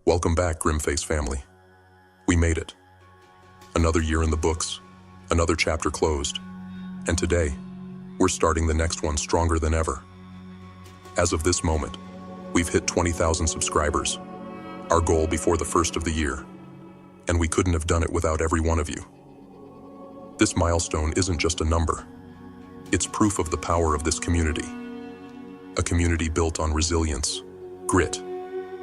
Welcome back, Grimface family. We made it. Another year in the books, another chapter closed, and today, we're starting the next one stronger than ever. As of this moment, we've hit 20,000 subscribers, our goal before the first of the year, and we couldn't have done it without every one of you. This milestone isn't just a number. It's proof of the power of this community. A community built on resilience, grit,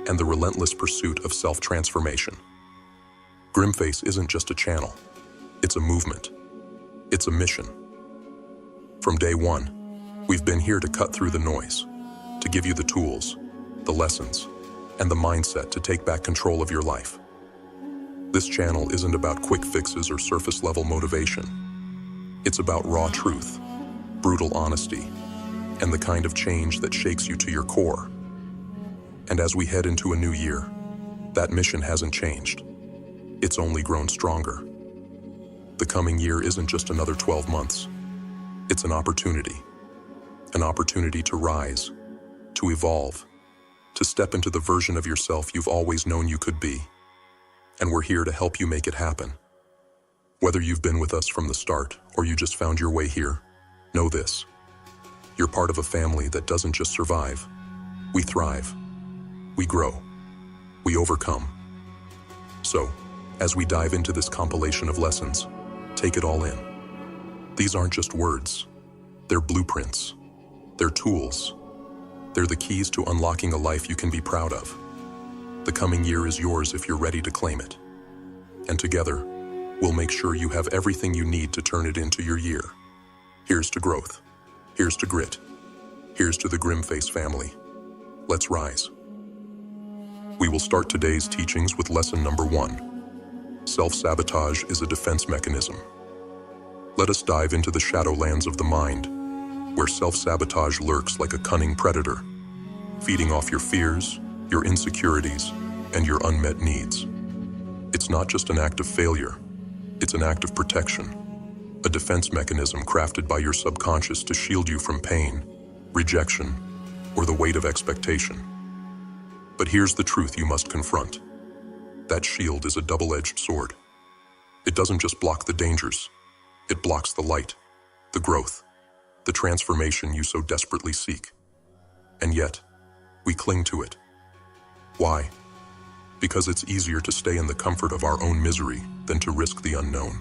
and the relentless pursuit of self-transformation. Grimface isn't just a channel. It's a movement. It's a mission. From day one, we've been here to cut through the noise, to give you the tools, the lessons, and the mindset to take back control of your life. This channel isn't about quick fixes or surface-level motivation. It's about raw truth, brutal honesty, and the kind of change that shakes you to your core. And as we head into a new year, that mission hasn't changed. It's only grown stronger. The coming year isn't just another 12 months. It's an opportunity to rise, to evolve, to step into the version of yourself you've always known you could be. And we're here to help you make it happen. Whether you've been with us from the start or you just found your way here, know this. You're part of a family that doesn't just survive. We thrive. We grow. We overcome. So, as we dive into this compilation of lessons, take it all in. These aren't just words. They're blueprints. They're tools. They're the keys to unlocking a life you can be proud of. The coming year is yours if you're ready to claim it. And together, we'll make sure you have everything you need to turn it into your year. Here's to growth. Here's to grit. Here's to the Grimface family. Let's rise. We will start today's teachings with lesson number 1. Self-sabotage is a defense mechanism. Let us dive into the shadowlands of the mind, where self-sabotage lurks like a cunning predator, feeding off your fears, your insecurities, and your unmet needs. It's not just an act of failure, it's an act of protection, a defense mechanism crafted by your subconscious to shield you from pain, rejection, or the weight of expectation. But here's the truth you must confront. That shield is a double-edged sword. It doesn't just block the dangers, it blocks the light, the growth, the transformation you so desperately seek. And yet, we cling to it. Why? Because it's easier to stay in the comfort of our own misery than to risk the unknown.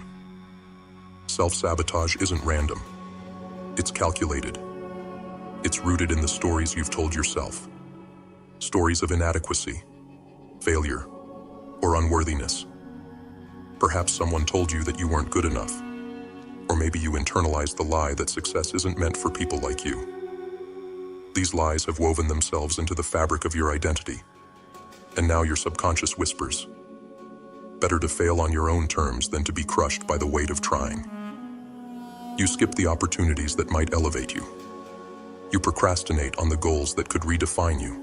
Self-sabotage isn't random. It's calculated. It's rooted in the stories you've told yourself. Stories of inadequacy, failure, or unworthiness. Perhaps someone told you that you weren't good enough. Or maybe you internalized the lie that success isn't meant for people like you. These lies have woven themselves into the fabric of your identity. And now your subconscious whispers, better to fail on your own terms than to be crushed by the weight of trying. You skip the opportunities that might elevate you. You procrastinate on the goals that could redefine you.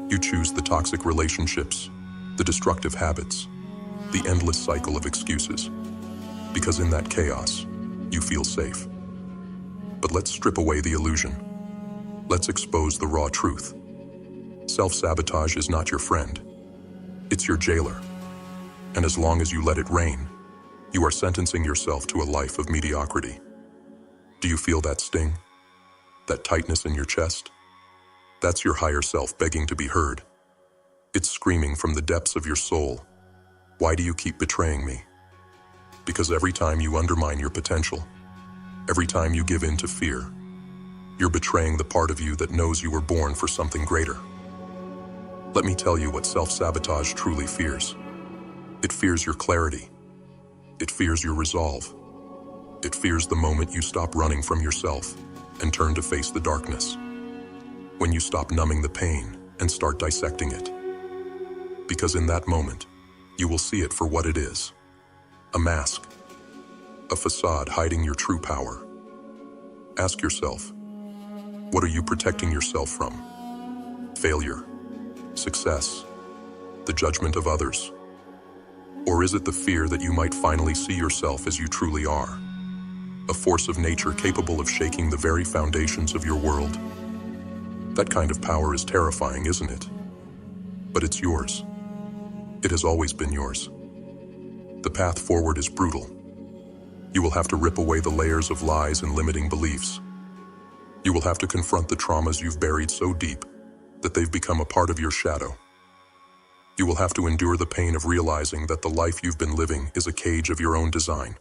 You choose the toxic relationships, the destructive habits, the endless cycle of excuses. Because in that chaos, you feel safe. But let's strip away the illusion. Let's expose the raw truth. Self-sabotage is not your friend. It's your jailer. And as long as you let it reign, you are sentencing yourself to a life of mediocrity. Do you feel that sting? That tightness in your chest? That's your higher self begging to be heard. It's screaming from the depths of your soul. Why do you keep betraying me? Because every time you undermine your potential, every time you give in to fear, you're betraying the part of you that knows you were born for something greater. Let me tell you what self-sabotage truly fears. It fears your clarity. It fears your resolve. It fears the moment you stop running from yourself and turn to face the darkness. When you stop numbing the pain and start dissecting it. Because in that moment, you will see it for what it is. A mask. A facade hiding your true power. Ask yourself, what are you protecting yourself from? Failure, success, the judgment of others? Or is it the fear that you might finally see yourself as you truly are? A force of nature capable of shaking the very foundations of your world? That kind of power is terrifying, isn't it? But it's yours. It has always been yours. The path forward is brutal. You will have to rip away the layers of lies and limiting beliefs. You will have to confront the traumas you've buried so deep that they've become a part of your shadow. You will have to endure the pain of realizing that the life you've been living is a cage of your own design.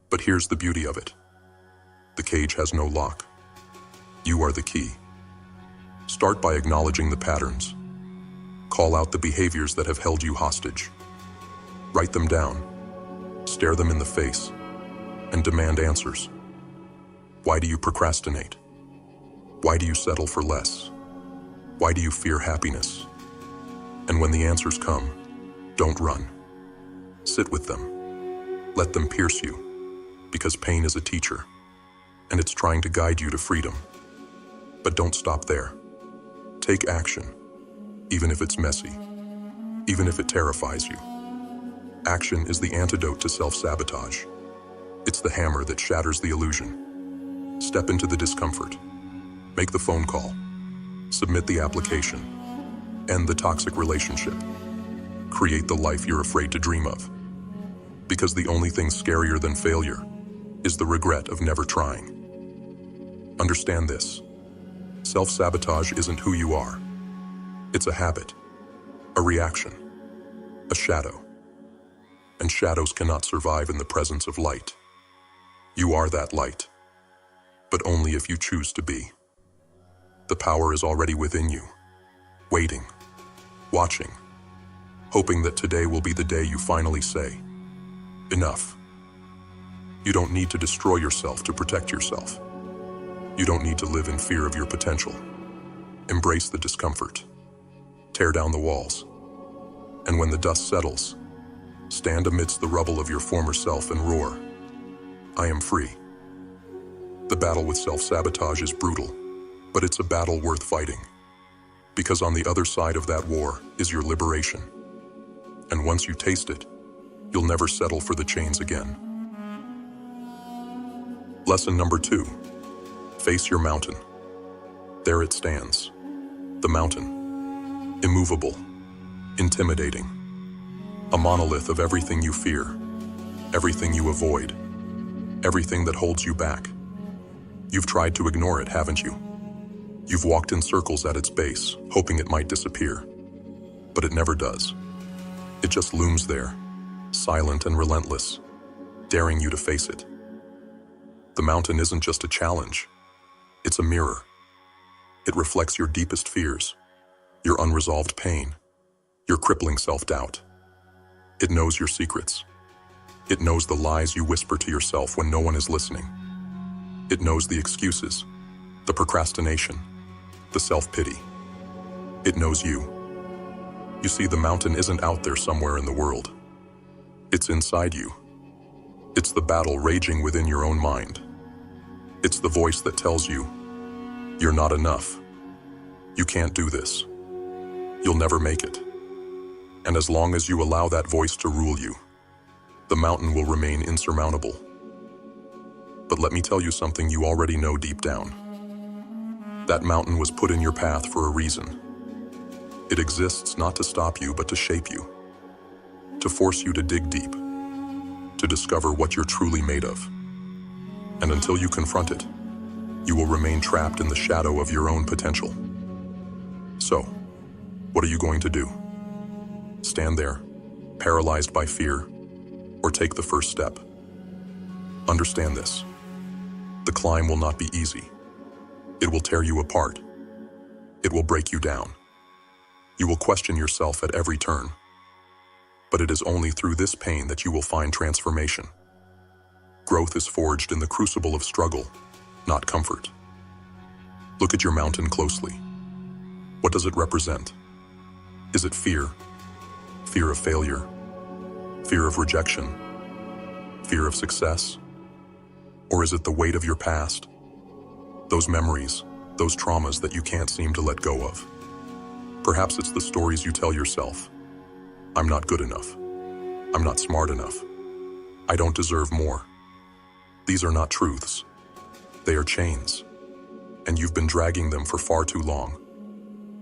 But here's the beauty of it. The cage has no lock. You are the key. Start by acknowledging the patterns. Call out the behaviors that have held you hostage. Write them down, stare them in the face, and demand answers. Why do you procrastinate? Why do you settle for less? Why do you fear happiness? And when the answers come, don't run. Sit with them. Let them pierce you, because pain is a teacher, and it's trying to guide you to freedom. But don't stop there. Take action, even if it's messy, even if it terrifies you. Action is the antidote to self-sabotage. It's the hammer that shatters the illusion. Step into the discomfort. Make the phone call. Submit the application. End the toxic relationship. Create the life you're afraid to dream of. Because the only thing scarier than failure is the regret of never trying. Understand this. Self-sabotage isn't who you are. It's a habit, a reaction, a shadow. And shadows cannot survive in the presence of light. You are that light, but only if you choose to be. The power is already within you, waiting, watching, hoping that today will be the day you finally say, enough. You don't need to destroy yourself to protect yourself. You don't need to live in fear of your potential. Embrace the discomfort. Tear down the walls. And when the dust settles, stand amidst the rubble of your former self and roar, I am free. The battle with self-sabotage is brutal, but it's a battle worth fighting. Because on the other side of that war is your liberation. And once you taste it, you'll never settle for the chains again. Lesson number 2. Face your mountain. There it stands. The mountain. Immovable. Intimidating. A monolith of everything you fear, everything you avoid, everything that holds you back. You've tried to ignore it, haven't you? You've walked in circles at its base, hoping it might disappear. But it never does. It just looms there, silent and relentless, daring you to face it. The mountain isn't just a challenge. It's a mirror. It reflects your deepest fears, your unresolved pain, your crippling self-doubt. It knows your secrets. It knows the lies you whisper to yourself when no one is listening. It knows the excuses, the procrastination, the self-pity. It knows you. You see, the mountain isn't out there somewhere in the world. It's inside you. It's the battle raging within your own mind. It's the voice that tells you, you're not enough. You can't do this. You'll never make it. And as long as you allow that voice to rule you, the mountain will remain insurmountable. But let me tell you something you already know deep down. That mountain was put in your path for a reason. It exists not to stop you, but to shape you, to force you to dig deep, to discover what you're truly made of. And until you confront it, you will remain trapped in the shadow of your own potential. So, what are you going to do? Stand there, paralyzed by fear, or take the first step? Understand this. The climb will not be easy. It will tear you apart. It will break you down. You will question yourself at every turn. But it is only through this pain that you will find transformation. Growth is forged in the crucible of struggle, not comfort. Look at your mountain closely. What does it represent? Is it fear? Fear of failure? Fear of rejection? Fear of success? Or is it the weight of your past? Those memories, those traumas that you can't seem to let go of. Perhaps it's the stories you tell yourself. I'm not good enough. I'm not smart enough. I don't deserve more. These are not truths. They are chains. And you've been dragging them for far too long.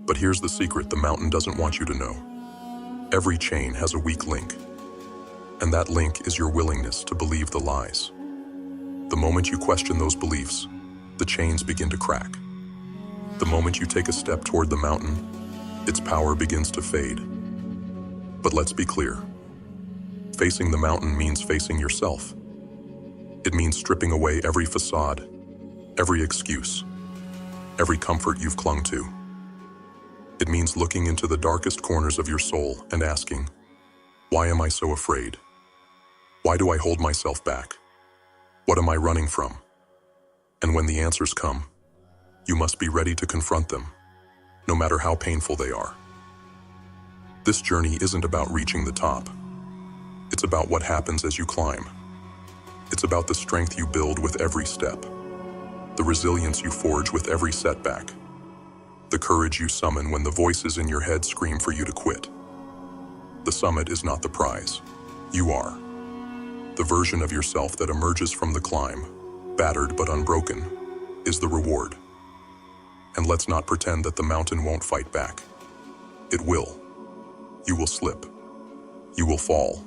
But here's the secret the mountain doesn't want you to know. Every chain has a weak link, and that link is your willingness to believe the lies. The moment you question those beliefs, the chains begin to crack. The moment you take a step toward the mountain, its power begins to fade. But let's be clear. Facing the mountain means facing yourself. It means stripping away every facade, every excuse, every comfort you've clung to. It means looking into the darkest corners of your soul and asking, why am I so afraid? Why do I hold myself back? What am I running from? And when the answers come, you must be ready to confront them, no matter how painful they are. This journey isn't about reaching the top. It's about what happens as you climb. It's about the strength you build with every step, the resilience you forge with every setback, the courage you summon when the voices in your head scream for you to quit. The summit is not the prize. You are. The version of yourself that emerges from the climb, battered but unbroken, is the reward. And let's not pretend that the mountain won't fight back. It will. You will slip. You will fall.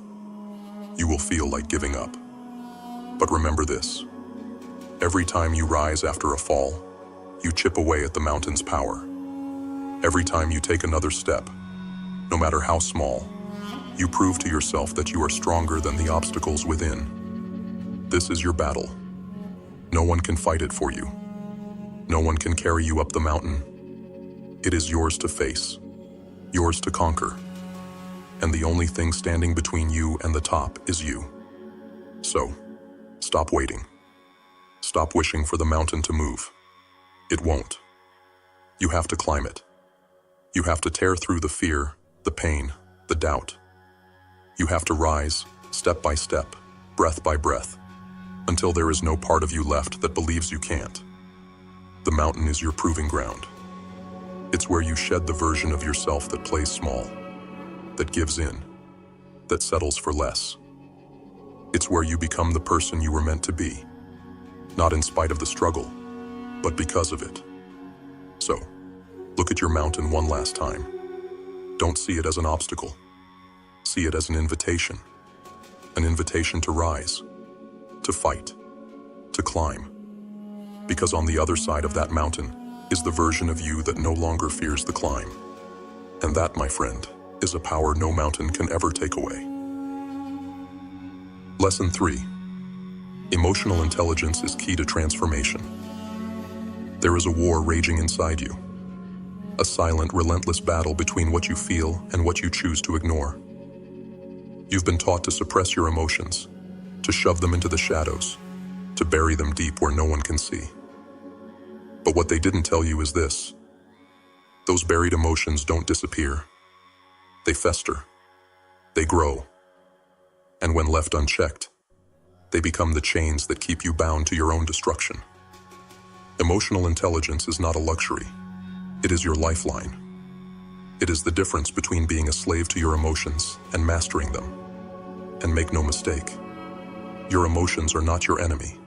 You will feel like giving up. But remember this. Every time you rise after a fall, you chip away at the mountain's power. Every time you take another step, no matter how small, you prove to yourself that you are stronger than the obstacles within. This is your battle. No one can fight it for you. No one can carry you up the mountain. It is yours to face, yours to conquer. And the only thing standing between you and the top is you. So, stop waiting. Stop wishing for the mountain to move. It won't. You have to climb it. You have to tear through the fear, the pain, the doubt. You have to rise, step by step, breath by breath, until there is no part of you left that believes you can't. The mountain is your proving ground. It's where you shed the version of yourself that plays small, that gives in, that settles for less. It's where you become the person you were meant to be, not in spite of the struggle, but because of it. So, look at your mountain one last time. Don't see it as an obstacle. See it as an invitation to rise, to fight, to climb. Because on the other side of that mountain is the version of you that no longer fears the climb. And that, my friend, is a power no mountain can ever take away. Lesson 3. Emotional intelligence is key to transformation. There is a war raging inside you. A silent, relentless battle between what you feel and what you choose to ignore. You've been taught to suppress your emotions, to shove them into the shadows, to bury them deep where no one can see. But what they didn't tell you is this. Those buried emotions don't disappear. They fester. They grow. And when left unchecked, they become the chains that keep you bound to your own destruction. Emotional intelligence is not a luxury. It is your lifeline. It is the difference between being a slave to your emotions and mastering them. And make no mistake, your emotions are not your enemy.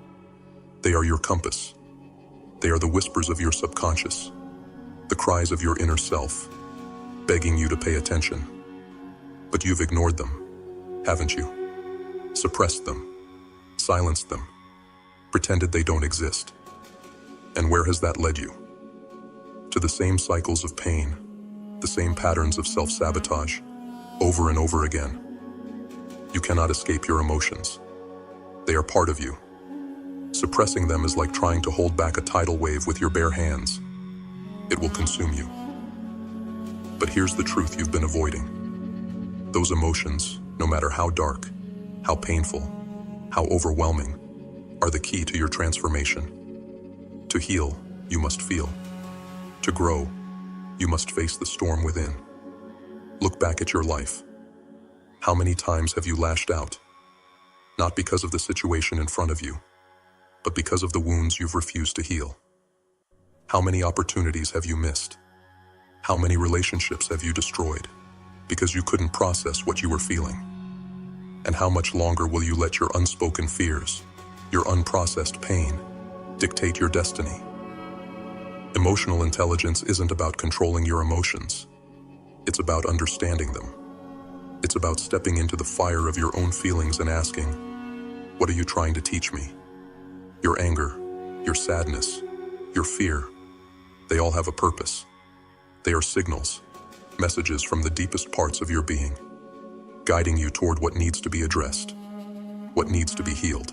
They are your compass. They are the whispers of your subconscious, the cries of your inner self, begging you to pay attention. But you've ignored them, haven't you? Suppressed them, silenced them, pretended they don't exist. And where has that led you? To the same cycles of pain, the same patterns of self-sabotage, over and over again. You cannot escape your emotions. They are part of you. Suppressing them is like trying to hold back a tidal wave with your bare hands. It will consume you. But here's the truth you've been avoiding. Those emotions, no matter how dark, how painful, how overwhelming, are the key to your transformation. To heal, you must feel. To grow, you must face the storm within. Look back at your life. How many times have you lashed out? Not because of the situation in front of you, but because of the wounds you've refused to heal. How many opportunities have you missed? How many relationships have you destroyed because you couldn't process what you were feeling? And how much longer will you let your unspoken fears, your unprocessed pain, dictate your destiny? Emotional intelligence isn't about controlling your emotions. It's about understanding them. It's about stepping into the fire of your own feelings and asking, what are you trying to teach me? Your anger, your sadness, your fear, they all have a purpose. They are signals, messages from the deepest parts of your being, guiding you toward what needs to be addressed, what needs to be healed.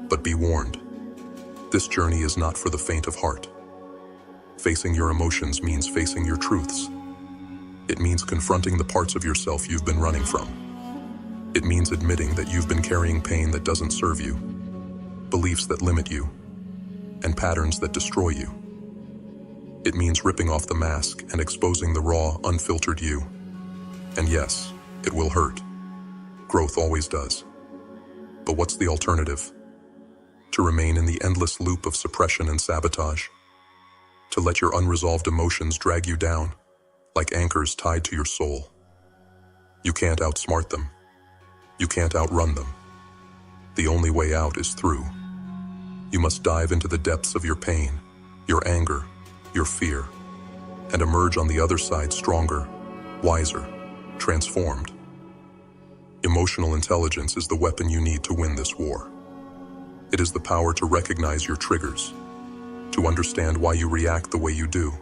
But be warned, this journey is not for the faint of heart. Facing your emotions means facing your truths. It means confronting the parts of yourself you've been running from. It means admitting that you've been carrying pain that doesn't serve you, beliefs that limit you, and patterns that destroy you. It means ripping off the mask and exposing the raw, unfiltered you. And yes, it will hurt. Growth always does. But what's the alternative? To remain in the endless loop of suppression and sabotage? To let your unresolved emotions drag you down, like anchors tied to your soul? You can't outsmart them. You can't outrun them. The only way out is through. You must dive into the depths of your pain, your anger, your fear, and emerge on the other side stronger, wiser, transformed. Emotional intelligence is the weapon you need to win this war. It is the power to recognize your triggers, to understand why you react the way you do,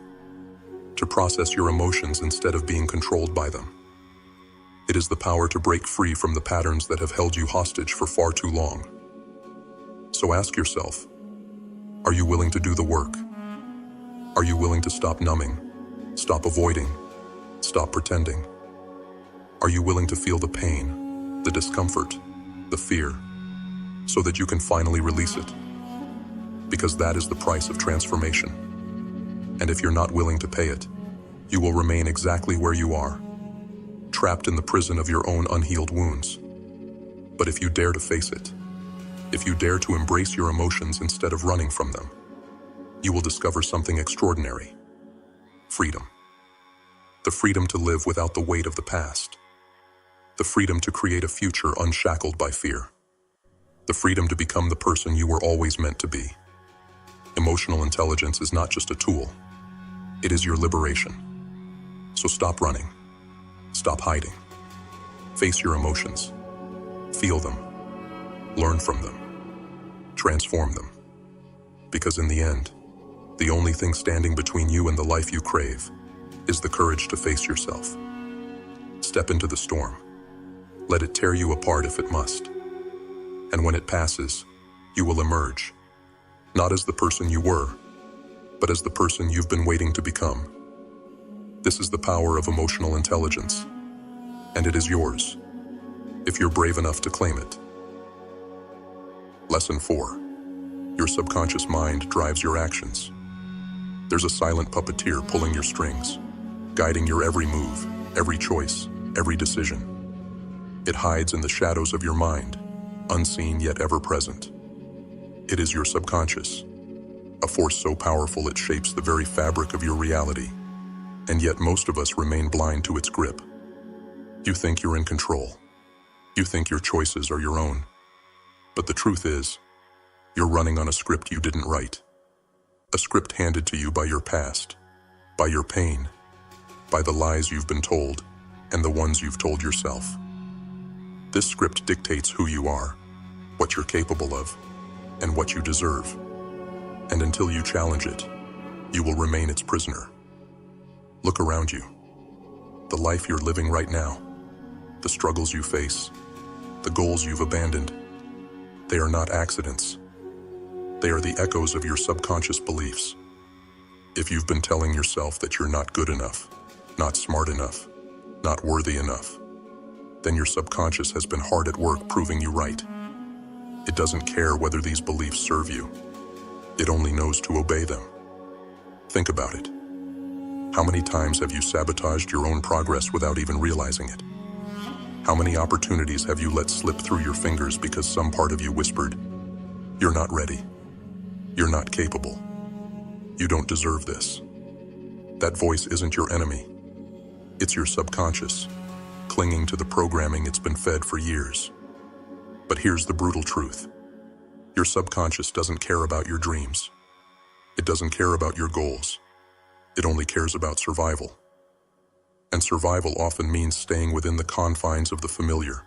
to process your emotions instead of being controlled by them. It is the power to break free from the patterns that have held you hostage for far too long. So ask yourself, are you willing to do the work? Are you willing to stop numbing, stop avoiding, stop pretending? Are you willing to feel the pain, the discomfort, the fear, so that you can finally release it? Because that is the price of transformation. And if you're not willing to pay it, you will remain exactly where you are, trapped in the prison of your own unhealed wounds. But if you dare to face it, if you dare to embrace your emotions instead of running from them, you will discover something extraordinary. Freedom. The freedom to live without the weight of the past. The freedom to create a future unshackled by fear. The freedom to become the person you were always meant to be. Emotional intelligence is not just a tool. It is your liberation. So stop running. Stop hiding. Face your emotions. Feel them. Learn from them. Transform them. Because in the end, the only thing standing between you and the life you crave is the courage to face yourself. Step into the storm. Let it tear you apart if it must. And when it passes, you will emerge, not as the person you were, but as the person you've been waiting to become. This is the power of emotional intelligence, and it is yours, if you're brave enough to claim it. Lesson 4. Your subconscious mind drives your actions. There's a silent puppeteer pulling your strings, guiding your every move, every choice, every decision. It hides in the shadows of your mind, unseen yet ever present. It is your subconscious, a force so powerful it shapes the very fabric of your reality, and yet most of us remain blind to its grip. You think you're in control. You think your choices are your own. But the truth is, you're running on a script you didn't write. A script handed to you by your past, by your pain, by the lies you've been told, and the ones you've told yourself. This script dictates who you are, what you're capable of, and what you deserve. And until you challenge it, you will remain its prisoner. Look around you. The life you're living right now, the struggles you face, the goals you've abandoned, they are not accidents. They are the echoes of your subconscious beliefs. If you've been telling yourself that you're not good enough, not smart enough, not worthy enough, then your subconscious has been hard at work proving you right. It doesn't care whether these beliefs serve you. It only knows to obey them. Think about it. How many times have you sabotaged your own progress without even realizing it? How many opportunities have you let slip through your fingers because some part of you whispered, "You're not ready. You're not capable. You don't deserve this." That voice isn't your enemy. It's your subconscious, clinging to the programming it's been fed for years. But here's the brutal truth. Your subconscious doesn't care about your dreams. It doesn't care about your goals. It only cares about survival. And survival often means staying within the confines of the familiar,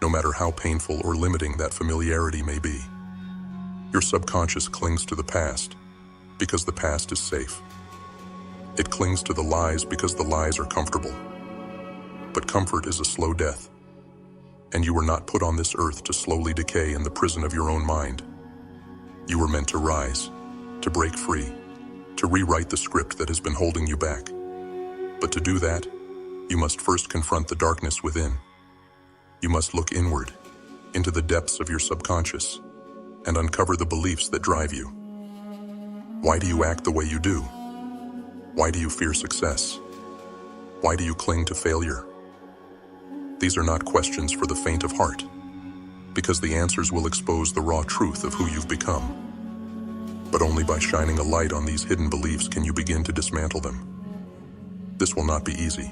no matter how painful or limiting that familiarity may be. Your subconscious clings to the past because the past is safe. It clings to the lies because the lies are comfortable. But comfort is a slow death, and you were not put on this earth to slowly decay in the prison of your own mind. You were meant to rise, to break free, to rewrite the script that has been holding you back. But to do that, you must first confront the darkness within. You must look inward, into the depths of your subconscious, and uncover the beliefs that drive you. Why do you act the way you do? Why do you fear success? Why do you cling to failure? These are not questions for the faint of heart, because the answers will expose the raw truth of who you've become. But only by shining a light on these hidden beliefs can you begin to dismantle them. This will not be easy.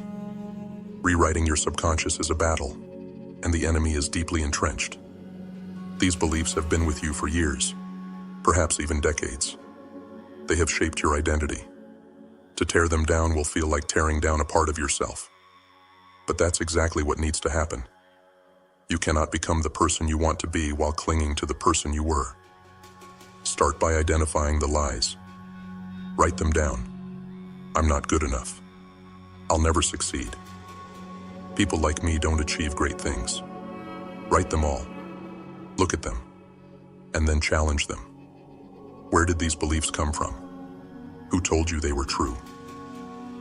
Rewriting your subconscious is a battle, and the enemy is deeply entrenched. These beliefs have been with you for years, perhaps even decades. They have shaped your identity. To tear them down will feel like tearing down a part of yourself. But that's exactly what needs to happen. You cannot become the person you want to be while clinging to the person you were. Start by identifying the lies. Write them down. I'm not good enough. I'll never succeed. People like me don't achieve great things. Write them all. Look at them. And then challenge them. Where did these beliefs come from? Who told you they were true?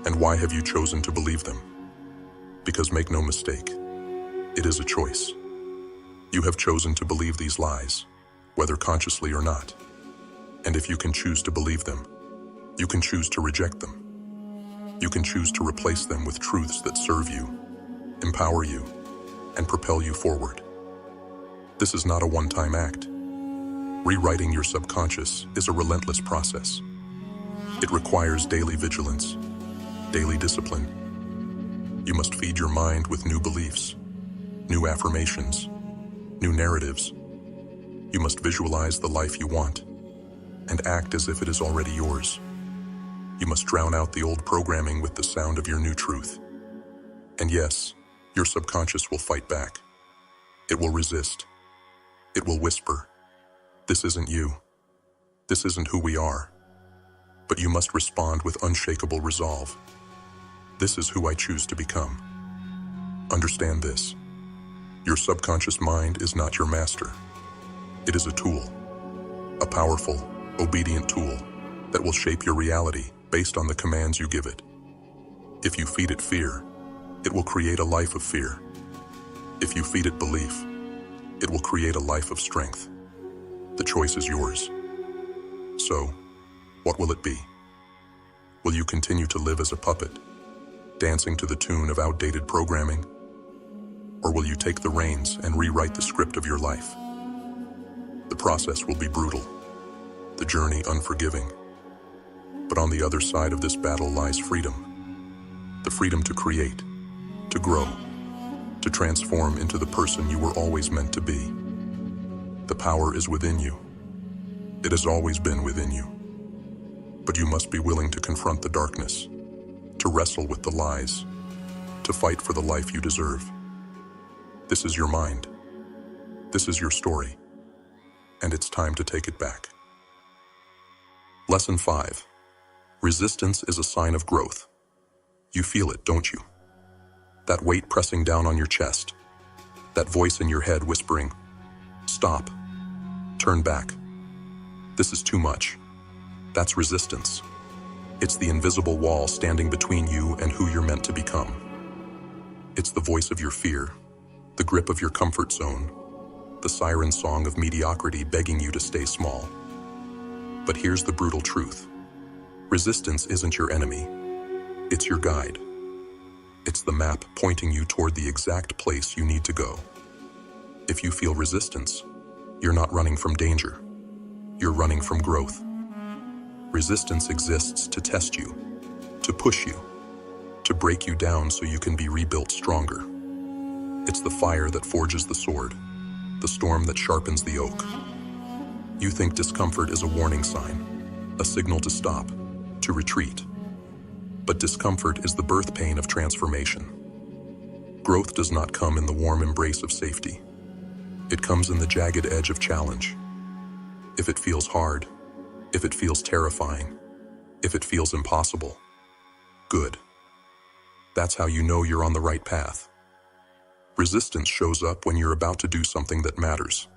And why have you chosen to believe them? Because make no mistake, it is a choice. You have chosen to believe these lies, whether consciously or not. And if you can choose to believe them, you can choose to reject them. You can choose to replace them with truths that serve you, empower you, and propel you forward. This is not a one-time act. Rewriting your subconscious is a relentless process. It requires daily vigilance, daily discipline. You must feed your mind with new beliefs, new affirmations, new narratives. You must visualize the life you want and act as if it is already yours. You must drown out the old programming with the sound of your new truth. And yes, your subconscious will fight back. It will resist. It will whisper, "This isn't you. This isn't who we are." But you must respond with unshakable resolve. This is who I choose to become. Understand this. Your subconscious mind is not your master. It is a tool, a powerful, obedient tool that will shape your reality based on the commands you give it. If you feed it fear, it will create a life of fear. If you feed it belief, it will create a life of strength. The choice is yours. So, what will it be? Will you continue to live as a puppet, dancing to the tune of outdated programming? Or will you take the reins and rewrite the script of your life? The process will be brutal, the journey unforgiving. But on the other side of this battle lies freedom. The freedom to create, to grow, to transform into the person you were always meant to be. The power is within you. It has always been within you. But you must be willing to confront the darkness, to wrestle with the lies, to fight for the life you deserve. This is your mind. This is your story. And it's time to take it back. Lesson 5. Resistance is a sign of growth. You feel it, don't you? That weight pressing down on your chest. That voice in your head whispering, "Stop. Turn back. This is too much." That's resistance. It's the invisible wall standing between you and who you're meant to become. It's the voice of your fear, the grip of your comfort zone, the siren song of mediocrity begging you to stay small. But here's the brutal truth. Resistance isn't your enemy. It's your guide. It's the map pointing you toward the exact place you need to go. If you feel resistance, you're not running from danger. You're running from growth. Resistance exists to test you, to push you, to break you down so you can be rebuilt stronger. It's the fire that forges the sword, the storm that sharpens the oak. You think discomfort is a warning sign, a signal to stop, to retreat. But discomfort is the birth pain of transformation. Growth does not come in the warm embrace of safety. It comes in the jagged edge of challenge. If it feels hard, if it feels terrifying, if it feels impossible, good. That's how you know you're on the right path. Resistance shows up when you're about to do something that matters.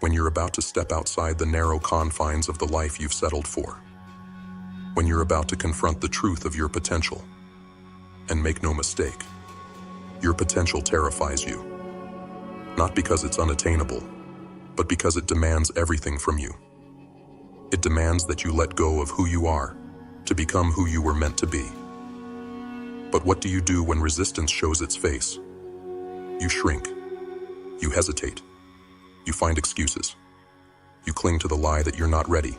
When you're about to step outside the narrow confines of the life you've settled for. When you're about to confront the truth of your potential. And make no mistake, your potential terrifies you. Not because it's unattainable, but because it demands everything from you. It demands that you let go of who you are to become who you were meant to be. But what do you do when resistance shows its face? You shrink. You hesitate. You find excuses. You cling to the lie that you're not ready,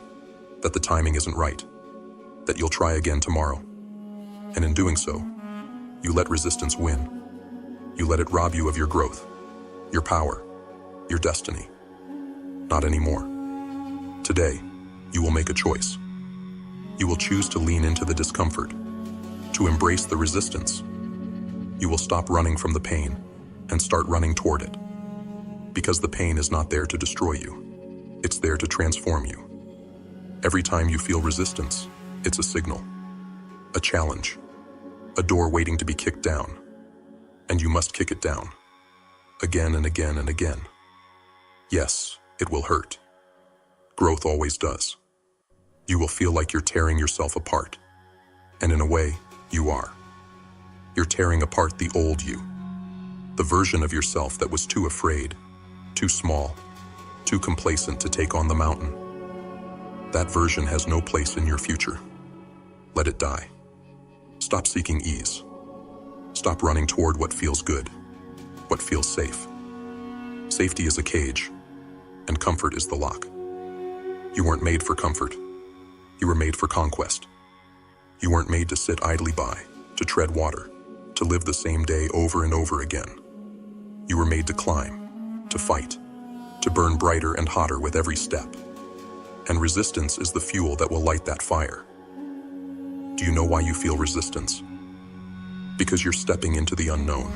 that the timing isn't right, that you'll try again tomorrow. And in doing so, you let resistance win. You let it rob you of your growth, your power, your destiny. Not anymore. Today, you will make a choice. You will choose to lean into the discomfort, to embrace the resistance. You will stop running from the pain and start running toward it. Because the pain is not there to destroy you. It's there to transform you. Every time you feel resistance, it's a signal, a challenge, a door waiting to be kicked down. And you must kick it down. Again and again and again. Yes, it will hurt. Growth always does. You will feel like you're tearing yourself apart. And in a way, you are. You're tearing apart the old you. The version of yourself that was too afraid, too small, too complacent to take on the mountain. That version has no place in your future. Let it die. Stop seeking ease. Stop running toward what feels good, what feels safe. Safety is a cage, and comfort is the lock. You weren't made for comfort. You were made for conquest. You weren't made to sit idly by, to tread water, to live the same day over and over again. You were made to climb, to fight, to burn brighter and hotter with every step. And resistance is the fuel that will light that fire. Do you know why you feel resistance? Because you're stepping into the unknown.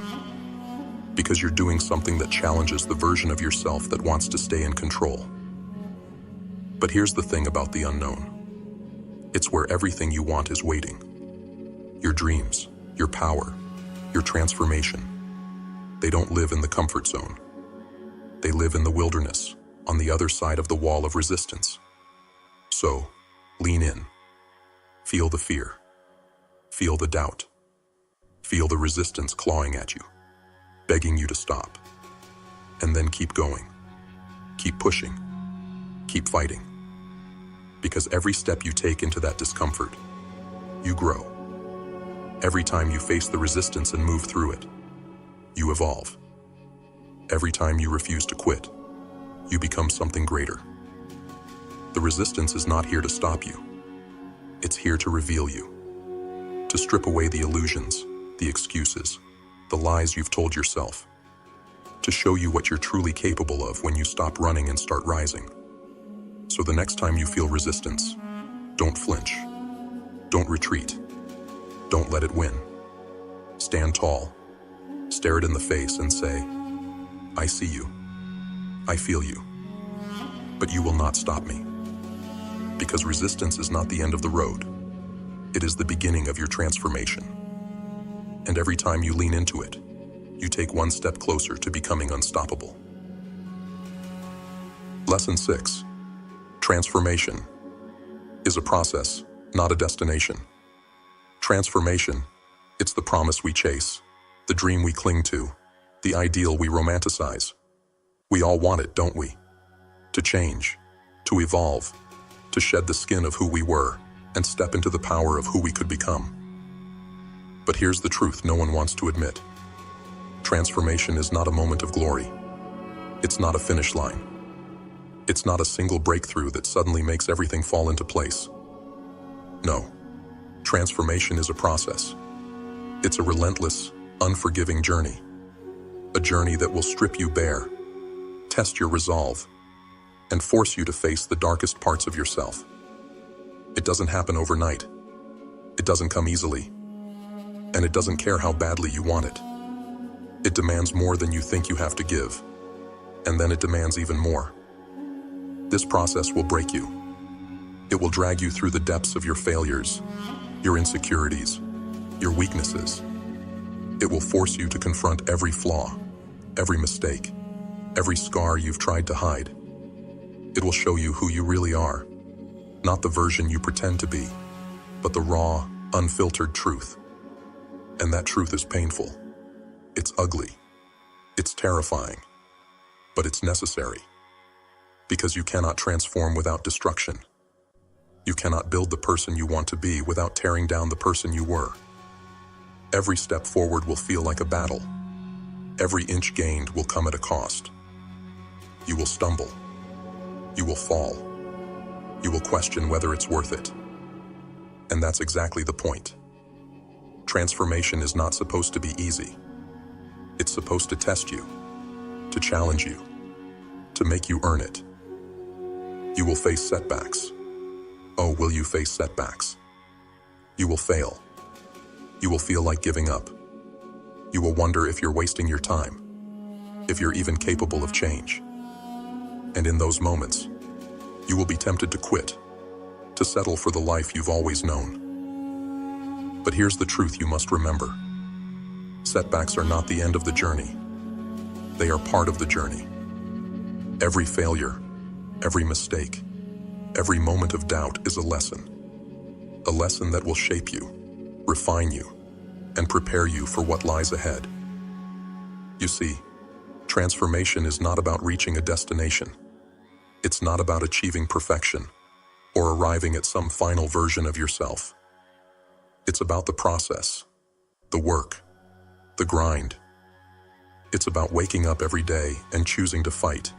Because you're doing something that challenges the version of yourself that wants to stay in control. But here's the thing about the unknown. It's where everything you want is waiting. Your dreams, your power, your transformation. They don't live in the comfort zone. They live in the wilderness, on the other side of the wall of resistance. So, lean in. Feel the fear. Feel the doubt. Feel the resistance clawing at you, begging you to stop. And then keep going. Keep pushing. Keep fighting. Because every step you take into that discomfort, you grow. Every time you face the resistance and move through it, you evolve. Every time you refuse to quit, you become something greater. The resistance is not here to stop you. It's here to reveal you, to strip away the illusions, the excuses, the lies you've told yourself, to show you what you're truly capable of when you stop running and start rising. So the next time you feel resistance, don't flinch, don't retreat, don't let it win. Stand tall, stare it in the face and say, I see you, I feel you, but you will not stop me. Because resistance is not the end of the road. It is the beginning of your transformation. And every time you lean into it, you take one step closer to becoming unstoppable. Lesson 6. Transformation is a process, not a destination. Transformation, it's the promise we chase, the dream we cling to, the ideal we romanticize. We all want it, don't we? To change, to evolve, to shed the skin of who we were and step into the power of who we could become. But here's the truth no one wants to admit. Transformation is not a moment of glory. It's not a finish line. It's not a single breakthrough that suddenly makes everything fall into place. No, transformation is a process. It's a relentless, unforgiving journey. A journey that will strip you bare, test your resolve, and force you to face the darkest parts of yourself. It doesn't happen overnight. It It doesn't come easily, and it doesn't care how badly you want it. It demands more than you think you have to give, and then it demands even more. This process will break you. It will drag you through the depths of your failures, your insecurities, your weaknesses. It will force you to confront every flaw, every mistake, every scar you've tried to hide. It will show you who you really are, not the version you pretend to be, but the raw, unfiltered truth. And that truth is painful. It's ugly. It's terrifying. But it's necessary. Because you cannot transform without destruction. You cannot build the person you want to be without tearing down the person you were. Every step forward will feel like a battle. Every inch gained will come at a cost. You will stumble. You will fall. You will question whether it's worth it. And that's exactly the point. Transformation is not supposed to be easy. It's supposed to test you, to challenge you, to make you earn it. You will face setbacks. Oh, will you face setbacks? You will fail. You will feel like giving up. You will wonder if you're wasting your time, if you're even capable of change. And in those moments, you will be tempted to quit, to settle for the life you've always known. But here's the truth you must remember. Setbacks are not the end of the journey. They are part of the journey. Every failure, every mistake, every moment of doubt is a lesson that will shape you, refine you, and prepare you for what lies ahead. You see, transformation is not about reaching a destination. It's not about achieving perfection or arriving at some final version of yourself. It's about the process, the work, the grind. It's about waking up every day and choosing to fight,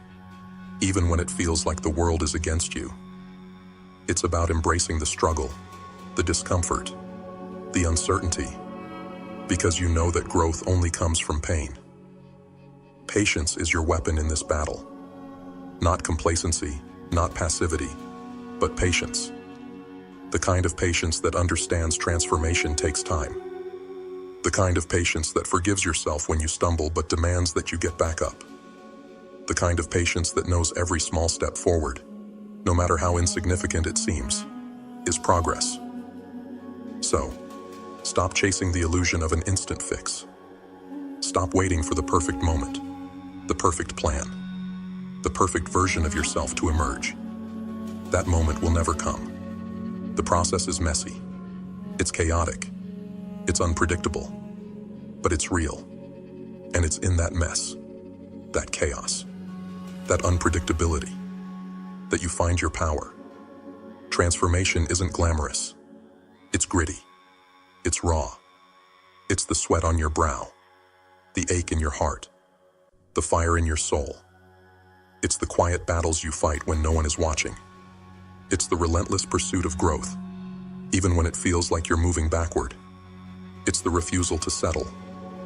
even when it feels like the world is against you. It's about embracing the struggle, the discomfort, the uncertainty, because you know that growth only comes from pain. Patience is your weapon in this battle. Not complacency, not passivity, but patience. The kind of patience that understands transformation takes time. The kind of patience that forgives yourself when you stumble but demands that you get back up. The kind of patience that knows every small step forward, no matter how insignificant it seems, is progress. So, stop chasing the illusion of an instant fix. Stop waiting for the perfect moment, the perfect plan, the perfect version of yourself to emerge. That moment will never come. The process is messy. It's chaotic. It's unpredictable. But it's real. And it's in that mess, that chaos, that unpredictability, that you find your power. Transformation isn't glamorous. It's gritty. It's raw. It's the sweat on your brow, the ache in your heart, the fire in your soul. It's the quiet battles you fight when no one is watching. It's the relentless pursuit of growth, even when it feels like you're moving backward. It's the refusal to settle,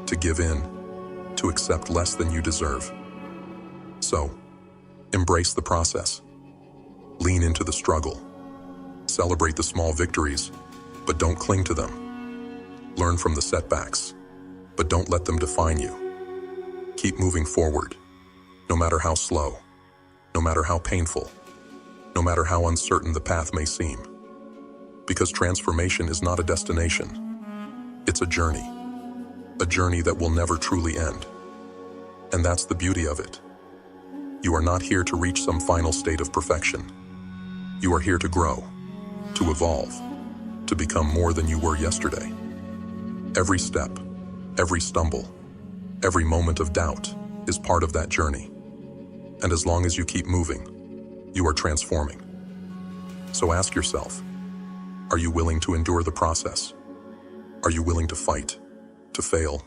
to give in, to accept less than you deserve. So, embrace the process. Lean into the struggle. Celebrate the small victories, but don't cling to them. Learn from the setbacks, but don't let them define you. Keep moving forward, no matter how slow, no matter how painful, no matter how uncertain the path may seem. Because transformation is not a destination. It's a journey that will never truly end. And that's the beauty of it. You are not here to reach some final state of perfection. You are here to grow, to evolve, to become more than you were yesterday. Every step, every stumble, every moment of doubt is part of that journey. And as long as you keep moving, you are transforming. So ask yourself, are you willing to endure the process? Are you willing to fight, to fail,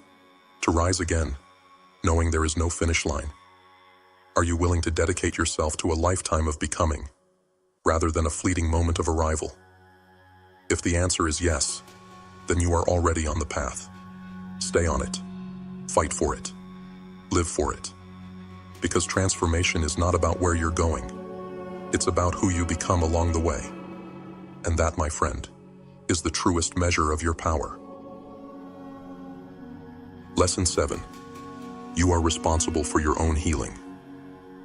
to rise again, knowing there is no finish line? Are you willing to dedicate yourself to a lifetime of becoming, rather than a fleeting moment of arrival? If the answer is yes, then you are already on the path. Stay on it. Fight for it. Live for it. Because transformation is not about where you're going. It's about who you become along the way. And that, my friend, is the truest measure of your power. Lesson 7. You are responsible for your own healing.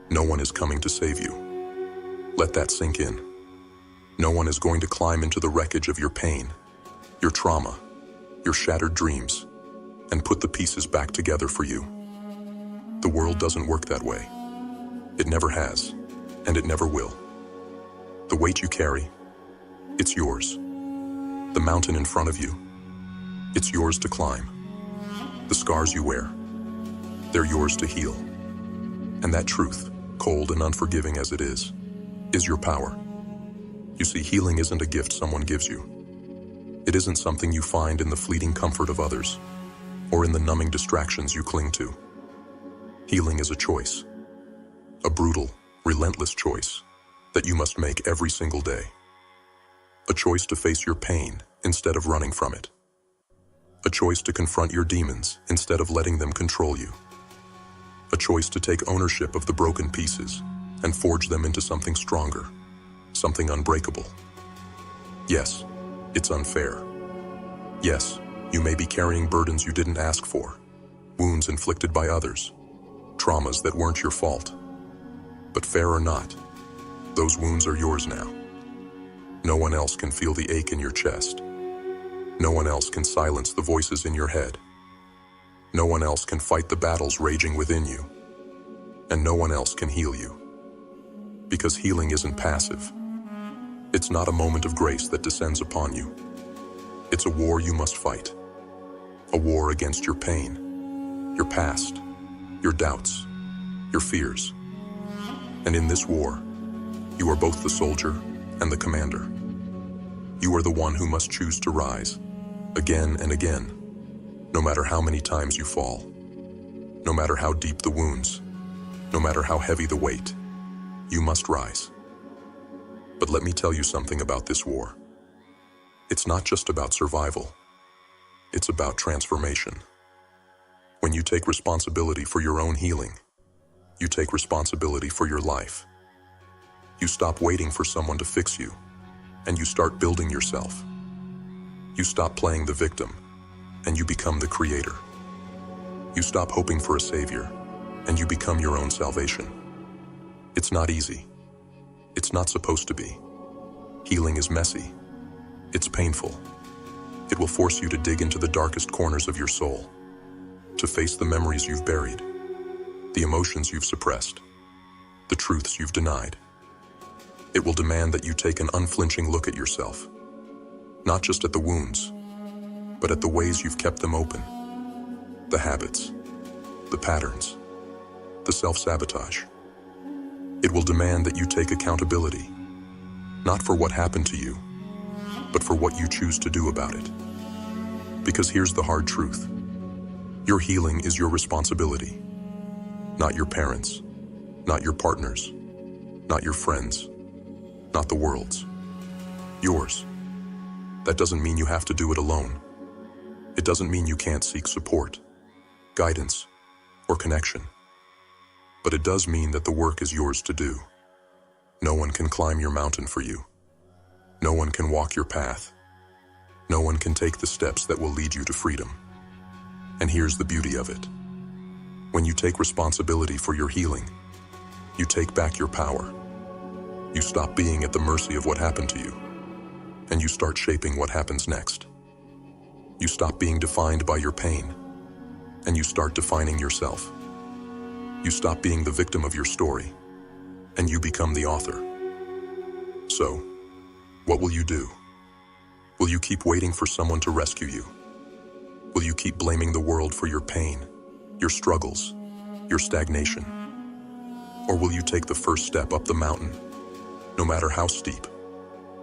No one is coming to save you. Let that sink in. No one is going to climb into the wreckage of your pain, your trauma, your shattered dreams, and put the pieces back together for you. The world doesn't work that way. It never has, and it never will. The weight you carry, it's yours. The mountain in front of you, it's yours to climb. The scars you wear, they're yours to heal. And that truth, cold and unforgiving as it is your power. You see, healing isn't a gift someone gives you. It isn't something you find in the fleeting comfort of others, or in the numbing distractions you cling to. Healing is a choice. A brutal, relentless choice that you must make every single day. A choice to face your pain instead of running from it. A choice to confront your demons instead of letting them control you. A choice to take ownership of the broken pieces and forge them into something stronger, something unbreakable. Yes, it's unfair. Yes, you may be carrying burdens you didn't ask for, wounds inflicted by others, traumas that weren't your fault. But fair or not, those wounds are yours now. No one else can feel the ache in your chest. No one else can silence the voices in your head. No one else can fight the battles raging within you. And no one else can heal you. Because healing isn't passive. It's not a moment of grace that descends upon you. It's a war you must fight. A war against your pain, your past, your doubts, your fears. And in this war, you are both the soldier and the commander. You are the one who must choose to rise, again and again, no matter how many times you fall, no matter how deep the wounds, no matter how heavy the weight, you must rise. But let me tell you something about this war. It's not just about survival. It's about transformation. When you take responsibility for your own healing, you take responsibility for your life. You stop waiting for someone to fix you, and you start building yourself. You stop playing the victim, and you become the creator. You stop hoping for a savior, and you become your own salvation. It's not easy. It's not supposed to be. Healing is messy. It's painful. It will force you to dig into the darkest corners of your soul, to face the memories you've buried, the emotions you've suppressed, the truths you've denied. It will demand that you take an unflinching look at yourself, not just at the wounds, but at the ways you've kept them open, the habits, the patterns, the self-sabotage. It will demand that you take accountability, not for what happened to you, but for what you choose to do about it. Because here's the hard truth. Your healing is your responsibility, not your parents', not your partner's, not your friends', not the world's. Yours. That doesn't mean you have to do it alone. It doesn't mean you can't seek support, guidance, or connection. But it does mean that the work is yours to do. No one can climb your mountain for you. No one can walk your path. No one can take the steps that will lead you to freedom. And here's the beauty of it. When you take responsibility for your healing, you take back your power. You stop being at the mercy of what happened to you, and you start shaping what happens next. You stop being defined by your pain, and you start defining yourself. You stop being the victim of your story, and you become the author. So, what will you do? Will you keep waiting for someone to rescue you? Will you keep blaming the world for your pain, your struggles, your stagnation? Or will you take the first step up the mountain, no matter how steep,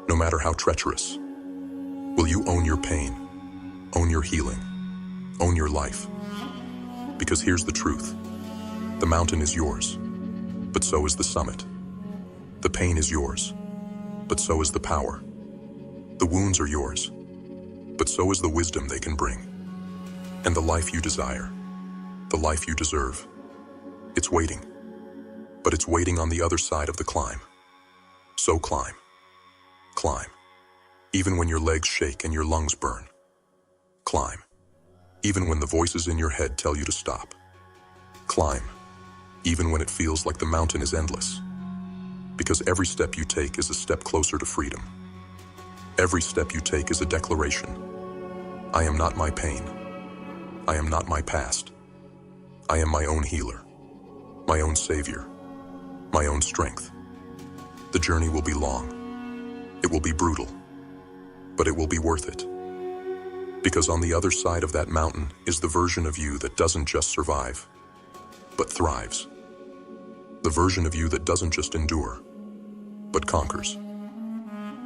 no matter how treacherous? Will you own your pain, own your healing, own your life? Because here's the truth. The mountain is yours, but so is the summit. The pain is yours, but so is the power. The wounds are yours, but so is the wisdom they can bring. And the life you desire, the life you deserve, it's waiting. But it's waiting on the other side of the climb. So climb, climb, Even when your legs shake and your lungs burn. Climb. Even when the voices in your head tell you to stop. Climb. Even when it feels like the mountain is endless. Because every step you take is a step closer to freedom. Every step you take is a declaration. I am not my pain. I am not my past. I am my own healer, my own savior, my own strength. The journey will be long. It will be brutal, but it will be worth it. Because on the other side of that mountain is the version of you that doesn't just survive, but thrives. The version of you that doesn't just endure, but conquers.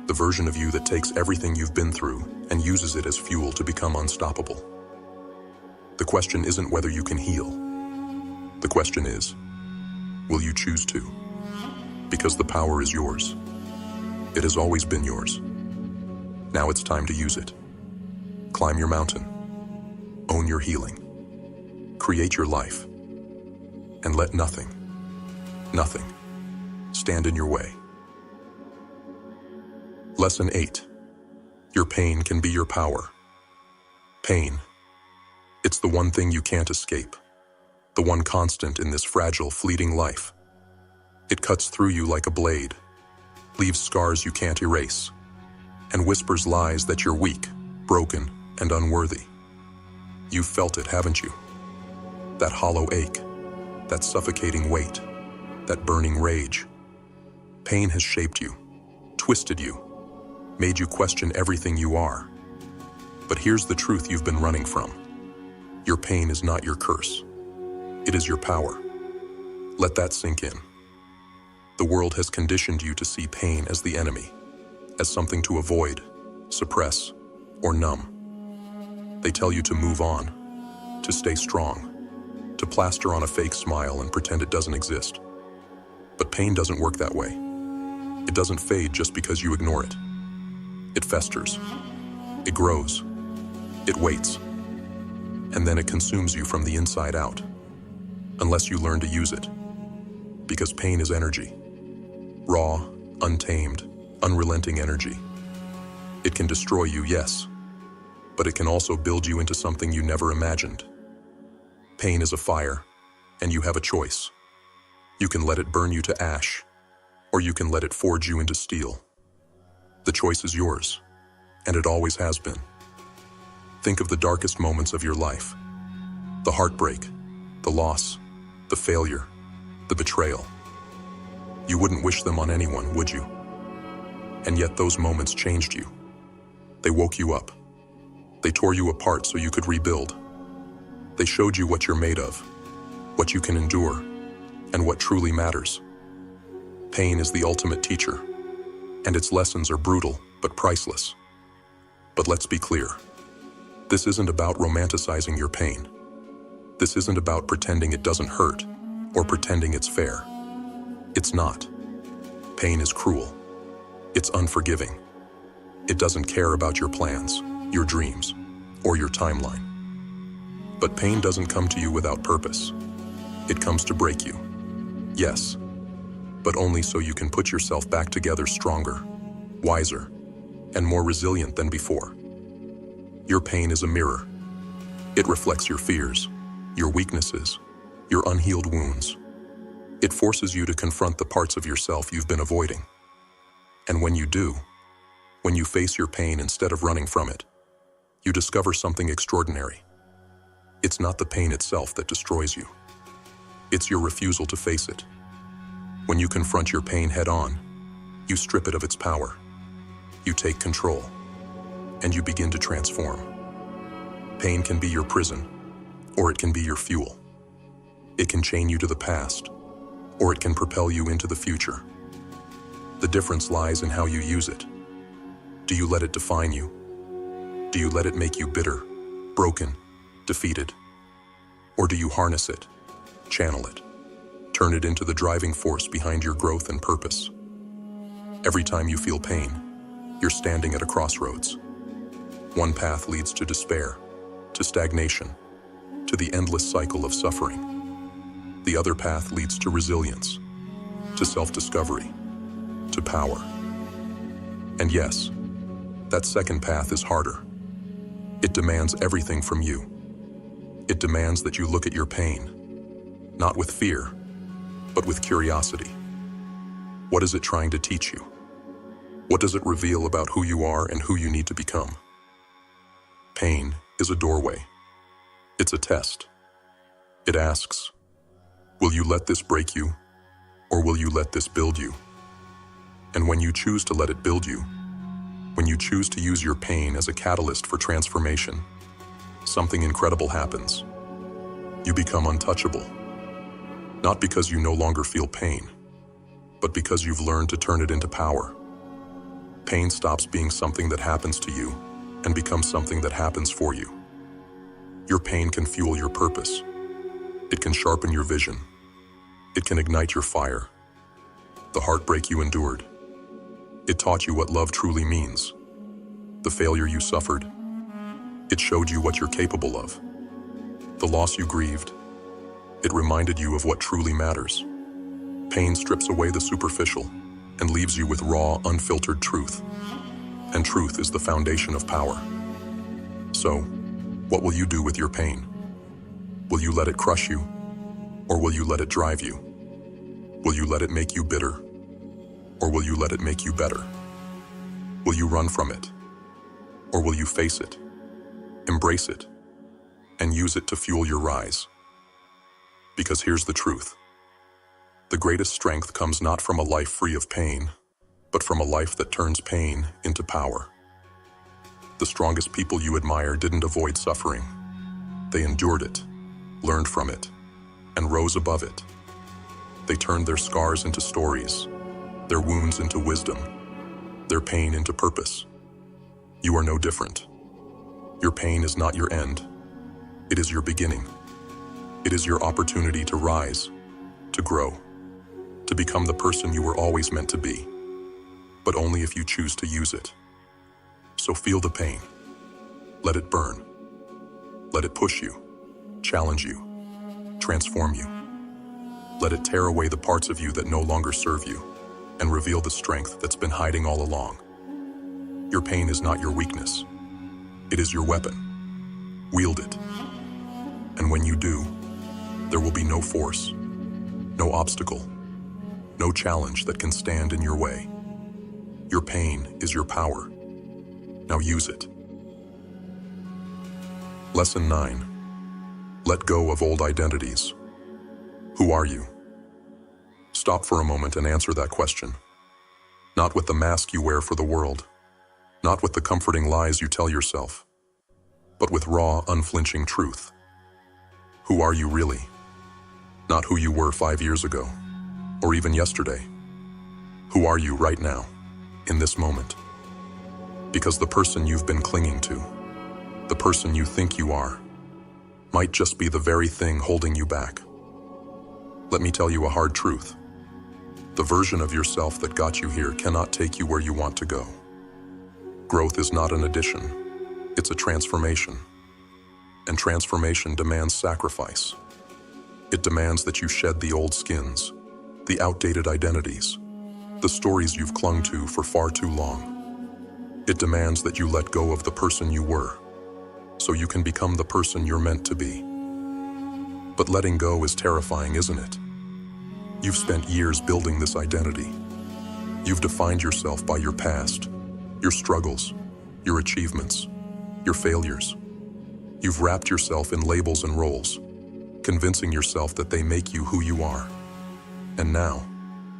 The version of you that takes everything you've been through and uses it as fuel to become unstoppable. The question isn't whether you can heal. The question is, will you choose to? Because the power is yours. It has always been yours. Now it's time to use it. Climb your mountain. Own your healing. Create your life. And let nothing stand in your way. Lesson 8. Your pain can be your power. Pain. It's the one thing you can't escape. The one constant in this fragile, fleeting life. It cuts through you like a blade, leaves scars you can't erase, and whispers lies that you're weak, broken, and unworthy. You've felt it, haven't you? That hollow ache, that suffocating weight, that burning rage. Pain has shaped you, twisted you, made you question everything you are. But here's the truth you've been running from. Your pain is not your curse. It is your power. Let that sink in. The world has conditioned you to see pain as the enemy, as something to avoid, suppress, or numb. They tell you to move on, to stay strong, to plaster on a fake smile and pretend it doesn't exist. But pain doesn't work that way. It doesn't fade just because you ignore it. It festers. It grows. It waits. And then it consumes you from the inside out, unless you learn to use it. Because pain is energy. Raw, untamed, unrelenting energy. It can destroy you, yes, but it can also build you into something you never imagined. Pain is a fire, and you have a choice. You can let it burn you to ash, or you can let it forge you into steel. The choice is yours, and it always has been. Think of the darkest moments of your life. The heartbreak, the loss, the failure, the betrayal. You wouldn't wish them on anyone, would you? And yet those moments changed you. They woke you up. They tore you apart so you could rebuild. They showed you what you're made of, what you can endure, and what truly matters. Pain is the ultimate teacher, and its lessons are brutal but priceless. But let's be clear. This isn't about romanticizing your pain. This isn't about pretending it doesn't hurt or pretending it's fair. It's not. Pain is cruel. It's unforgiving. It doesn't care about your plans, your dreams, or your timeline. But pain doesn't come to you without purpose. It comes to break you. Yes, but only so you can put yourself back together stronger, wiser, and more resilient than before. Your pain is a mirror. It reflects your fears, your weaknesses, your unhealed wounds. It forces you to confront the parts of yourself you've been avoiding. And when you do, when you face your pain instead of running from it, you discover something extraordinary. It's not the pain itself that destroys you. It's your refusal to face it. When you confront your pain head-on, you strip it of its power. You take control, and you begin to transform. Pain can be your prison, or it can be your fuel. It can chain you to the past, or it can propel you into the future. The difference lies in how you use it. Do you let it define you? Do you let it make you bitter, broken, defeated? Or do you harness it, channel it, turn it into the driving force behind your growth and purpose? Every time you feel pain, you're standing at a crossroads. One path leads to despair, to stagnation, to the endless cycle of suffering. The other path leads to resilience, to self-discovery, to power. And yes, That second path is harder. It demands everything from you. It demands that you look at your pain, not with fear, but with curiosity. What is it trying to teach you? What does it reveal about who you are and who you need to become? Pain is a doorway. It's a test. It asks, will you let this break you, or will you let this build you? And when you choose to let it build you, when you choose to use your pain as a catalyst for transformation, something incredible happens. You become untouchable. Not because you no longer feel pain, but because you've learned to turn it into power. Pain stops being something that happens to you and becomes something that happens for you. Your pain can fuel your purpose. It can sharpen your vision. It can ignite your fire. The heartbreak you endured. It taught you what love truly means. The failure you suffered. It showed you what you're capable of. The loss you grieved. It reminded you of what truly matters. Pain strips away the superficial and leaves you with raw, unfiltered truth. And truth is the foundation of power. So, what will you do with your pain? Will you let it crush you, or will you let it drive you? Will you let it make you bitter, or will you let it make you better? Will you run from it, or will you face it, embrace it, and use it to fuel your rise? Because here's the truth. The greatest strength comes not from a life free of pain, but from a life that turns pain into power. The strongest people you admire didn't avoid suffering. They endured it, learned from it, and rose above it. They turned their scars into stories, their wounds into wisdom, their pain into purpose. You are no different. Your pain is not your end. It is your beginning. It is your opportunity to rise, to grow, to become the person you were always meant to be, but only if you choose to use it. So feel the pain. Let it burn. Let it push you, challenge you, transform you. Let it tear away the parts of you that no longer serve you and reveal the strength that's been hiding all along. Your pain is not your weakness. It is your weapon. Wield it. And when you do, there will be no force, no obstacle, no challenge that can stand in your way. Your pain is your power. Now use it. Lesson 9. Let go of old identities. Who are you? Stop for a moment and answer that question. Not with the mask you wear for the world, not with the comforting lies you tell yourself, but with raw, unflinching truth. Who are you really? Not who you were 5 years ago, or even yesterday. Who are you right now, in this moment? Because the person you've been clinging to, the person you think you are, might just be the very thing holding you back. Let me tell you a hard truth. The version of yourself that got you here cannot take you where you want to go. Growth is not an addition, it's a transformation. And transformation demands sacrifice. It demands that you shed the old skins, the outdated identities, the stories you've clung to for far too long. It demands that you let go of the person you were, so you can become the person you're meant to be. But letting go is terrifying, isn't it? You've spent years building this identity. You've defined yourself by your past, your struggles, your achievements, your failures. You've wrapped yourself in labels and roles, convincing yourself that they make you who you are. And now,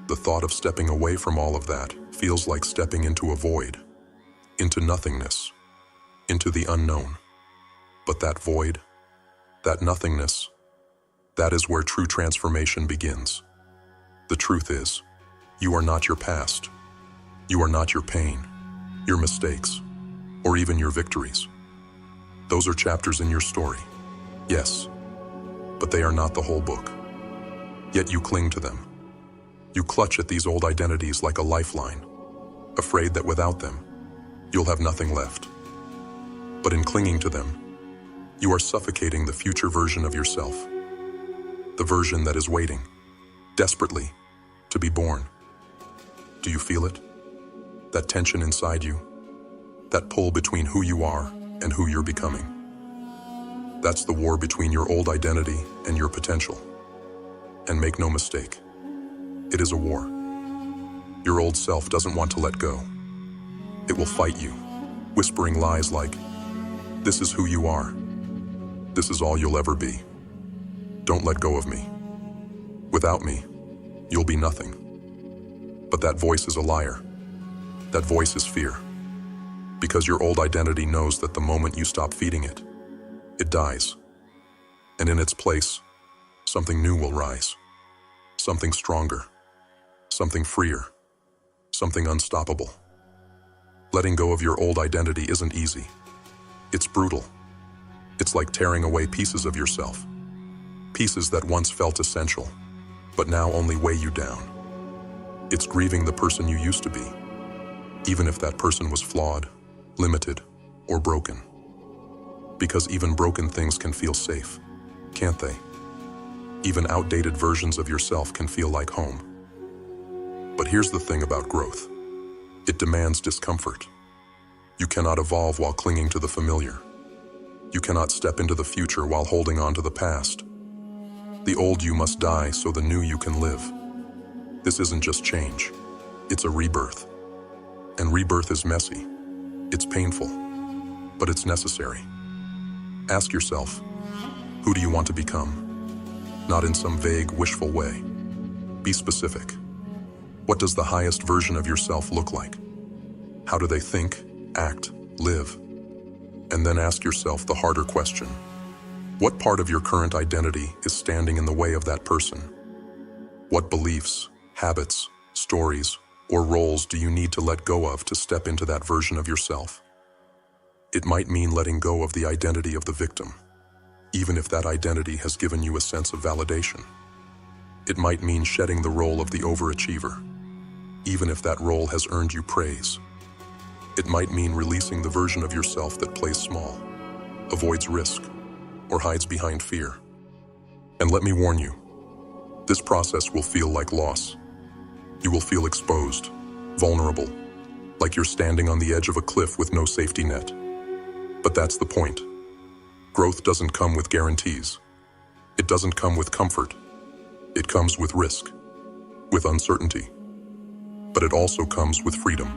the thought of stepping away from all of that feels like stepping into a void, into nothingness, into the unknown. But that void, that nothingness, that is where true transformation begins. The truth is, you are not your past. You are not your pain, your mistakes, or even your victories. Those are chapters in your story, yes, but they are not the whole book. Yet you cling to them. You clutch at these old identities like a lifeline, afraid that without them, you'll have nothing left. But in clinging to them, you are suffocating the future version of yourself, the version that is waiting, desperately, to be born. Do you feel it? That tension inside you? That pull between who you are and who you're becoming. That's the war between your old identity and your potential. And make no mistake, it is a war. Your old self doesn't want to let go. It will fight you, whispering lies like, "This is who you are. This is all you'll ever be. Don't let go of me. Without me, you'll be nothing." But that voice is a liar. That voice is fear. Because your old identity knows that the moment you stop feeding it, it dies. And in its place, something new will rise. Something stronger. Something freer. Something unstoppable. Letting go of your old identity isn't easy. It's brutal. It's like tearing away pieces of yourself. Pieces that once felt essential, but now only weigh you down. It's grieving the person you used to be, even if that person was flawed, limited, or broken. Because even broken things can feel safe, can't they? Even outdated versions of yourself can feel like home. But here's the thing about growth. It demands discomfort. You cannot evolve while clinging to the familiar. You cannot step into the future while holding on to the past. The old you must die so the new you can live. This isn't just change. It's a rebirth. And rebirth is messy. It's painful. But it's necessary. Ask yourself, who do you want to become? Not in some vague, wishful way. Be specific. What does the highest version of yourself look like? How do they think, act, live? And then ask yourself the harder question. What part of your current identity is standing in the way of that person? What beliefs, habits, stories, or roles do you need to let go of to step into that version of yourself? It might mean letting go of the identity of the victim, even if that identity has given you a sense of validation. It might mean shedding the role of the overachiever, even if that role has earned you praise. It might mean releasing the version of yourself that plays small, avoids risk, or hides behind fear. And let me warn you, this process will feel like loss. You will feel exposed, vulnerable, like you're standing on the edge of a cliff with no safety net. But that's the point. Growth doesn't come with guarantees. It doesn't come with comfort. It comes with risk, with uncertainty. But it also comes with freedom.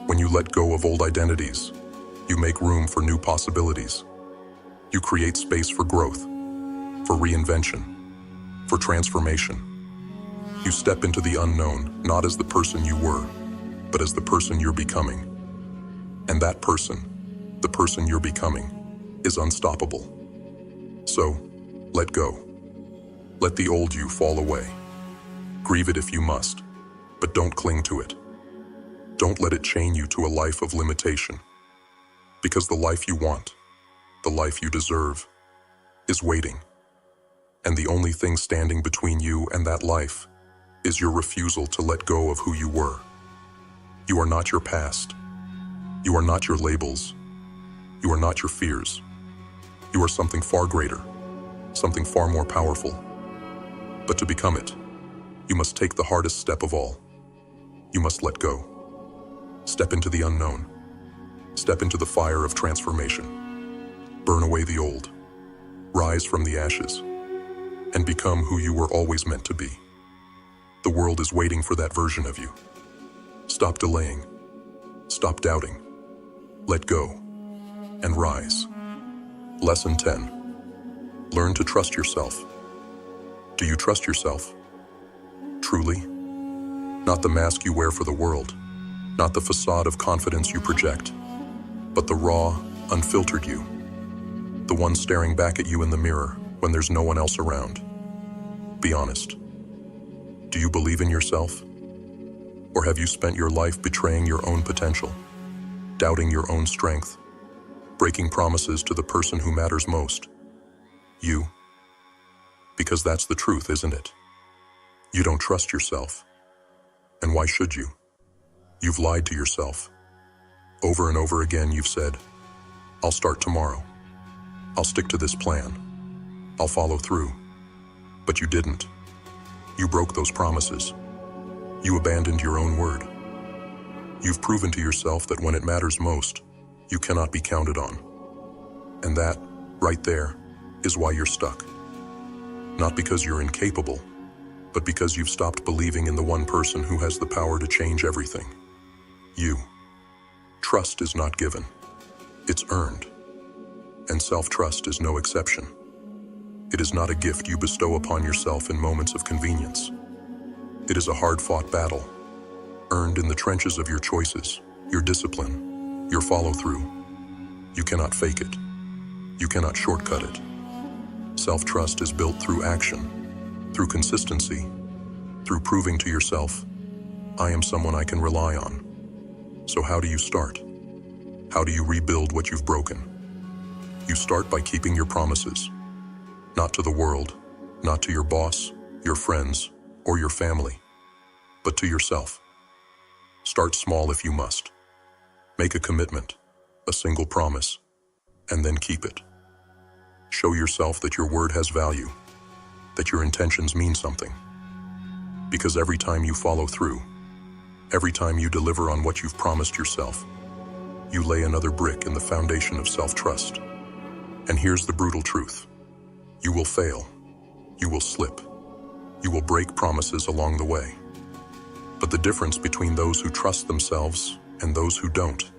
When you let go of old identities, you make room for new possibilities. You create space for growth, for reinvention, for transformation. You step into the unknown, not as the person you were, but as the person you're becoming. And that person, the person you're becoming, is unstoppable. So, let go. Let the old you fall away. Grieve it if you must, but don't cling to it. Don't let it chain you to a life of limitation. Because the life you want, the life you deserve, is waiting. And the only thing standing between you and that life is your refusal to let go of who you were. You are not your past. You are not your labels. You are not your fears. You are something far greater, something far more powerful. But to become it, you must take the hardest step of all. You must let go. Step into the unknown. Step into the fire of transformation. Burn away the old. Rise from the ashes. And become who you were always meant to be. The world is waiting for that version of you. Stop delaying. Stop doubting. Let go. And rise. Lesson 10. Learn to trust yourself. Do you trust yourself? Truly? Not the mask you wear for the world. Not the facade of confidence you project. But the raw, unfiltered you. The one staring back at you in the mirror when there's no one else around. Be honest. Do you believe in yourself? Or have you spent your life betraying your own potential, doubting your own strength, breaking promises to the person who matters most? You. Because that's the truth, isn't it? You don't trust yourself. And why should you? You've lied to yourself. Over and over again you've said, "I'll start tomorrow. I'll stick to this plan. I'll follow through." But you didn't. You broke those promises. You abandoned your own word. You've proven to yourself that when it matters most, you cannot be counted on. And that, right there, is why you're stuck. Not because you're incapable, but because you've stopped believing in the one person who has the power to change everything. You. Trust is not given. It's earned. And self-trust is no exception. It is not a gift you bestow upon yourself in moments of convenience. It is a hard-fought battle, earned in the trenches of your choices, your discipline, your follow-through. You cannot fake it. You cannot shortcut it. Self-trust is built through action, through consistency, through proving to yourself, I am someone I can rely on. So how do you start? How do you rebuild what you've broken? You start by keeping your promises. Not to the world, not to your boss, your friends, or your family, but to yourself. Start small if you must. Make a commitment, a single promise, and then keep it. Show yourself that your word has value, that your intentions mean something. Because every time you follow through, every time you deliver on what you've promised yourself, you lay another brick in the foundation of self-trust. And here's the brutal truth. You will fail. You will slip. You will break promises along the way. But the difference between those who trust themselves and those who don't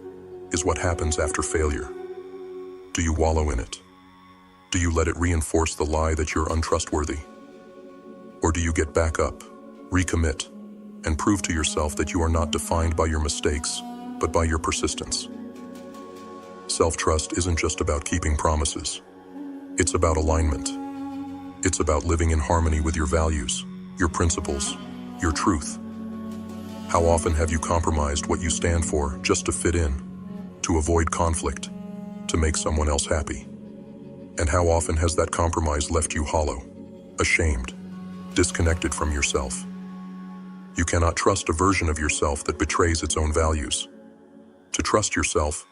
is what happens after failure. Do you wallow in it? Do you let it reinforce the lie that you're untrustworthy? Or do you get back up, recommit, and prove to yourself that you are not defined by your mistakes, but by your persistence? Self-trust isn't just about keeping promises. It's about alignment. It's about living in harmony with your values, your principles, your truth. How often have you compromised what you stand for just to fit in, to avoid conflict, to make someone else happy? And how often has that compromise left you hollow, ashamed, disconnected from yourself? You cannot trust a version of yourself that betrays its own values. To trust yourself,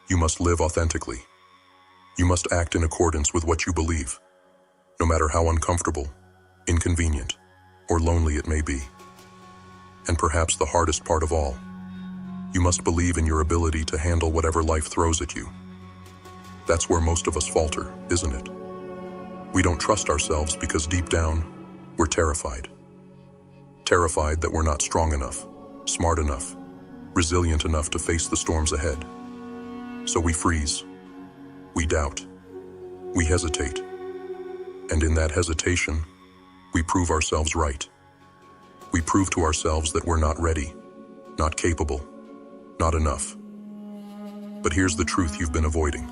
you must live authentically. You must act in accordance with what you believe, no matter how uncomfortable, inconvenient, or lonely it may be. And perhaps the hardest part of all, you must believe in your ability to handle whatever life throws at you. That's where most of us falter, isn't it? We don't trust ourselves because deep down, we're terrified. Terrified that we're not strong enough, smart enough, resilient enough to face the storms ahead. So we freeze. We doubt. We hesitate. And in that hesitation, we prove ourselves right. We prove to ourselves that we're not ready, not capable, not enough. But here's the truth you've been avoiding.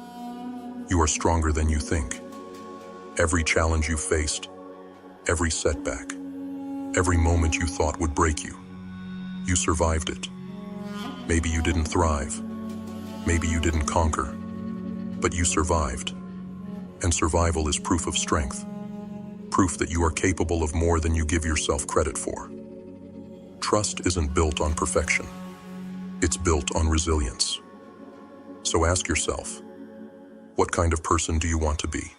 You are stronger than you think. Every challenge you faced, every setback, every moment you thought would break you, you survived it. Maybe you didn't thrive. Maybe you didn't conquer. But you survived. And survival is proof of strength. Proof that you are capable of more than you give yourself credit for. Trust isn't built on perfection. It's built on resilience. So ask yourself, what kind of person do you want to be?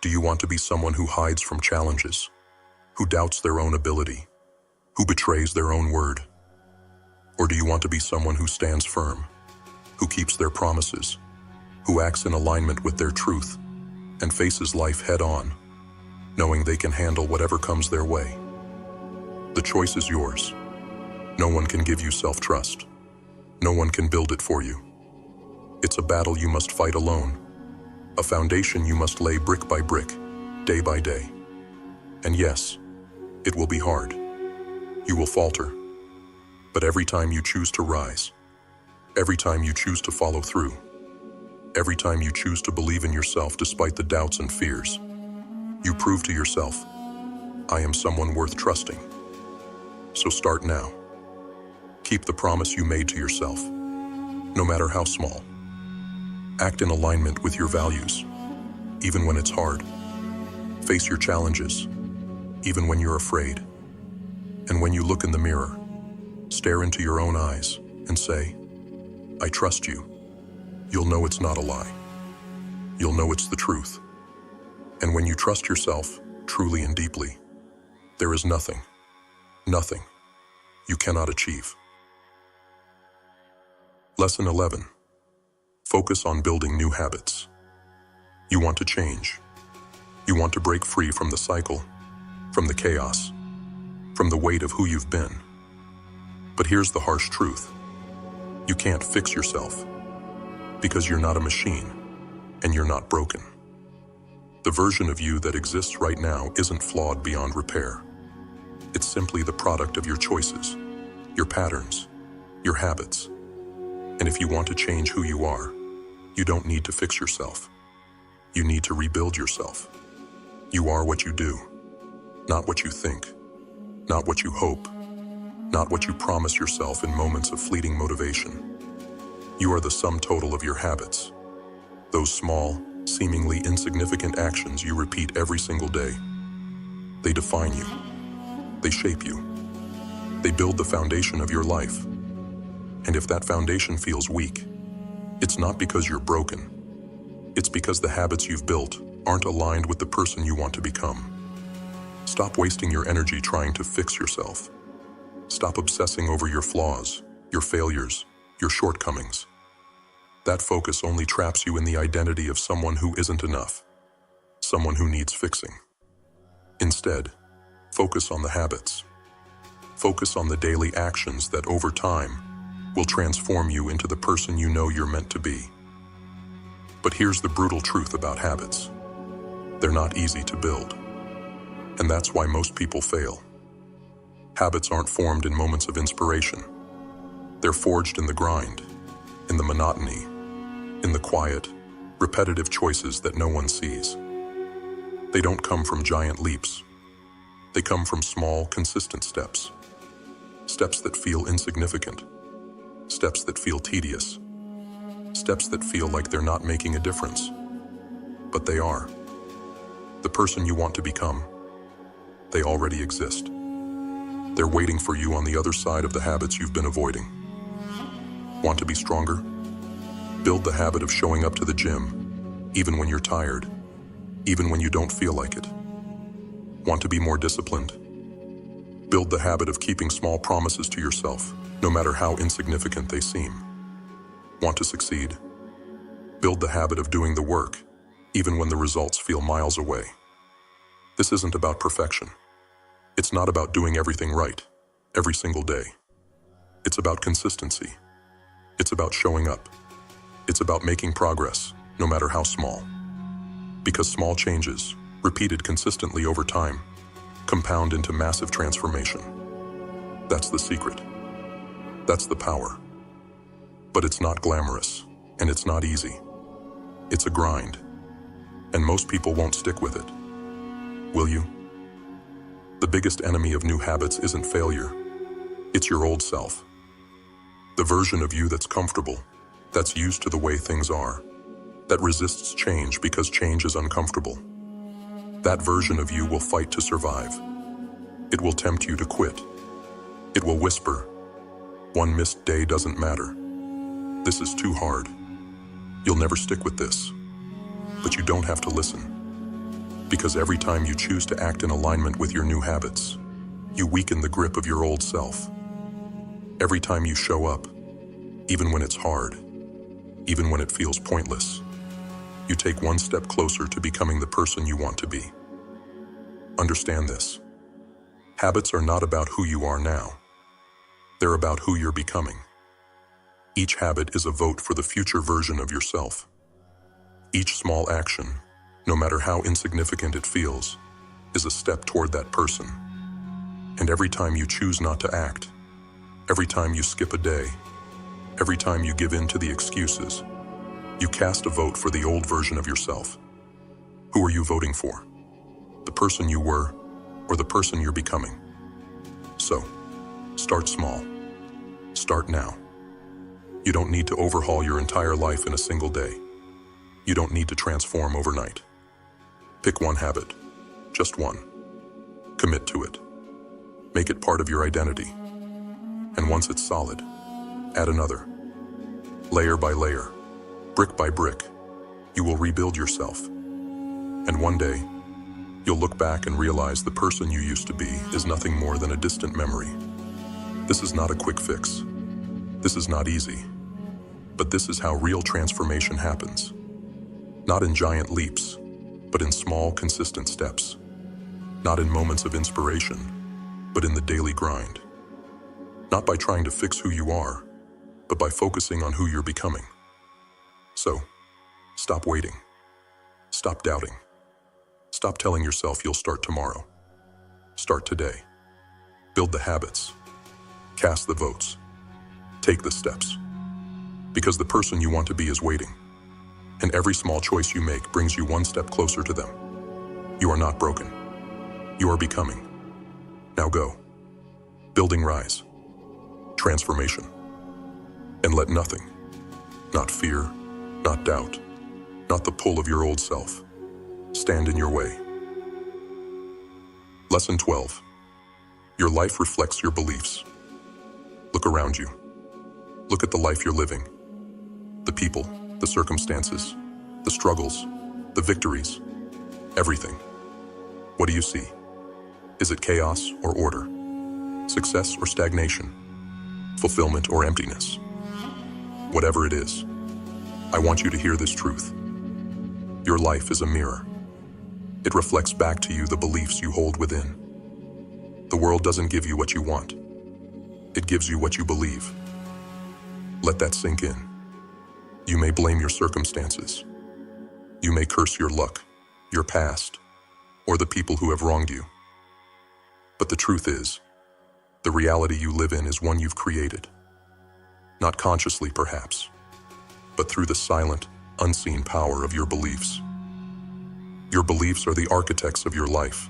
Do you want to be someone who hides from challenges, who doubts their own ability, who betrays their own word? Or do you want to be someone who stands firm, who keeps their promises, who acts in alignment with their truth, and faces life head-on, knowing they can handle whatever comes their way? The choice is yours. No one can give you self-trust. No one can build it for you. It's a battle you must fight alone, a foundation you must lay brick by brick, day by day. And yes, it will be hard. You will falter. But every time you choose to rise, every time you choose to follow through, every time you choose to believe in yourself despite the doubts and fears, you prove to yourself, I am someone worth trusting. So start now. Keep the promise you made to yourself, no matter how small. Act in alignment with your values, even when it's hard. Face your challenges, even when you're afraid. And when you look in the mirror, stare into your own eyes and say, I trust you. You'll know it's not a lie. You'll know it's the truth. And when you trust yourself, truly and deeply, there is nothing you cannot achieve. Lesson 11. Focus on building new habits. You want to change. You want to break free from the cycle, from the chaos, from the weight of who you've been. But here's the harsh truth. You can't fix yourself because you're not a machine and you're not broken. The version of you that exists right now isn't flawed beyond repair. It's simply the product of your choices, your patterns, your habits. And if you want to change who you are, you don't need to fix yourself. You need to rebuild yourself. You are what you do, not what you think, not what you hope, not what you promise yourself in moments of fleeting motivation. You are the sum total of your habits. Those small, seemingly insignificant actions you repeat every single day. They define you. They shape you. They build the foundation of your life. And if that foundation feels weak, it's not because you're broken. It's because the habits you've built aren't aligned with the person you want to become. Stop wasting your energy trying to fix yourself. Stop obsessing over your flaws, your failures, your shortcomings. That focus only traps you in the identity of someone who isn't enough, someone who needs fixing. Instead, focus on the habits. Focus on the daily actions that over time will transform you into the person you know you're meant to be. But here's the brutal truth about habits. They're not easy to build. And that's why most people fail. Habits aren't formed in moments of inspiration. They're forged in the grind, in the monotony, in the quiet, repetitive choices that no one sees. They don't come from giant leaps. They come from small, consistent steps. Steps that feel insignificant. Steps that feel tedious. Steps that feel like they're not making a difference. But they are. The person you want to become, they already exist. They're waiting for you on the other side of the habits you've been avoiding. Want to be stronger? Build the habit of showing up to the gym, even when you're tired, even when you don't feel like it. Want to be more disciplined? Build the habit of keeping small promises to yourself, no matter how insignificant they seem. Want to succeed? Build the habit of doing the work, even when the results feel miles away. This isn't about perfection. It's not about doing everything right, every single day. It's about consistency. It's about showing up. It's about making progress, no matter how small. Because small changes, repeated consistently over time, compound into massive transformation. That's the secret. That's the power. But it's not glamorous, and it's not easy. It's a grind, and most people won't stick with it. Will you? The biggest enemy of new habits isn't failure. It's your old self. The version of you that's comfortable, that's used to the way things are, that resists change because change is uncomfortable. That version of you will fight to survive. It will tempt you to quit. It will whisper, "One missed day doesn't matter. This is too hard. You'll never stick with this." But you don't have to listen. Because every time you choose to act in alignment with your new habits, you weaken the grip of your old self. Every time you show up, even when it's hard, even when it feels pointless, you take one step closer to becoming the person you want to be. Understand this. Habits are not about who you are now. They're about who you're becoming. Each habit is a vote for the future version of yourself. Each small action, no matter how insignificant it feels, is a step toward that person. And every time you choose not to act, every time you skip a day, every time you give in to the excuses, you cast a vote for the old version of yourself. Who are you voting for? The person you were, or the person you're becoming? So, start small. Start now. You don't need to overhaul your entire life in a single day. You don't need to transform overnight. Pick one habit, just one. Commit to it. Make it part of your identity. And once it's solid, add another. Layer by layer, brick by brick, you will rebuild yourself. And one day, you'll look back and realize the person you used to be is nothing more than a distant memory. This is not a quick fix. This is not easy. But this is how real transformation happens. Not in giant leaps, but in small, consistent steps. Not in moments of inspiration, but in the daily grind. Not by trying to fix who you are, but by focusing on who you're becoming. So, stop waiting. Stop doubting. Stop telling yourself you'll start tomorrow. Start today. Build the habits. Cast the votes. Take the steps. Because the person you want to be is waiting. And every small choice you make brings you one step closer to them. You are not broken. You are becoming. Now go. Building rise. Transformation. And let nothing, not fear, not doubt, not the pull of your old self, stand in your way. Lesson 12. Your life reflects your beliefs. Look around you. Look at the life you're living. The people, the circumstances, the struggles, the victories, everything. What do you see? Is it chaos or order? Success or stagnation? Fulfillment or emptiness? Whatever it is, I want you to hear this truth. Your life is a mirror. It reflects back to you the beliefs you hold within. The world doesn't give you what you want. It gives you what you believe. Let that sink in. You may blame your circumstances. You may curse your luck, your past, or the people who have wronged you. But the truth is, the reality you live in is one you've created. Not consciously, perhaps, but through the silent, unseen power of your beliefs. Your beliefs are the architects of your life.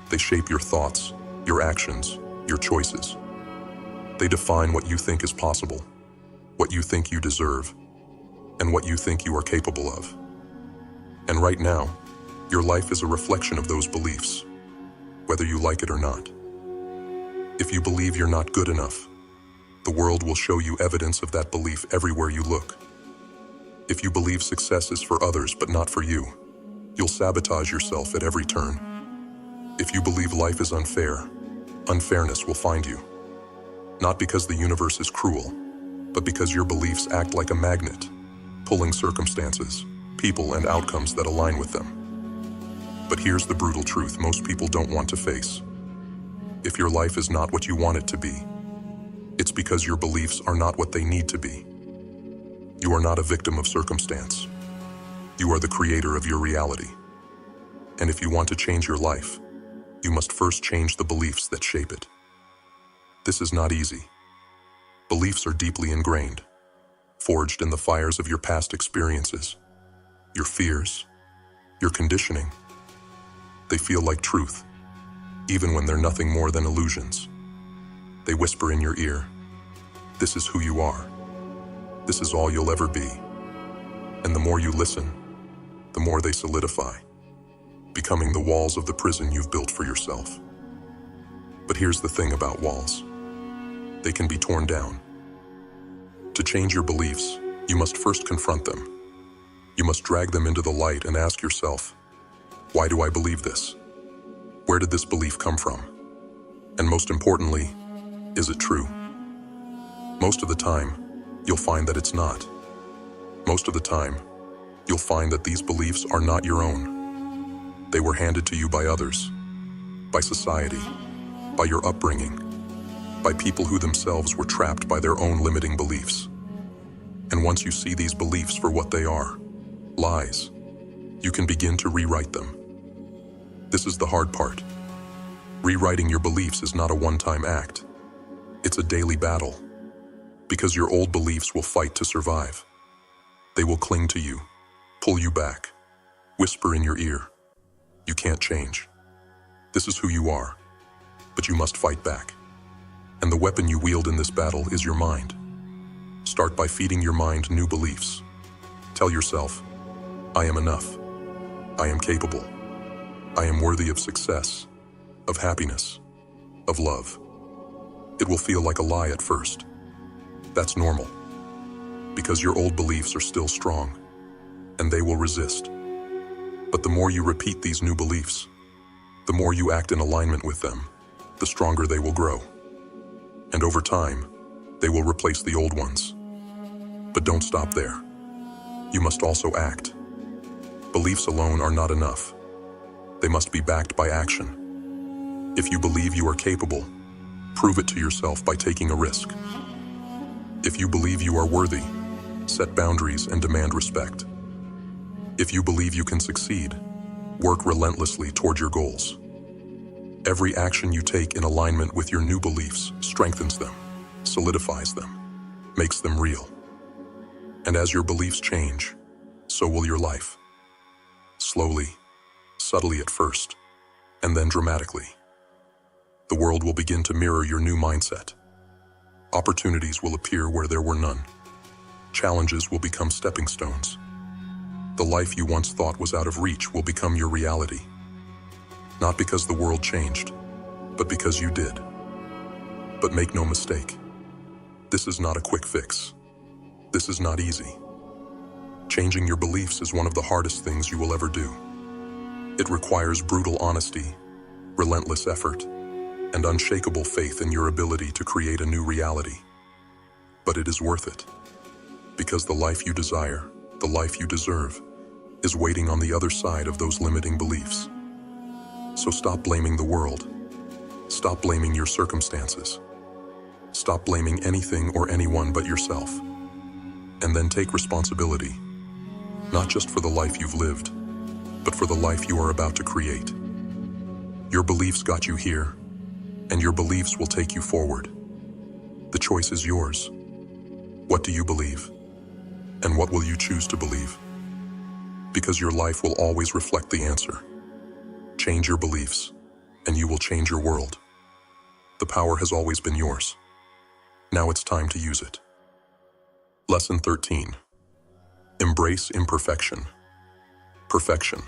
They shape your thoughts, your actions, your choices. They define what you think is possible, what you think you deserve, and what you think you are capable of. And right now, your life is a reflection of those beliefs, whether you like it or not. If you believe you're not good enough, the world will show you evidence of that belief everywhere you look. If you believe success is for others but not for you, you'll sabotage yourself at every turn. If you believe life is unfair, unfairness will find you. Not because the universe is cruel, but because your beliefs act like a magnet, pulling circumstances, people, and outcomes that align with them. But here's the brutal truth most people don't want to face. If your life is not what you want it to be, it's because your beliefs are not what they need to be. You are not a victim of circumstance. You are the creator of your reality. And if you want to change your life, you must first change the beliefs that shape it. This is not easy. Beliefs are deeply ingrained, forged in the fires of your past experiences, your fears, your conditioning. They feel like truth, even when they're nothing more than illusions. They whisper in your ear, "This is who you are. This is all you'll ever be." And the more you listen, the more they solidify, becoming the walls of the prison you've built for yourself. But here's the thing about walls. They can be torn down. To change your beliefs, you must first confront them. You must drag them into the light and ask yourself, why do I believe this? Where did this belief come from? And most importantly, is it true? Most of the time, you'll find that it's not. Most of the time, you'll find that these beliefs are not your own. They were handed to you by others, by society, by your upbringing, by people who themselves were trapped by their own limiting beliefs. And once you see these beliefs for what they are, lies, you can begin to rewrite them. This is the hard part. Rewriting your beliefs is not a one-time act. It's a daily battle. Because your old beliefs will fight to survive. They will cling to you, pull you back, whisper in your ear, "You can't change. This is who you are." But you must fight back. And the weapon you wield in this battle is your mind. Start by feeding your mind new beliefs. Tell yourself, "I am enough. I am capable. I am worthy of success, of happiness, of love." It will feel like a lie at first. That's normal, because your old beliefs are still strong, and they will resist. But the more you repeat these new beliefs, the more you act in alignment with them, the stronger they will grow. And over time, they will replace the old ones. But don't stop there. You must also act. Beliefs alone are not enough. They must be backed by action. If you believe you are capable, prove it to yourself by taking a risk. If you believe you are worthy, set boundaries and demand respect. If you believe you can succeed, work relentlessly toward your goals. Every action you take in alignment with your new beliefs strengthens them, solidifies them, makes them real. And as your beliefs change, so will your life. Slowly, subtly at first, and then dramatically. The world will begin to mirror your new mindset. Opportunities will appear where there were none. Challenges will become stepping stones. The life you once thought was out of reach will become your reality. Not because the world changed, but because you did. But make no mistake, this is not a quick fix. This is not easy. Changing your beliefs is one of the hardest things you will ever do. It requires brutal honesty, relentless effort, and unshakable faith in your ability to create a new reality. But it is worth it. Because the life you desire, the life you deserve, is waiting on the other side of those limiting beliefs. So stop blaming the world. Stop blaming your circumstances. Stop blaming anything or anyone but yourself. And then take responsibility, not just for the life you've lived, but for the life you are about to create. Your beliefs got you here, and your beliefs will take you forward. The choice is yours. What do you believe? And what will you choose to believe? Because your life will always reflect the answer. Change your beliefs, and you will change your world. The power has always been yours. Now it's time to use it. Lesson 13. Embrace imperfection. Perfection.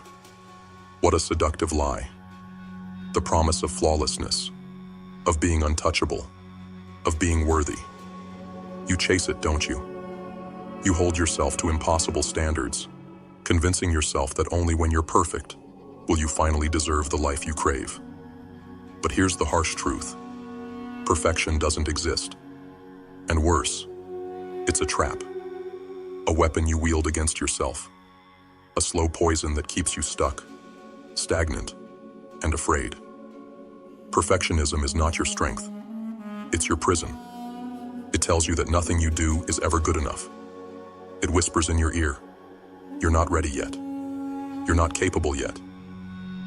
What a seductive lie. The promise of flawlessness, of being untouchable, of being worthy. You chase it, don't you? You hold yourself to impossible standards, convincing yourself that only when you're perfect will you finally deserve the life you crave. But here's the harsh truth. Perfection doesn't exist. And worse, it's a trap. A weapon you wield against yourself. A slow poison that keeps you stuck, stagnant, and afraid. Perfectionism is not your strength. It's your prison. It tells you that nothing you do is ever good enough. It whispers in your ear, you're not ready yet. You're not capable yet.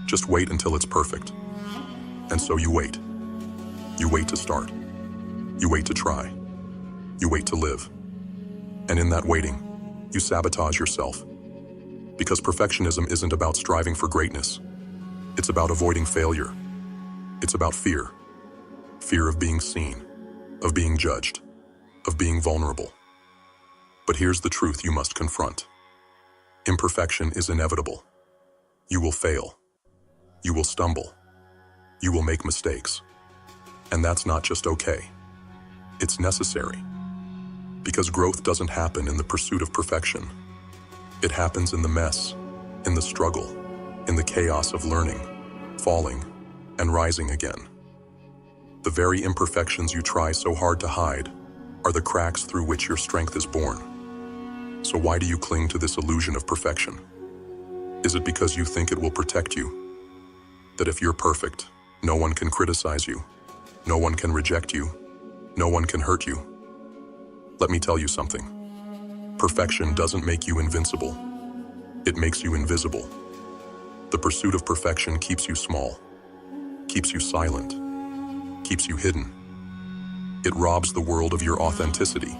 Just wait until it's perfect. And so you wait. You wait to start. You wait to try. You wait to live. And in that waiting, you sabotage yourself. Because perfectionism isn't about striving for greatness. It's about avoiding failure. It's about fear. Fear of being seen, of being judged, of being vulnerable. But here's the truth you must confront. Imperfection is inevitable. You will fail. You will stumble. You will make mistakes. And that's not just okay. It's necessary. Because growth doesn't happen in the pursuit of perfection. It happens in the mess, in the struggle, in the chaos of learning, falling, and rising again. The very imperfections you try so hard to hide are the cracks through which your strength is born. So why do you cling to this illusion of perfection? Is it because you think it will protect you? That if you're perfect, no one can criticize you, no one can reject you, no one can hurt you? Let me tell you something. Perfection doesn't make you invincible. It makes you invisible. The pursuit of perfection keeps you small, keeps you silent, keeps you hidden. It robs the world of your authenticity,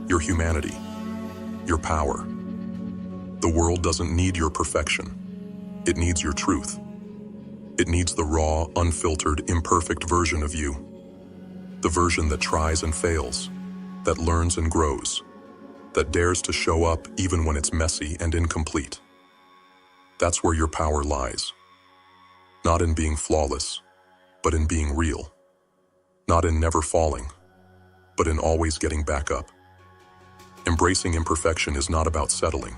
your humanity, your power. The world doesn't need your perfection. It needs your truth. It needs the raw, unfiltered, imperfect version of you. The version that tries and fails, that learns and grows, that dares to show up even when it's messy and incomplete. That's where your power lies. Not in being flawless, but in being real. Not in never falling, but in always getting back up. Embracing imperfection is not about settling.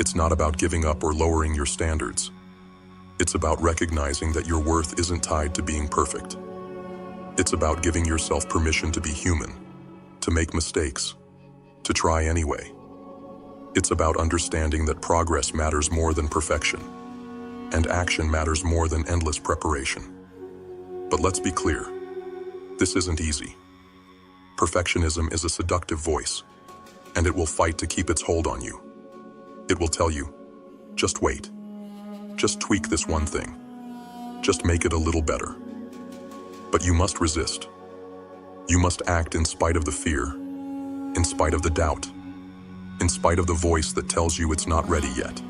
It's not about giving up or lowering your standards. It's about recognizing that your worth isn't tied to being perfect. It's about giving yourself permission to be human, to make mistakes, to try anyway. It's about understanding that progress matters more than perfection, and action matters more than endless preparation. But let's be clear, this isn't easy. Perfectionism is a seductive voice, and it will fight to keep its hold on you. It will tell you, just wait. Just tweak this one thing. Just make it a little better. But you must resist. You must act in spite of the fear, in spite of the doubt, in spite of the voice that tells you it's not ready yet.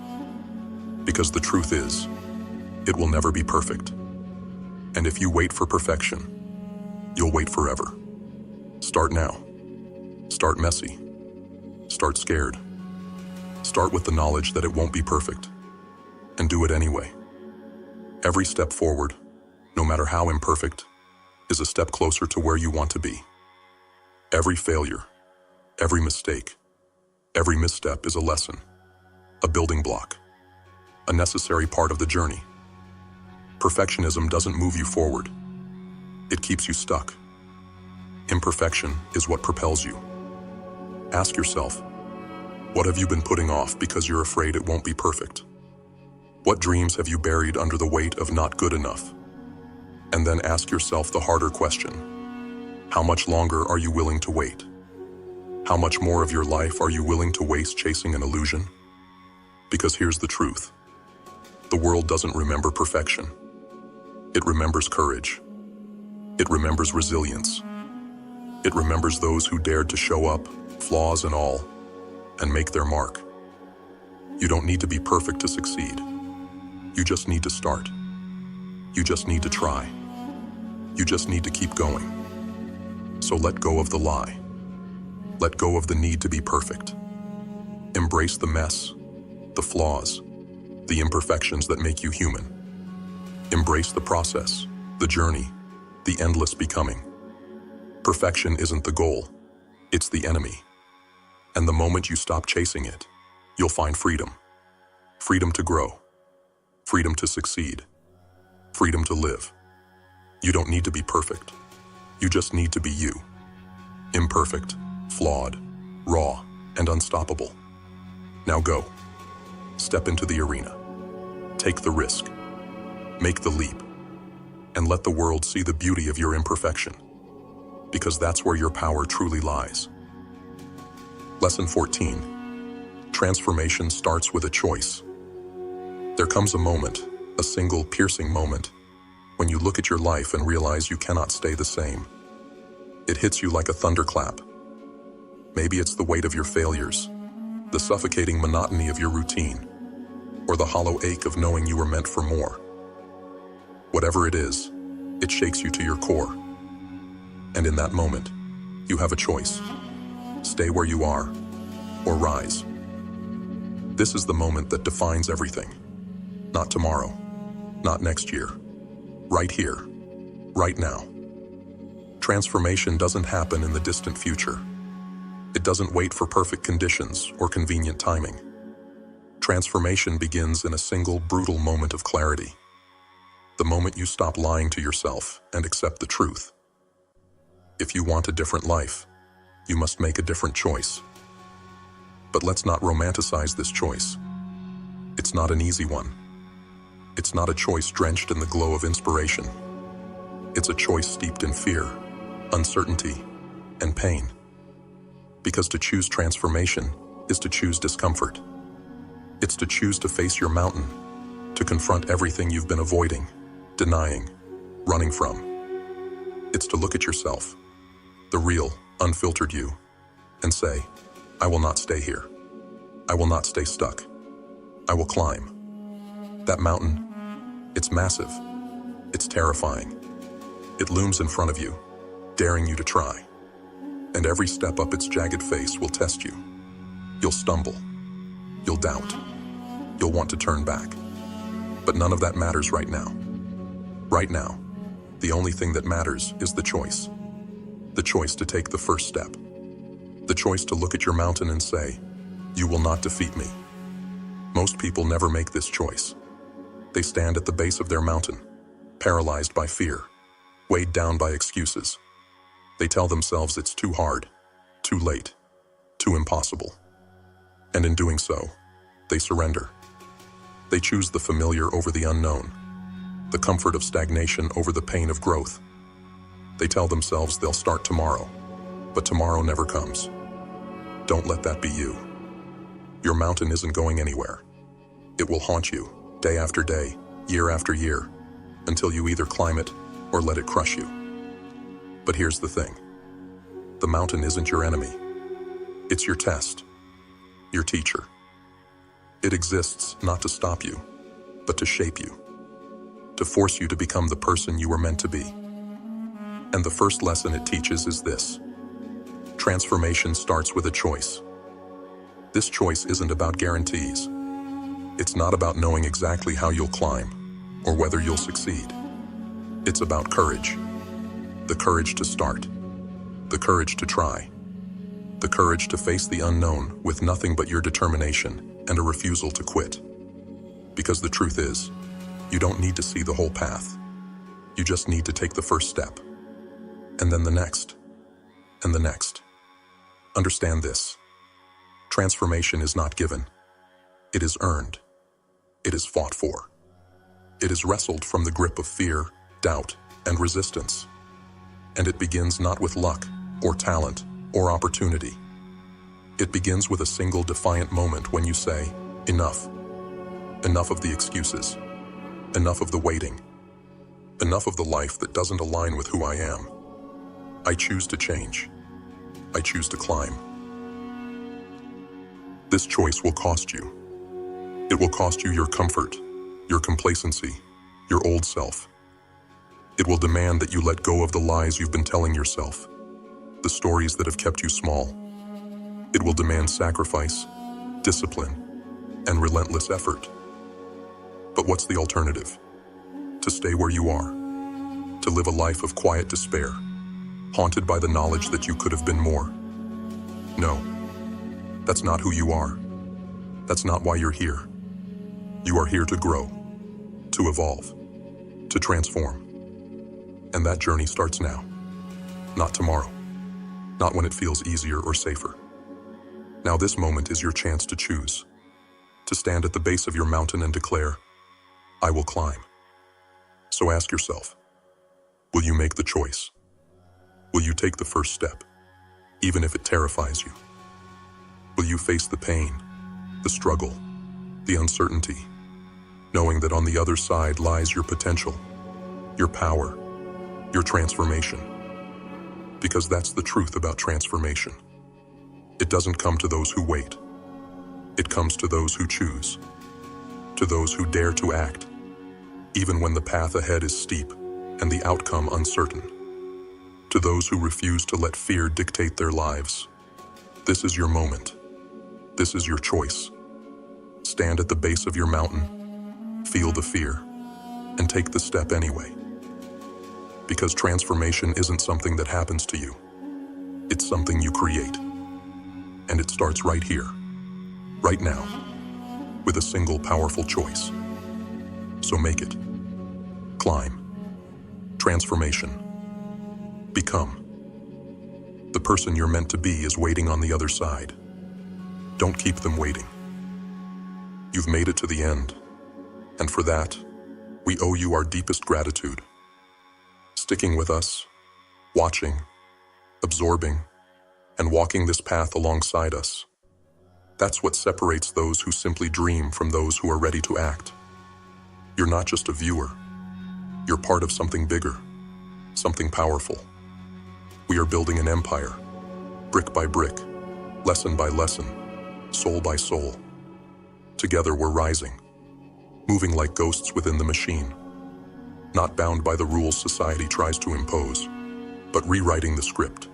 Because the truth is, it will never be perfect. And if you wait for perfection, you'll wait forever. Start now. Start messy. Start scared. Start with the knowledge that it won't be perfect, and do it anyway. Every step forward, no matter how imperfect, is a step closer to where you want to be. Every failure, every mistake, every misstep is a lesson, a building block, a necessary part of the journey. Perfectionism doesn't move you forward. It keeps you stuck. Imperfection is what propels you. Ask yourself, what have you been putting off because you're afraid it won't be perfect? What dreams have you buried under the weight of not good enough? And then ask yourself the harder question. How much longer are you willing to wait? How much more of your life are you willing to waste chasing an illusion? Because here's the truth. The world doesn't remember perfection. It remembers courage. It remembers resilience. It remembers those who dared to show up, flaws and all, and make their mark. You don't need to be perfect to succeed. You just need to start. You just need to try. You just need to keep going. So let go of the lie. Let go of the need to be perfect. Embrace the mess, the flaws, the imperfections that make you human. Embrace the process, the journey, the endless becoming. Perfection isn't the goal, it's the enemy. And the moment you stop chasing it, you'll find freedom. Freedom to grow. Freedom to succeed. Freedom to live. You don't need to be perfect. You just need to be you. Imperfect, flawed, raw, and unstoppable. Now go. Step into the arena. Take the risk. Make the leap. And let the world see the beauty of your imperfection. Because that's where your power truly lies. Lesson 14. Transformation starts with a choice. There comes a moment, a single piercing moment, when you look at your life and realize you cannot stay the same. It hits you like a thunderclap. Maybe it's the weight of your failures, the suffocating monotony of your routine, or the hollow ache of knowing you were meant for more. Whatever it is, it shakes you to your core. And in that moment, you have a choice. Stay where you are, or rise. This is the moment that defines everything. Not tomorrow, not next year. Right here, right now. Transformation doesn't happen in the distant future. It doesn't wait for perfect conditions or convenient timing. Transformation begins in a single brutal moment of clarity. The moment you stop lying to yourself and accept the truth. If you want a different life, you must make a different choice. But let's not romanticize this choice. It's not an easy one. It's not a choice drenched in the glow of inspiration. It's a choice steeped in fear, uncertainty, and pain. Because to choose transformation is to choose discomfort. It's to choose to face your mountain, to confront everything you've been avoiding, denying, running from. It's to look at yourself, the real, unfiltered you, and say, I will not stay here. I will not stay stuck. I will climb. That mountain, it's massive. It's terrifying. It looms in front of you, daring you to try. And every step up its jagged face will test you. You'll stumble. You'll doubt. You'll want to turn back. But none of that matters right now. Right now, the only thing that matters is the choice. The choice to take the first step. The choice to look at your mountain and say, you will not defeat me. Most people never make this choice. They stand at the base of their mountain, paralyzed by fear, weighed down by excuses. They tell themselves it's too hard, too late, too impossible. And in doing so, they surrender. They choose the familiar over the unknown, the comfort of stagnation over the pain of growth. They tell themselves they'll start tomorrow, but tomorrow never comes. Don't let that be you. Your mountain isn't going anywhere. It will haunt you, day after day, year after year, until you either climb it or let it crush you. But here's the thing. The mountain isn't your enemy. It's your test, your teacher. It exists not to stop you, but to shape you, to force you to become the person you were meant to be. And the first lesson it teaches is this. Transformation starts with a choice. This choice isn't about guarantees. It's not about knowing exactly how you'll climb or whether you'll succeed. It's about courage. The courage to start. The courage to try. The courage to face the unknown with nothing but your determination and a refusal to quit. Because the truth is, you don't need to see the whole path. You just need to take the first step. And then the next. And the next. Understand this. Transformation is not given. It is earned. It is fought for. It is wrestled from the grip of fear, doubt, and resistance. And it begins not with luck, or talent, or opportunity. It begins with a single defiant moment when you say, enough. Enough of the excuses. Enough of the waiting. Enough of the life that doesn't align with who I am. I choose to change. I choose to climb. This choice will cost you. It will cost you your comfort, your complacency, your old self. It will demand that you let go of the lies you've been telling yourself, the stories that have kept you small. It will demand sacrifice, discipline, and relentless effort. But what's the alternative? To stay where you are, to live a life of quiet despair, haunted by the knowledge that you could have been more. No, that's not who you are. That's not why you're here. You are here to grow, to evolve, to transform. And that journey starts now, not tomorrow, not when it feels easier or safer. Now this moment is your chance to choose, to stand at the base of your mountain and declare, I will climb. So ask yourself, will you make the choice? Will you take the first step, even if it terrifies you? Will you face the pain, the struggle, the uncertainty, knowing that on the other side lies your potential, your power, your transformation? Because that's the truth about transformation. It doesn't come to those who wait. It comes to those who choose, to those who dare to act, even when the path ahead is steep and the outcome uncertain, to those who refuse to let fear dictate their lives. This is your moment. This is your choice. Stand at the base of your mountain, feel the fear, and take the step anyway. Because transformation isn't something that happens to you. It's something you create. And it starts right here, right now, with a single powerful choice. So make it. Climb. Transformation. Become. The person you're meant to be is waiting on the other side. Don't keep them waiting. You've made it to the end, and for that, we owe you our deepest gratitude. Sticking with us, watching, absorbing, and walking this path alongside us. That's what separates those who simply dream from those who are ready to act. You're not just a viewer. You're part of something bigger, something powerful. We are building an empire, brick by brick, lesson by lesson, soul by soul. Together we're rising, moving like ghosts within the machine, not bound by the rules society tries to impose, but rewriting the script,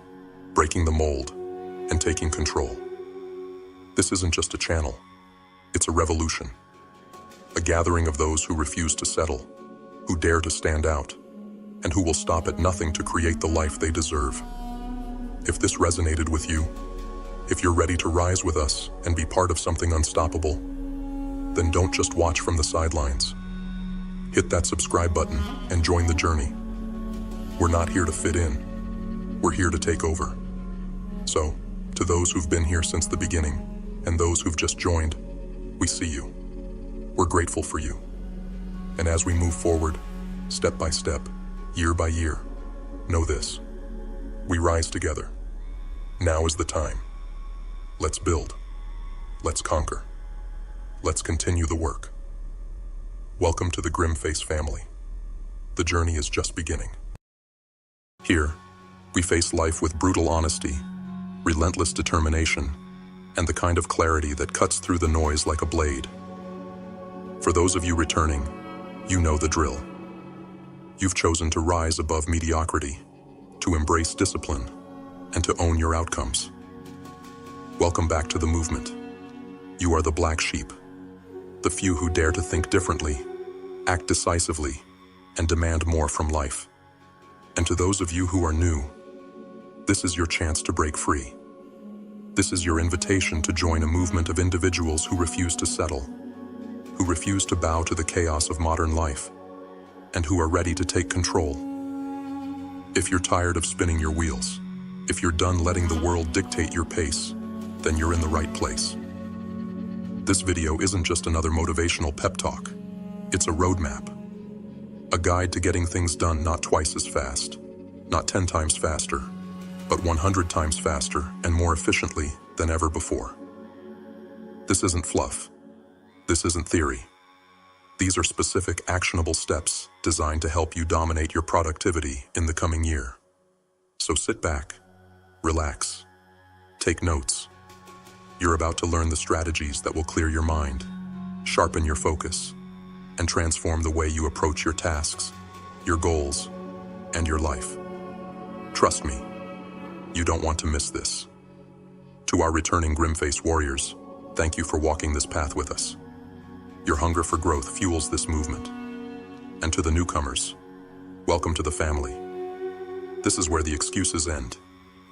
breaking the mold, and taking control. This isn't just a channel, it's a revolution. A gathering of those who refuse to settle, who dare to stand out, and who will stop at nothing to create the life they deserve. If this resonated with you, if you're ready to rise with us and be part of something unstoppable, then don't just watch from the sidelines. Hit that subscribe button and join the journey. We're not here to fit in. We're here to take over. So, To those who've been here since the beginning, and those who've just joined, we see you. We're grateful for you. And as we move forward, step by step, year by year, know this: we rise together. Now is the time. Let's build. Let's conquer. Let's continue the work. Welcome to the Grimface family. The journey is just beginning. Here, we face life with brutal honesty, relentless determination, and the kind of clarity that cuts through the noise like a blade. For those of you returning, you know the drill. You've chosen to rise above mediocrity, to embrace discipline, and to own your outcomes. Welcome back to the movement. You are the black sheep, the few who dare to think differently, act decisively, and demand more from life. And to those of you who are new, this is your chance to break free. This is your invitation to join a movement of individuals who refuse to settle, who refuse to bow to the chaos of modern life, and who are ready to take control. If you're tired of spinning your wheels, if you're done letting the world dictate your pace, then you're in the right place. This video isn't just another motivational pep talk. It's a roadmap. A guide to getting things done not twice as fast, not 10 times faster, but 100 times faster and more efficiently than ever before. This isn't fluff. This isn't theory. These are specific, actionable steps designed to help you dominate your productivity in the coming year. So sit back, relax, take notes. You're about to learn the strategies that will clear your mind, sharpen your focus, and transform the way you approach your tasks, your goals, and your life. Trust me, you don't want to miss this. To our returning Grimface warriors, thank you for walking this path with us. Your hunger for growth fuels this movement. And to the newcomers, welcome to the family. This is where the excuses end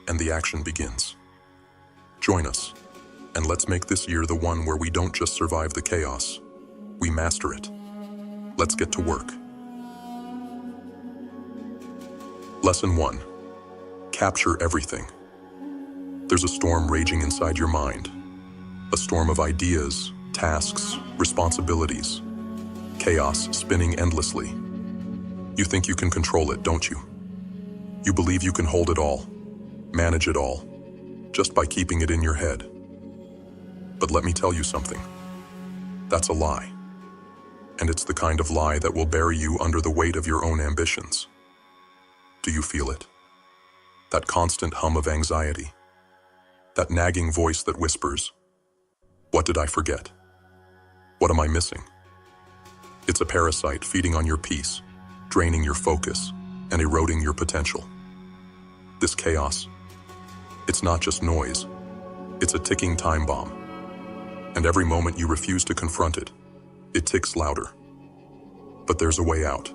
and the action begins. Join us, and let's make this year the one where we don't just survive the chaos, we master it. Let's get to work. Lesson 1. Capture everything. There's a storm raging inside your mind. A storm of ideas, tasks, responsibilities. Chaos spinning endlessly. You think you can control it, don't you? You believe you can hold it all, manage it all, just by keeping it in your head. But let me tell you something. That's a lie. And it's the kind of lie that will bury you under the weight of your own ambitions. Do you feel it? That constant hum of anxiety. That nagging voice that whispers, "What did I forget? What am I missing?" It's a parasite feeding on your peace, draining your focus, and eroding your potential. This chaos, it's not just noise, it's a ticking time bomb. And every moment you refuse to confront it, it ticks louder. But there's a way out.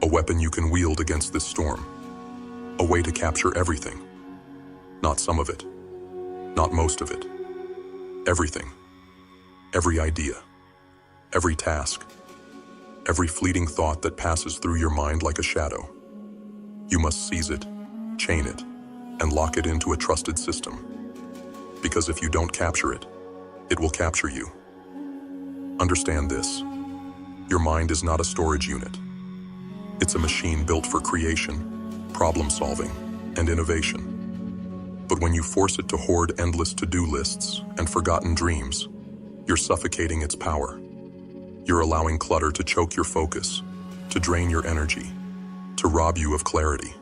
A weapon you can wield against this storm. A way to capture everything. Not some of it. Not most of it. Everything. Every idea. Every task. Every fleeting thought that passes through your mind like a shadow. You must seize it, chain it, and lock it into a trusted system. Because if you don't capture it, it will capture you. Understand this. Your mind is not a storage unit. It's a machine built for creation, problem solving, and innovation. But when you force it to hoard endless to-do lists and forgotten dreams, you're suffocating its power. You're allowing clutter to choke your focus, to drain your energy, to rob you of clarity.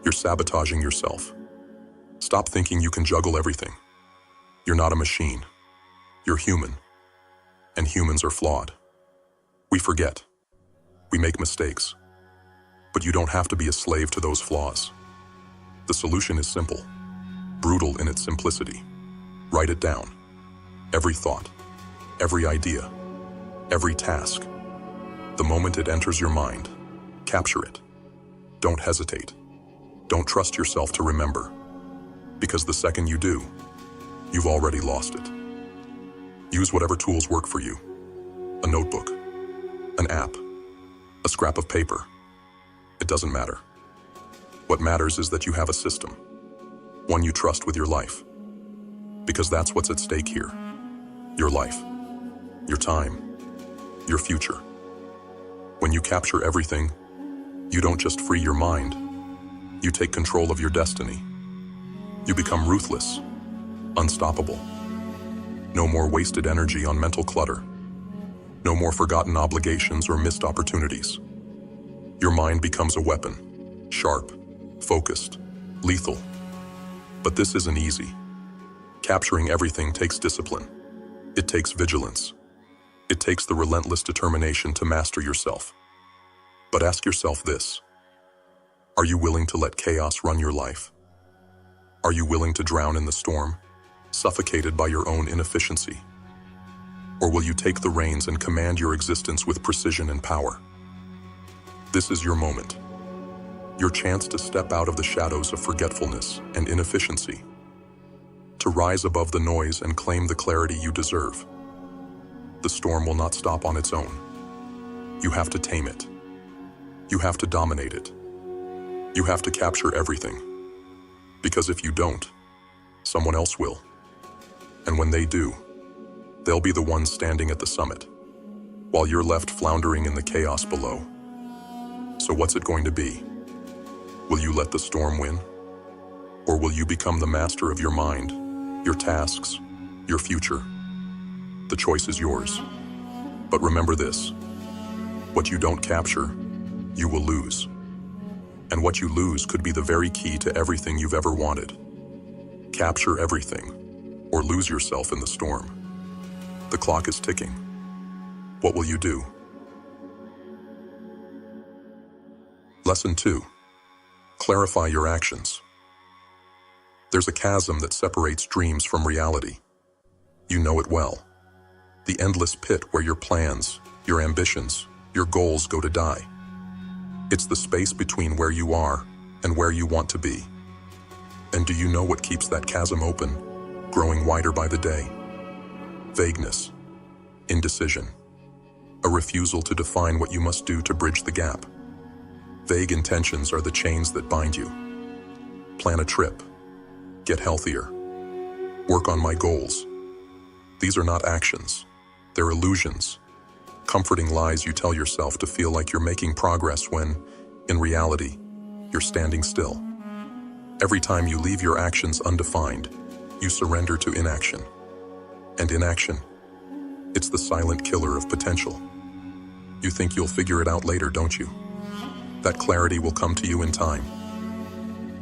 You're sabotaging yourself. Stop thinking you can juggle everything. You're not a machine. You're human. And humans are flawed. We forget. We make mistakes. But you don't have to be a slave to those flaws. The solution is simple, brutal in its simplicity. Write it down. Every thought, every idea, every task. The moment it enters your mind, capture it. Don't hesitate. Don't trust yourself to remember. Because the second you do, you've already lost it. Use whatever tools work for you. A notebook, an app, a scrap of paper. It doesn't matter. What matters is that you have a system. one you trust with your life. Because that's what's at stake here. Your life, your time, your future. When you capture everything, you don't just free your mind, you take control of your destiny. You become ruthless, unstoppable. No more wasted energy on mental clutter. No more forgotten obligations or missed opportunities. Your mind becomes a weapon, sharp, focused, lethal. But this isn't easy. Capturing everything takes discipline. It takes vigilance. It takes the relentless determination to master yourself. But ask yourself this: are you willing to let chaos run your life? Are you willing to drown in the storm, suffocated by your own inefficiency? Or will you take the reins and command your existence with precision and power? This is your moment. Your chance to step out of the shadows of forgetfulness and inefficiency, to rise above the noise and claim the clarity you deserve. The storm will not stop on its own. You have to tame it. You have to dominate it. You have to capture everything. Because if you don't, someone else will. And when they do, they'll be the ones standing at the summit, while you're left floundering in the chaos below. So what's it going to be? Will you let the storm win? Or will you become the master of your mind, your tasks, your future? The choice is yours. But remember this: what you don't capture, you will lose. And what you lose could be the very key to everything you've ever wanted. Capture everything, or lose yourself in the storm. The clock is ticking. What will you do? Lesson 2. Clarify your actions. There's a chasm that separates dreams from reality. You know it well. The endless pit where your plans, your ambitions, your goals go to die. It's the space between where you are and where you want to be. And do you know what keeps that chasm open, growing wider by the day? Vagueness, indecision, a refusal to define what you must do to bridge the gap. Vague intentions are the chains that bind you. Plan a trip, get healthier, work on my goals. These are not actions, they're illusions. Comforting lies you tell yourself to feel like you're making progress when, in reality, you're standing still. Every time you leave your actions undefined, you surrender to inaction. And inaction, it's the silent killer of potential. You think you'll figure it out later, don't you? That clarity will come to you in time.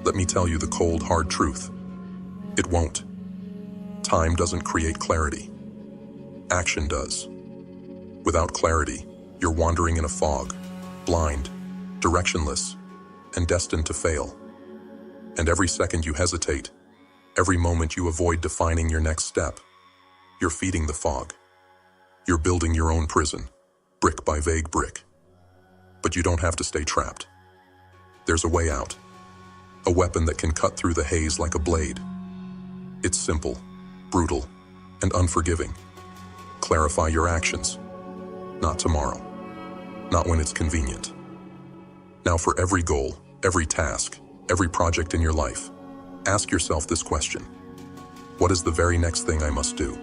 Let me tell you the cold, hard truth. It won't. Time doesn't create clarity. Action does. Without clarity, you're wandering in a fog, blind, directionless, and destined to fail. And every second you hesitate, every moment you avoid defining your next step, you're feeding the fog. You're building your own prison, brick by vague brick. But you don't have to stay trapped. There's a way out, a weapon that can cut through the haze like a blade. It's simple, brutal, and unforgiving. Clarify your actions. Not tomorrow. Not when it's convenient. Now, for every goal, every task, every project in your life, ask yourself this question: what is the very next thing I must do?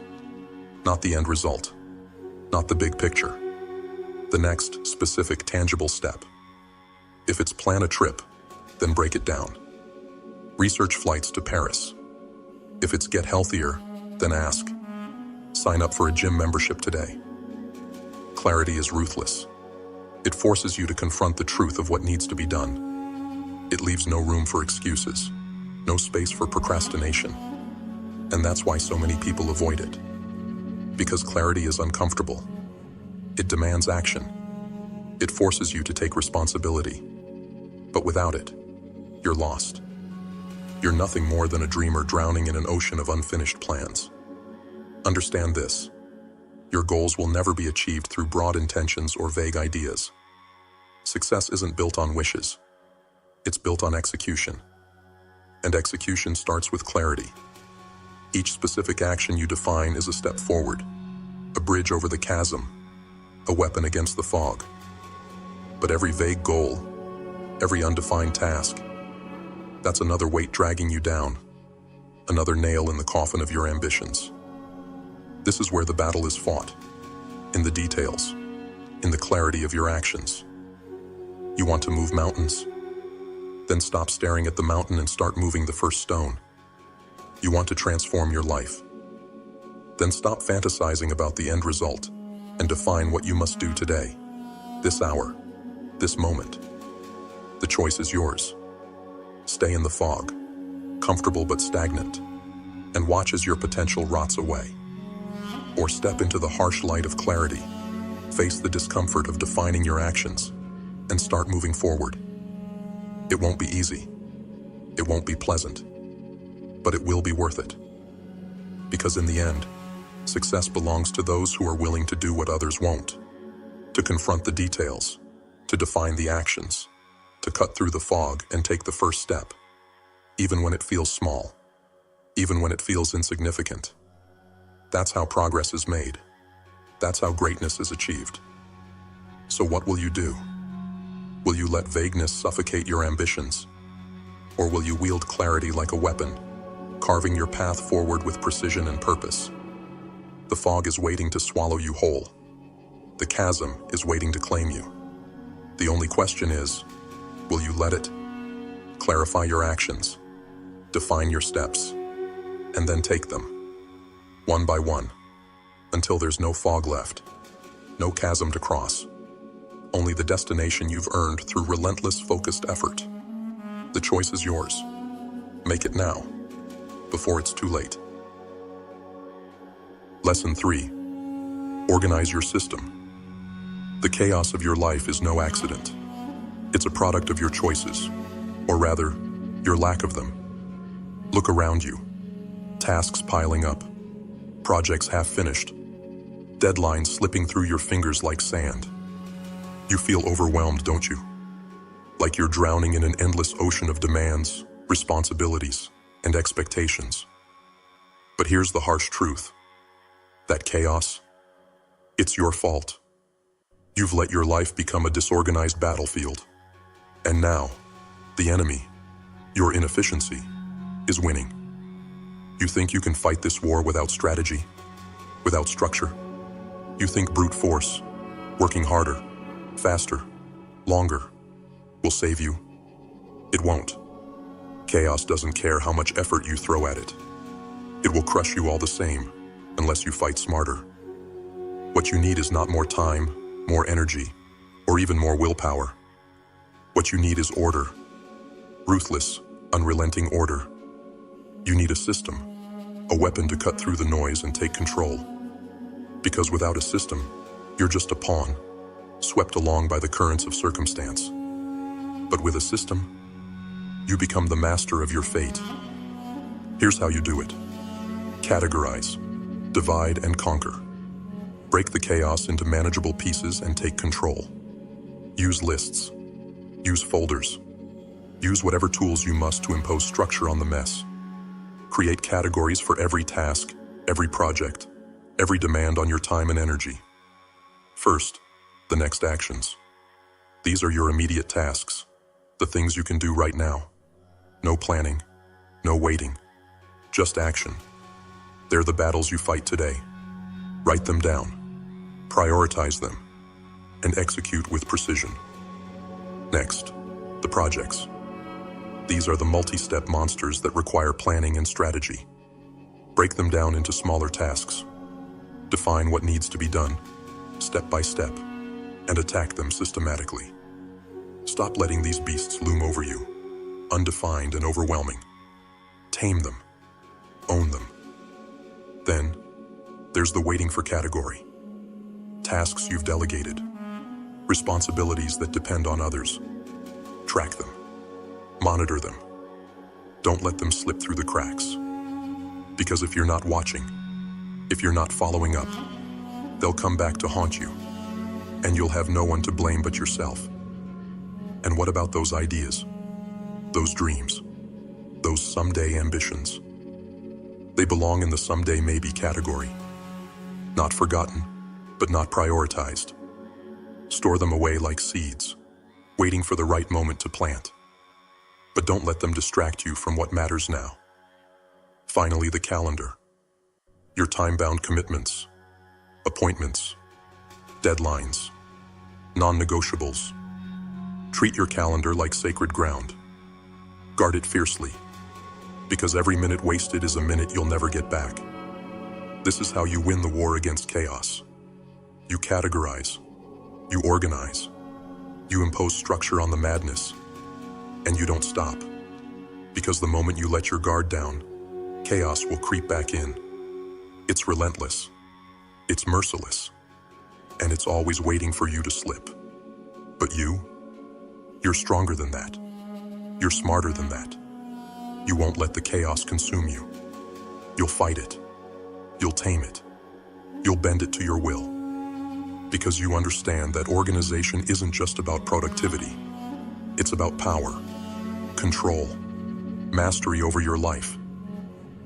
Not the end result. Not the big picture. The next specific, tangible step. If it's plan a trip, then break it down. Research flights to Paris. If it's get healthier, then ask: sign up for a gym membership today. Clarity is ruthless. It forces you to confront the truth of what needs to be done. It leaves no room for excuses, no space for procrastination. And that's why so many people avoid it. Because clarity is uncomfortable. It demands action. It forces you to take responsibility. But without it, you're lost. You're nothing more than a dreamer drowning in an ocean of unfinished plans. Understand this: your goals will never be achieved through broad intentions or vague ideas. Success isn't built on wishes. It's built on execution. And execution starts with clarity. Each specific action you define is a step forward, a bridge over the chasm, a weapon against the fog. But every vague goal, every undefined task, that's another weight dragging you down, another nail in the coffin of your ambitions. This is where the battle is fought, in the details, in the clarity of your actions. You want to move mountains? Then stop staring at the mountain and start moving the first stone. You want to transform your life? Then stop fantasizing about the end result and define what you must do today, this hour, this moment. The choice is yours. Stay in the fog, comfortable but stagnant, and watch as your potential rots away. Or step into the harsh light of clarity, face the discomfort of defining your actions, and start moving forward. It won't be easy. It won't be pleasant. But it will be worth it. Because in the end, success belongs to those who are willing to do what others won't. To confront the details, to define the actions, to cut through the fog and take the first step, even when it feels small, even when it feels insignificant. That's how progress is made. That's how greatness is achieved. So what will you do? Will you let vagueness suffocate your ambitions? Or will you wield clarity like a weapon, carving your path forward with precision and purpose? The fog is waiting to swallow you whole. The chasm is waiting to claim you. The only question is, will you let it? Clarify your actions, define your steps, and then take them, one by one, until there's no fog left, no chasm to cross, only the destination you've earned through relentless, focused effort. The choice is yours. Make it now, before it's too late. Lesson 3. Organize your system. The chaos of your life is no accident. It's a product of your choices, or rather, your lack of them. Look around you. Tasks piling up, projects half finished, deadlines slipping through your fingers like sand. You feel overwhelmed, don't you? Like you're drowning in an endless ocean of demands, responsibilities, and expectations. But here's the harsh truth. That chaos, it's your fault. You've let your life become a disorganized battlefield. And now, the enemy, your inefficiency, is winning. You think you can fight this war without strategy, without structure? You think brute force, working harder, faster, longer, will save you? It won't. Chaos doesn't care how much effort you throw at it. It will crush you all the same, unless you fight smarter. What you need is not more time, more energy, or even more willpower. What you need is order. Ruthless, unrelenting order. You need a system, a weapon to cut through the noise and take control. Because without a system, you're just a pawn, swept along by the currents of circumstance. But with a system, you become the master of your fate. Here's how you do it. Categorize, divide and conquer. Break the chaos into manageable pieces and take control. Use lists. Use folders. Use whatever tools you must to impose structure on the mess. Create categories for every task, every project, every demand on your time and energy. First, the next actions. These are your immediate tasks, the things you can do right now. No planning, no waiting, just action. They're the battles you fight today. Write them down, prioritize them, and execute with precision. Next, the projects. These are the multi-step monsters that require planning and strategy. Break them down into smaller tasks. Define what needs to be done, step by step, and attack them systematically. Stop letting these beasts loom over you, undefined and overwhelming. Tame them, own them. Then, there's the waiting for category. Tasks you've delegated, responsibilities that depend on others. Track them, monitor them. Don't let them slip through the cracks. Because if you're not watching, if you're not following up, they'll come back to haunt you, and you'll have no one to blame but yourself. And what about those ideas, those dreams, those someday ambitions? They belong in the someday maybe category. Not forgotten, but not prioritized. Store them away like seeds, waiting for the right moment to plant. But don't let them distract you from what matters now. Finally, the calendar. Your time-bound commitments, appointments, deadlines, non-negotiables. Treat your calendar like sacred ground. Guard it fiercely, because every minute wasted is a minute you'll never get back. This is how you win the war against chaos. You categorize, you organize, you impose structure on the madness, and you don't stop. Because the moment you let your guard down, chaos will creep back in. It's relentless, it's merciless, and it's always waiting for you to slip. But you're stronger than that. You're smarter than that. You won't let the chaos consume you. You'll fight it. You'll tame it. You'll bend it to your will. Because you understand that organization isn't just about productivity. It's about power, control, mastery over your life.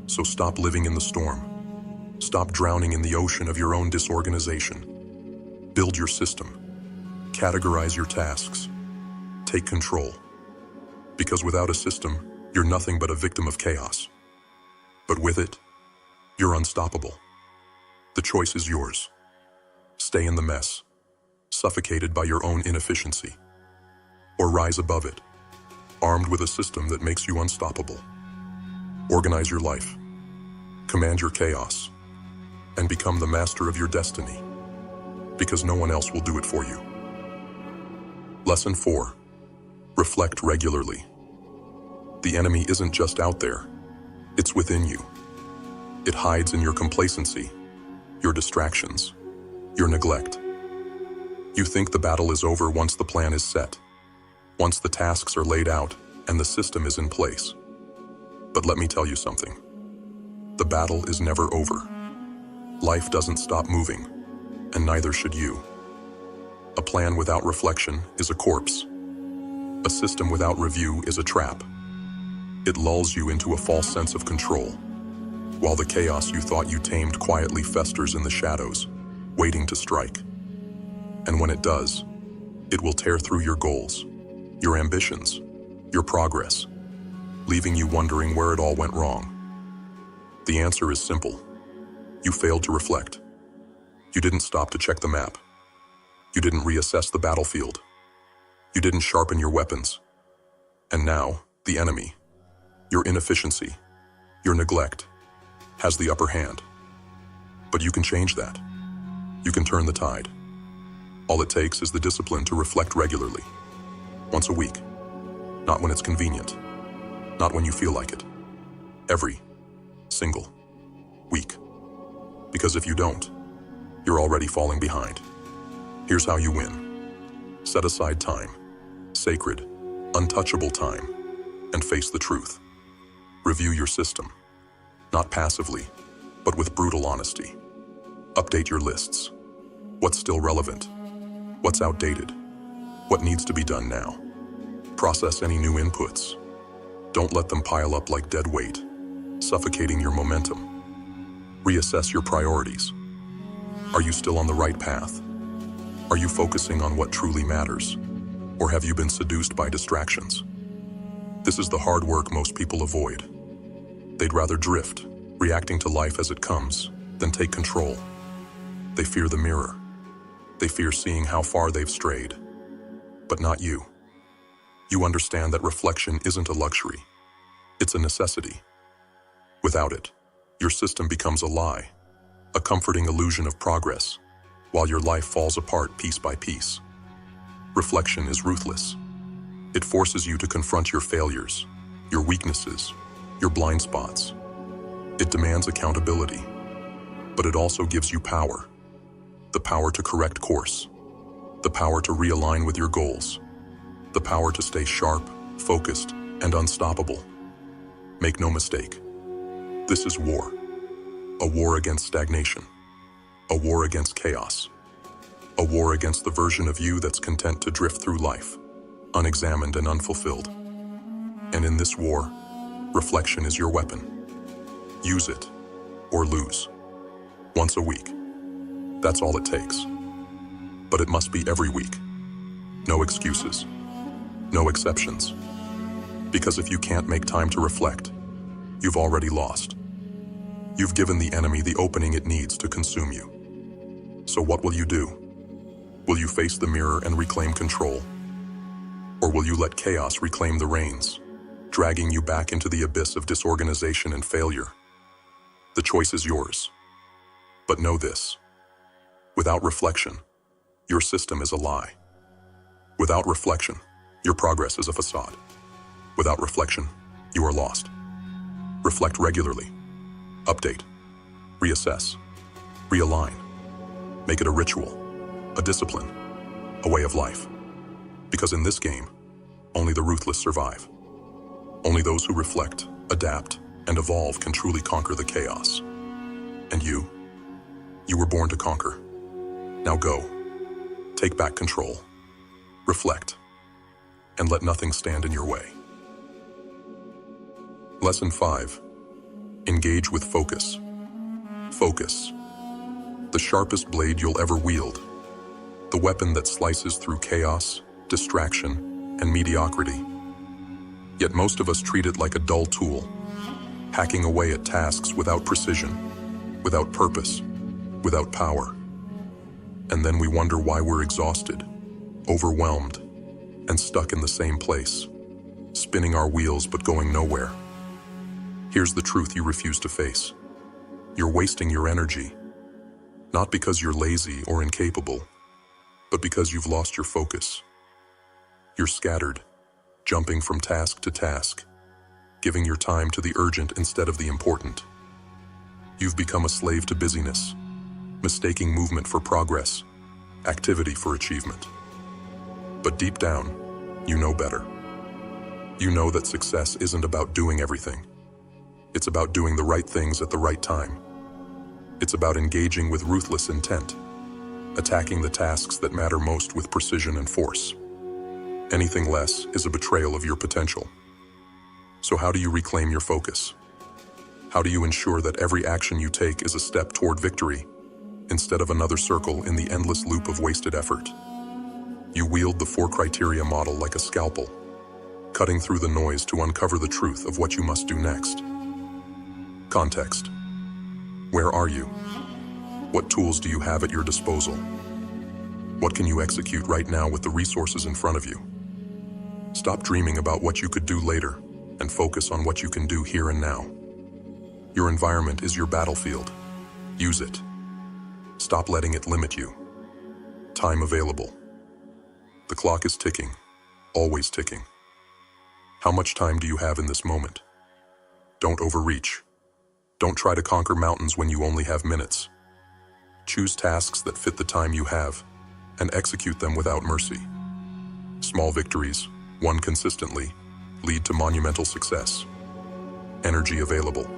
So stop living in the storm. Stop drowning in the ocean of your own disorganization. Build your system. Categorize your tasks. Take control. Because without a system, you're nothing but a victim of chaos. But with it, you're unstoppable. The choice is yours. Stay in the mess, suffocated by your own inefficiency. Or rise above it, armed with a system that makes you unstoppable. Organize your life, command your chaos, and become the master of your destiny, because no one else will do it for you. Lesson 4. Reflect regularly. The enemy isn't just out there, it's within you. It hides in your complacency, your distractions, your neglect. You think the battle is over once the plan is set, once the tasks are laid out and the system is in place. But let me tell you something. The battle is never over. Life doesn't stop moving, and neither should you. A plan without reflection is a corpse. A system without review is a trap. It lulls you into a false sense of control, while the chaos you thought you tamed quietly festers in the shadows, waiting to strike. And when it does, it will tear through your goals, your ambitions, your progress, leaving you wondering where it all went wrong. The answer is simple. You failed to reflect. You didn't stop to check the map. You didn't reassess the battlefield. You didn't sharpen your weapons. And now, the enemy, your inefficiency, your neglect, has the upper hand. But you can change that. You can turn the tide. All it takes is the discipline to reflect regularly. Once a week. Not when it's convenient. Not when you feel like it. Every single week. Because if you don't, you're already falling behind. Here's how you win. Set aside time. Sacred, untouchable time. And face the truth. Review your system. Not passively, but with brutal honesty. Update your lists. What's still relevant? What's outdated? What needs to be done now? Process any new inputs. Don't let them pile up like dead weight, suffocating your momentum. Reassess your priorities. Are you still on the right path? Are you focusing on what truly matters? Or have you been seduced by distractions? This is the hard work most people avoid. They'd rather drift, reacting to life as it comes, than take control. They fear the mirror. They fear seeing how far they've strayed. But not you. You understand that reflection isn't a luxury. It's a necessity. Without it, your system becomes a lie, a comforting illusion of progress, while your life falls apart piece by piece. Reflection is ruthless. It forces you to confront your failures, your weaknesses, your blind spots. It demands accountability, but it also gives you power. The power to correct course, the power to realign with your goals, the power to stay sharp, focused, and unstoppable. Make no mistake, this is war. A war against stagnation. A war against chaos. A war against the version of you that's content to drift through life, unexamined and unfulfilled. And in this war, reflection is your weapon. Use it, or lose. Once a week. That's all it takes. But it must be every week. No excuses. No exceptions. Because if you can't make time to reflect, you've already lost. You've given the enemy the opening it needs to consume you. So what will you do? Will you face the mirror and reclaim control? Or will you let chaos reclaim the reins, dragging you back into the abyss of disorganization and failure? The choice is yours. But know this: without reflection, your system is a lie. Without reflection, your progress is a facade. Without reflection, you are lost. Reflect regularly. Update. Reassess. Realign. Make it a ritual, a discipline, a way of life. Because in this game, only the ruthless survive. Only those who reflect, adapt, and evolve can truly conquer the chaos. And you were born to conquer. Now go. Take back control. Reflect. And let nothing stand in your way. Lesson 5. Engage with focus. Focus. The sharpest blade you'll ever wield. The weapon that slices through chaos, distraction, and mediocrity. Yet most of us treat it like a dull tool, hacking away at tasks without precision, without purpose, without power. And then we wonder why we're exhausted, overwhelmed, and stuck in the same place, spinning our wheels but going nowhere. Here's the truth you refuse to face. You're wasting your energy, not because you're lazy or incapable, but because you've lost your focus. You're scattered, jumping from task to task, giving your time to the urgent instead of the important. You've become a slave to busyness, mistaking movement for progress, activity for achievement. But deep down, you know better. You know that success isn't about doing everything. It's about doing the right things at the right time. It's about engaging with ruthless intent, attacking the tasks that matter most with precision and force. Anything less is a betrayal of your potential. So how do you reclaim your focus? How do you ensure that every action you take is a step toward victory, instead of another circle in the endless loop of wasted effort? You wield the 4 criteria model like a scalpel, cutting through the noise to uncover the truth of what you must do next. Context. Where are you? What tools do you have at your disposal? What can you execute right now with the resources in front of you? Stop dreaming about what you could do later and focus on what you can do here and now. Your environment is your battlefield. Use it. Stop letting it limit you. Time available. The clock is ticking, always ticking. How much time do you have in this moment? Don't overreach. Don't try to conquer mountains when you only have minutes. Choose tasks that fit the time you have and execute them without mercy. Small victories, won consistently, lead to monumental success. Energy available.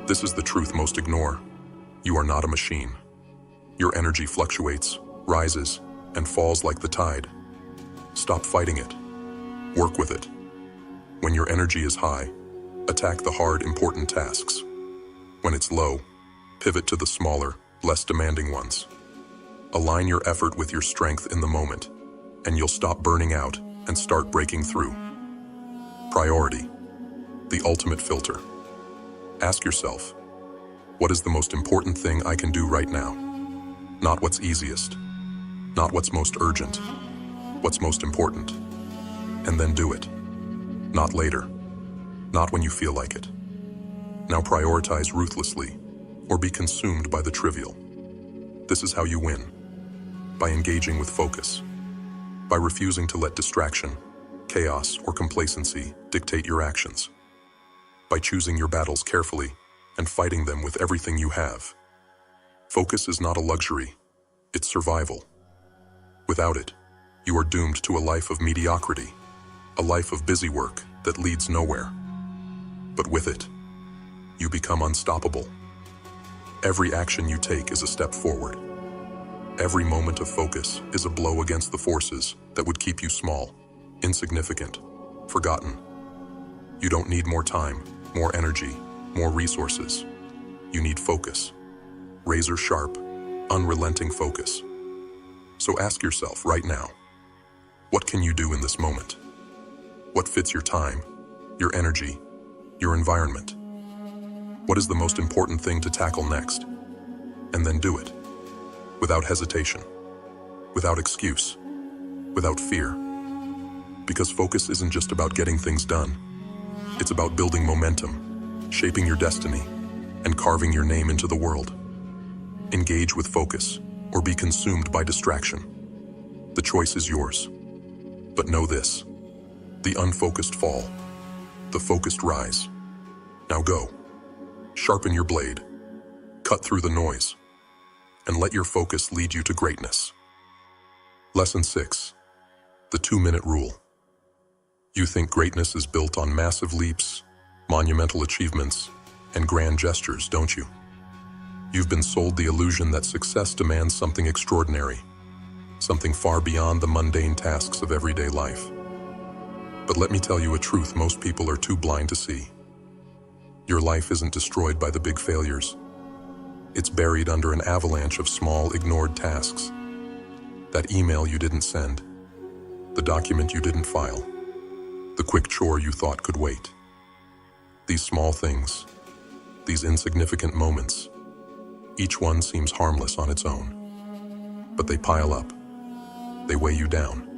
This is the truth most ignore. You are not a machine. Your energy fluctuates, rises, and falls like the tide. Stop fighting it. Work with it. When your energy is high, attack the hard, important tasks. When it's low, pivot to the smaller, less demanding ones. Align your effort with your strength in the moment, and you'll stop burning out and start breaking through. Priority. The ultimate filter. Ask yourself, what is the most important thing I can do right now? Not what's easiest. Not what's most urgent. What's most important. And then do it. Not later. Not when you feel like it. Now prioritize ruthlessly, or be consumed by the trivial. This is how you win. By engaging with focus. By refusing to let distraction, chaos, or complacency dictate your actions. By choosing your battles carefully and fighting them with everything you have. Focus is not a luxury, it's survival. Without it, you are doomed to a life of mediocrity, a life of busy work that leads nowhere. But with it, you become unstoppable. Every action you take is a step forward. Every moment of focus is a blow against the forces that would keep you small, insignificant, forgotten. You don't need more time, more energy, more resources. You need focus. Razor sharp, unrelenting focus. So ask yourself right now, what can you do in this moment? What fits your time, your energy, your environment? What is the most important thing to tackle next? And then do it. Without hesitation. Without excuse. Without fear. Because focus isn't just about getting things done. It's about building momentum, shaping your destiny, and carving your name into the world. Engage with focus, or be consumed by distraction. The choice is yours. But know this: the unfocused fall, the focused rise. Now go. Sharpen your blade, cut through the noise, and let your focus lead you to greatness. Lesson 6. The 2-minute rule. You think greatness is built on massive leaps, monumental achievements, and grand gestures, don't you? You've been sold the illusion that success demands something extraordinary, something far beyond the mundane tasks of everyday life. But let me tell you a truth most people are too blind to see. Your life isn't destroyed by the big failures. It's buried under an avalanche of small, ignored tasks. That email you didn't send, the document you didn't file, the quick chore you thought could wait. These small things, these insignificant moments, each one seems harmless on its own. But they pile up. They weigh you down.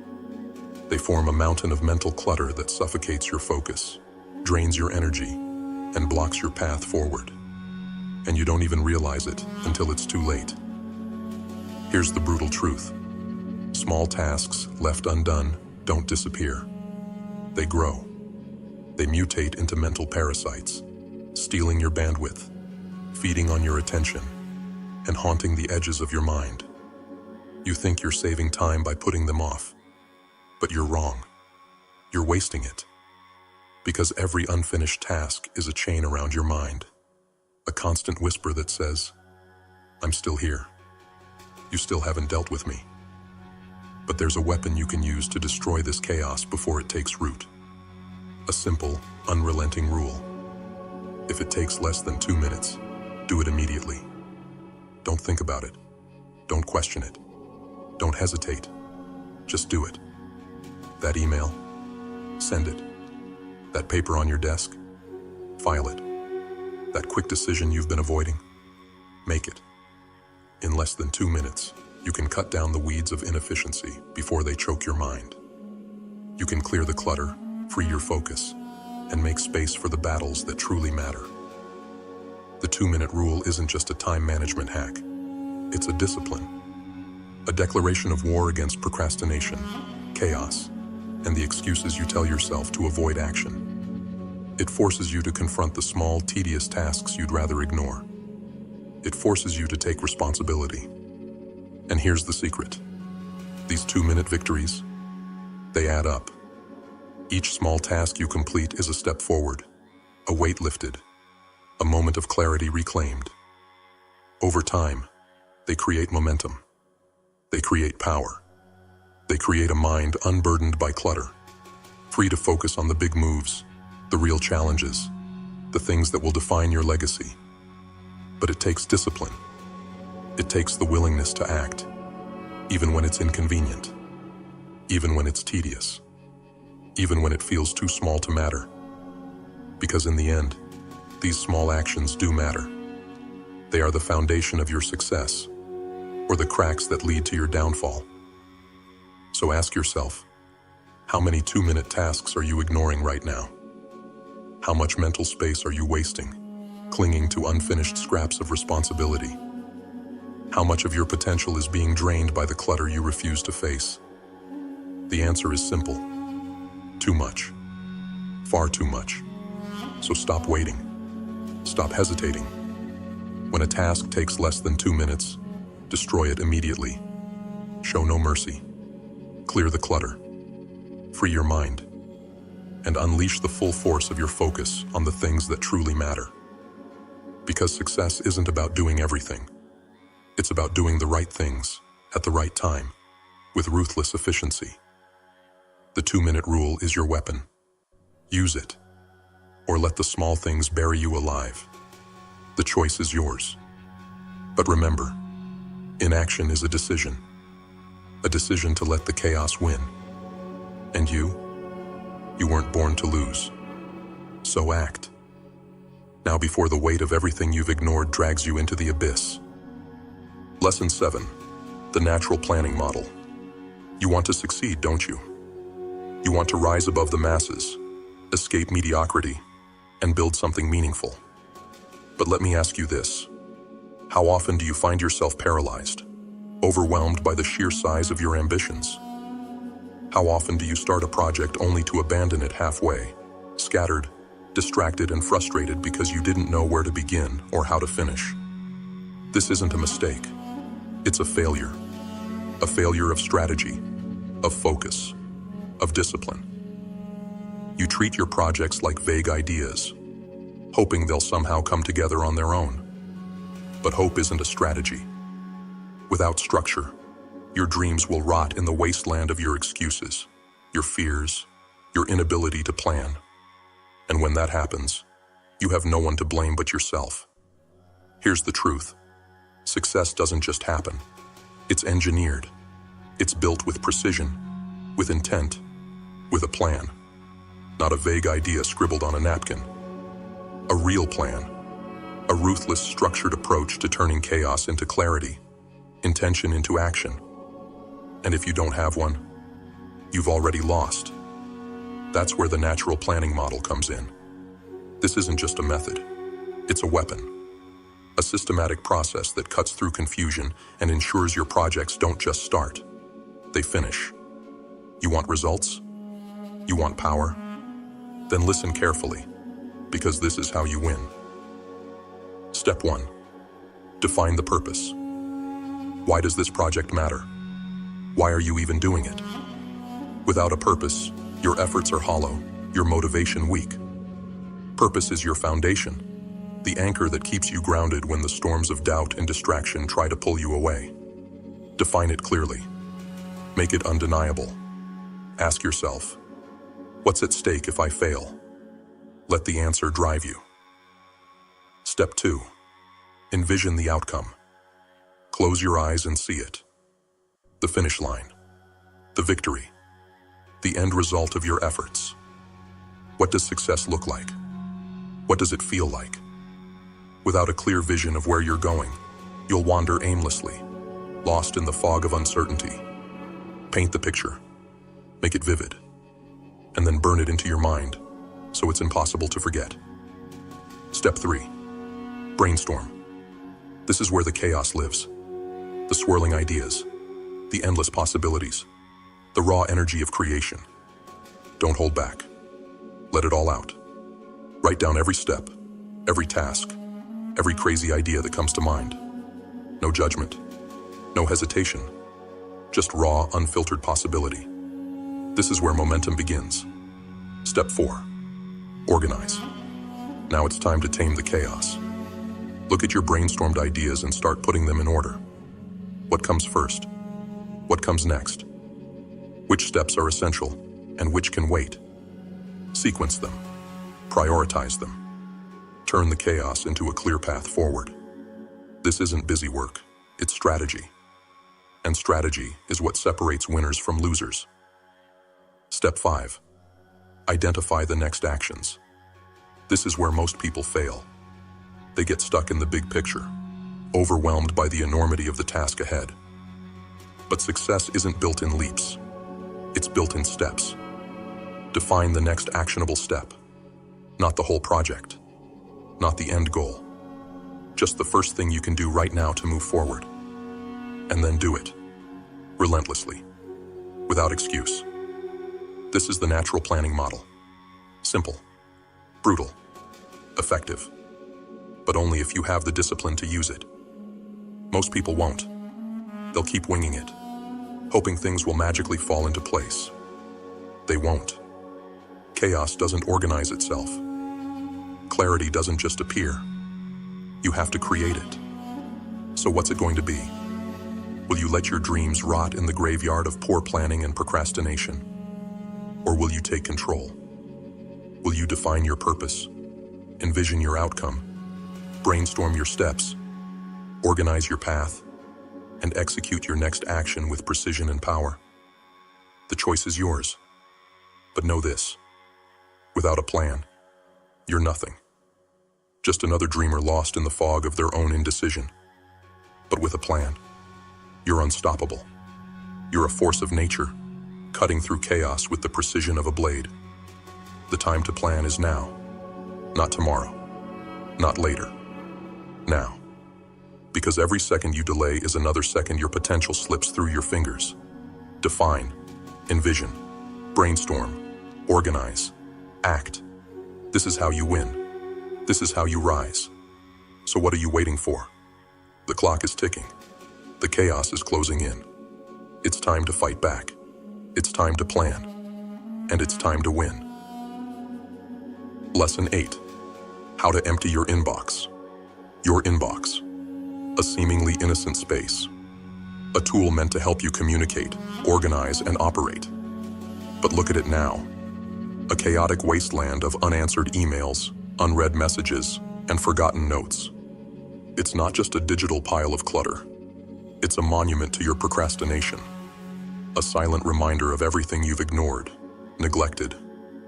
They form a mountain of mental clutter that suffocates your focus, drains your energy, and blocks your path forward. And you don't even realize it until it's too late. Here's the brutal truth. Small tasks left undone don't disappear. They grow. They mutate into mental parasites, stealing your bandwidth, feeding on your attention, and haunting the edges of your mind. You think you're saving time by putting them off, but you're wrong. You're wasting it. Because every unfinished task is a chain around your mind, a constant whisper that says, "I'm still here. You still haven't dealt with me." But there's a weapon you can use to destroy this chaos before it takes root. A simple, unrelenting rule. If it takes less than 2 minutes, do it immediately. Don't think about it. Don't question it. Don't hesitate. Just do it. That email, send it. That paper on your desk, file it. That quick decision you've been avoiding, make it. In less than 2 minutes, you can cut down the weeds of inefficiency before they choke your mind. You can clear the clutter, free your focus, and make space for the battles that truly matter. The 2-minute rule isn't just a time management hack. It's a discipline. A declaration of war against procrastination, chaos, and the excuses you tell yourself to avoid action. It forces you to confront the small, tedious tasks you'd rather ignore. It forces you to take responsibility. And here's the secret. These 2-minute victories, they add up. Each small task you complete is a step forward, a weight lifted, a moment of clarity reclaimed. Over time, they create momentum. They create power. They create a mind unburdened by clutter, free to focus on the big moves, the real challenges, the things that will define your legacy. But it takes discipline. It takes the willingness to act, even when it's inconvenient, even when it's tedious, even when it feels too small to matter. Because in the end, these small actions do matter. They are the foundation of your success, or the cracks that lead to your downfall. So ask yourself, how many 2-minute tasks are you ignoring right now? How much mental space are you wasting, clinging to unfinished scraps of responsibility? How much of your potential is being drained by the clutter you refuse to face? The answer is simple. Too much. Far too much. So stop waiting. Stop hesitating. When a task takes less than 2 minutes, destroy it immediately. Show no mercy. Clear the clutter. Free your mind. And unleash the full force of your focus on the things that truly matter. Because success isn't about doing everything. It's about doing the right things at the right time, with ruthless efficiency. The 2-minute rule is your weapon. Use it, or let the small things bury you alive. The choice is yours. But remember, inaction is a decision to let the chaos win. And you weren't born to lose. So act. Now before the weight of everything you've ignored drags you into the abyss. Lesson 7. The natural planning model. You want to succeed, don't you? You want to rise above the masses, escape mediocrity, and build something meaningful. But let me ask you this. How often do you find yourself paralyzed, overwhelmed by the sheer size of your ambitions? How often do you start a project only to abandon it halfway, scattered, distracted, and frustrated because you didn't know where to begin or how to finish? This isn't a mistake. It's a failure. A failure of strategy, of focus, of discipline. You treat your projects like vague ideas, hoping they'll somehow come together on their own. But hope isn't a strategy. Without structure, your dreams will rot in the wasteland of your excuses, your fears, your inability to plan. And when that happens, you have no one to blame but yourself. Here's the truth. Success doesn't just happen. It's engineered. It's built with precision, with intent, with a plan. Not a vague idea scribbled on a napkin. A real plan. A ruthless, structured approach to turning chaos into clarity, intention into action. And if you don't have one, you've already lost. That's where the natural planning model comes in. This isn't just a method. It's a weapon. A systematic process that cuts through confusion and ensures your projects don't just start. They finish. You want results? You want power? Then listen carefully, because this is how you win. Step 1. Define the purpose. Why does this project matter? Why are you even doing it? Without a purpose, your efforts are hollow, your motivation weak. Purpose is your foundation, the anchor that keeps you grounded when the storms of doubt and distraction try to pull you away. Define it clearly. Make it undeniable. Ask yourself, what's at stake if I fail? Let the answer drive you. Step 2. Envision the outcome. Close your eyes and see it. The finish line. The victory. The end result of your efforts. What does success look like? What does it feel like? Without a clear vision of where you're going, you'll wander aimlessly, lost in the fog of uncertainty. Paint the picture. Make it vivid. And then burn it into your mind, so it's impossible to forget. Step 3. Brainstorm. This is where the chaos lives. The swirling ideas, the endless possibilities, the raw energy of creation. Don't hold back. Let it all out. Write down every step, every task, every crazy idea that comes to mind. No judgment, no hesitation, just raw, unfiltered possibility. This is where momentum begins. Step 4. Organize. Now it's time to tame the chaos. Look at your brainstormed ideas and start putting them in order. What comes first? What comes next? Which steps are essential and which can wait? Sequence them. Prioritize them. Turn the chaos into a clear path forward. This isn't busy work, it's strategy. And strategy is what separates winners from losers. Step 5. Identify the next actions. This is where most people fail. They get stuck in the big picture, overwhelmed by the enormity of the task ahead. But success isn't built in leaps. It's built in steps. Define the next actionable step, not the whole project, not the end goal. Just the first thing you can do right now to move forward. And then do it, relentlessly, without excuse. This is the natural planning model. Simple, brutal, effective, but only if you have the discipline to use it. Most people won't. They'll keep winging it, hoping things will magically fall into place. They won't. Chaos doesn't organize itself. Clarity doesn't just appear. You have to create it. So what's it going to be? Will you let your dreams rot in the graveyard of poor planning and procrastination? Or will you take control? Will you define your purpose, envision your outcome, brainstorm your steps, organize your path, and execute your next action with precision and power? The choice is yours. But know this, without a plan, you're nothing. Just another dreamer lost in the fog of their own indecision. But with a plan, you're unstoppable. You're a force of nature, cutting through chaos with the precision of a blade. The time to plan is now, not tomorrow, not later, now. Because every second you delay is another second your potential slips through your fingers. Define, envision, brainstorm, organize, act. This is how you win. This is how you rise. So what are you waiting for? The clock is ticking. The chaos is closing in. It's time to fight back. It's time to plan. And it's time to win. Lesson 8. How to empty your inbox. Your inbox. A seemingly innocent space. A tool meant to help you communicate, organize, and operate. But look at it now. A chaotic wasteland of unanswered emails, unread messages, and forgotten notes. It's not just a digital pile of clutter. It's a monument to your procrastination. A silent reminder of everything you've ignored, neglected,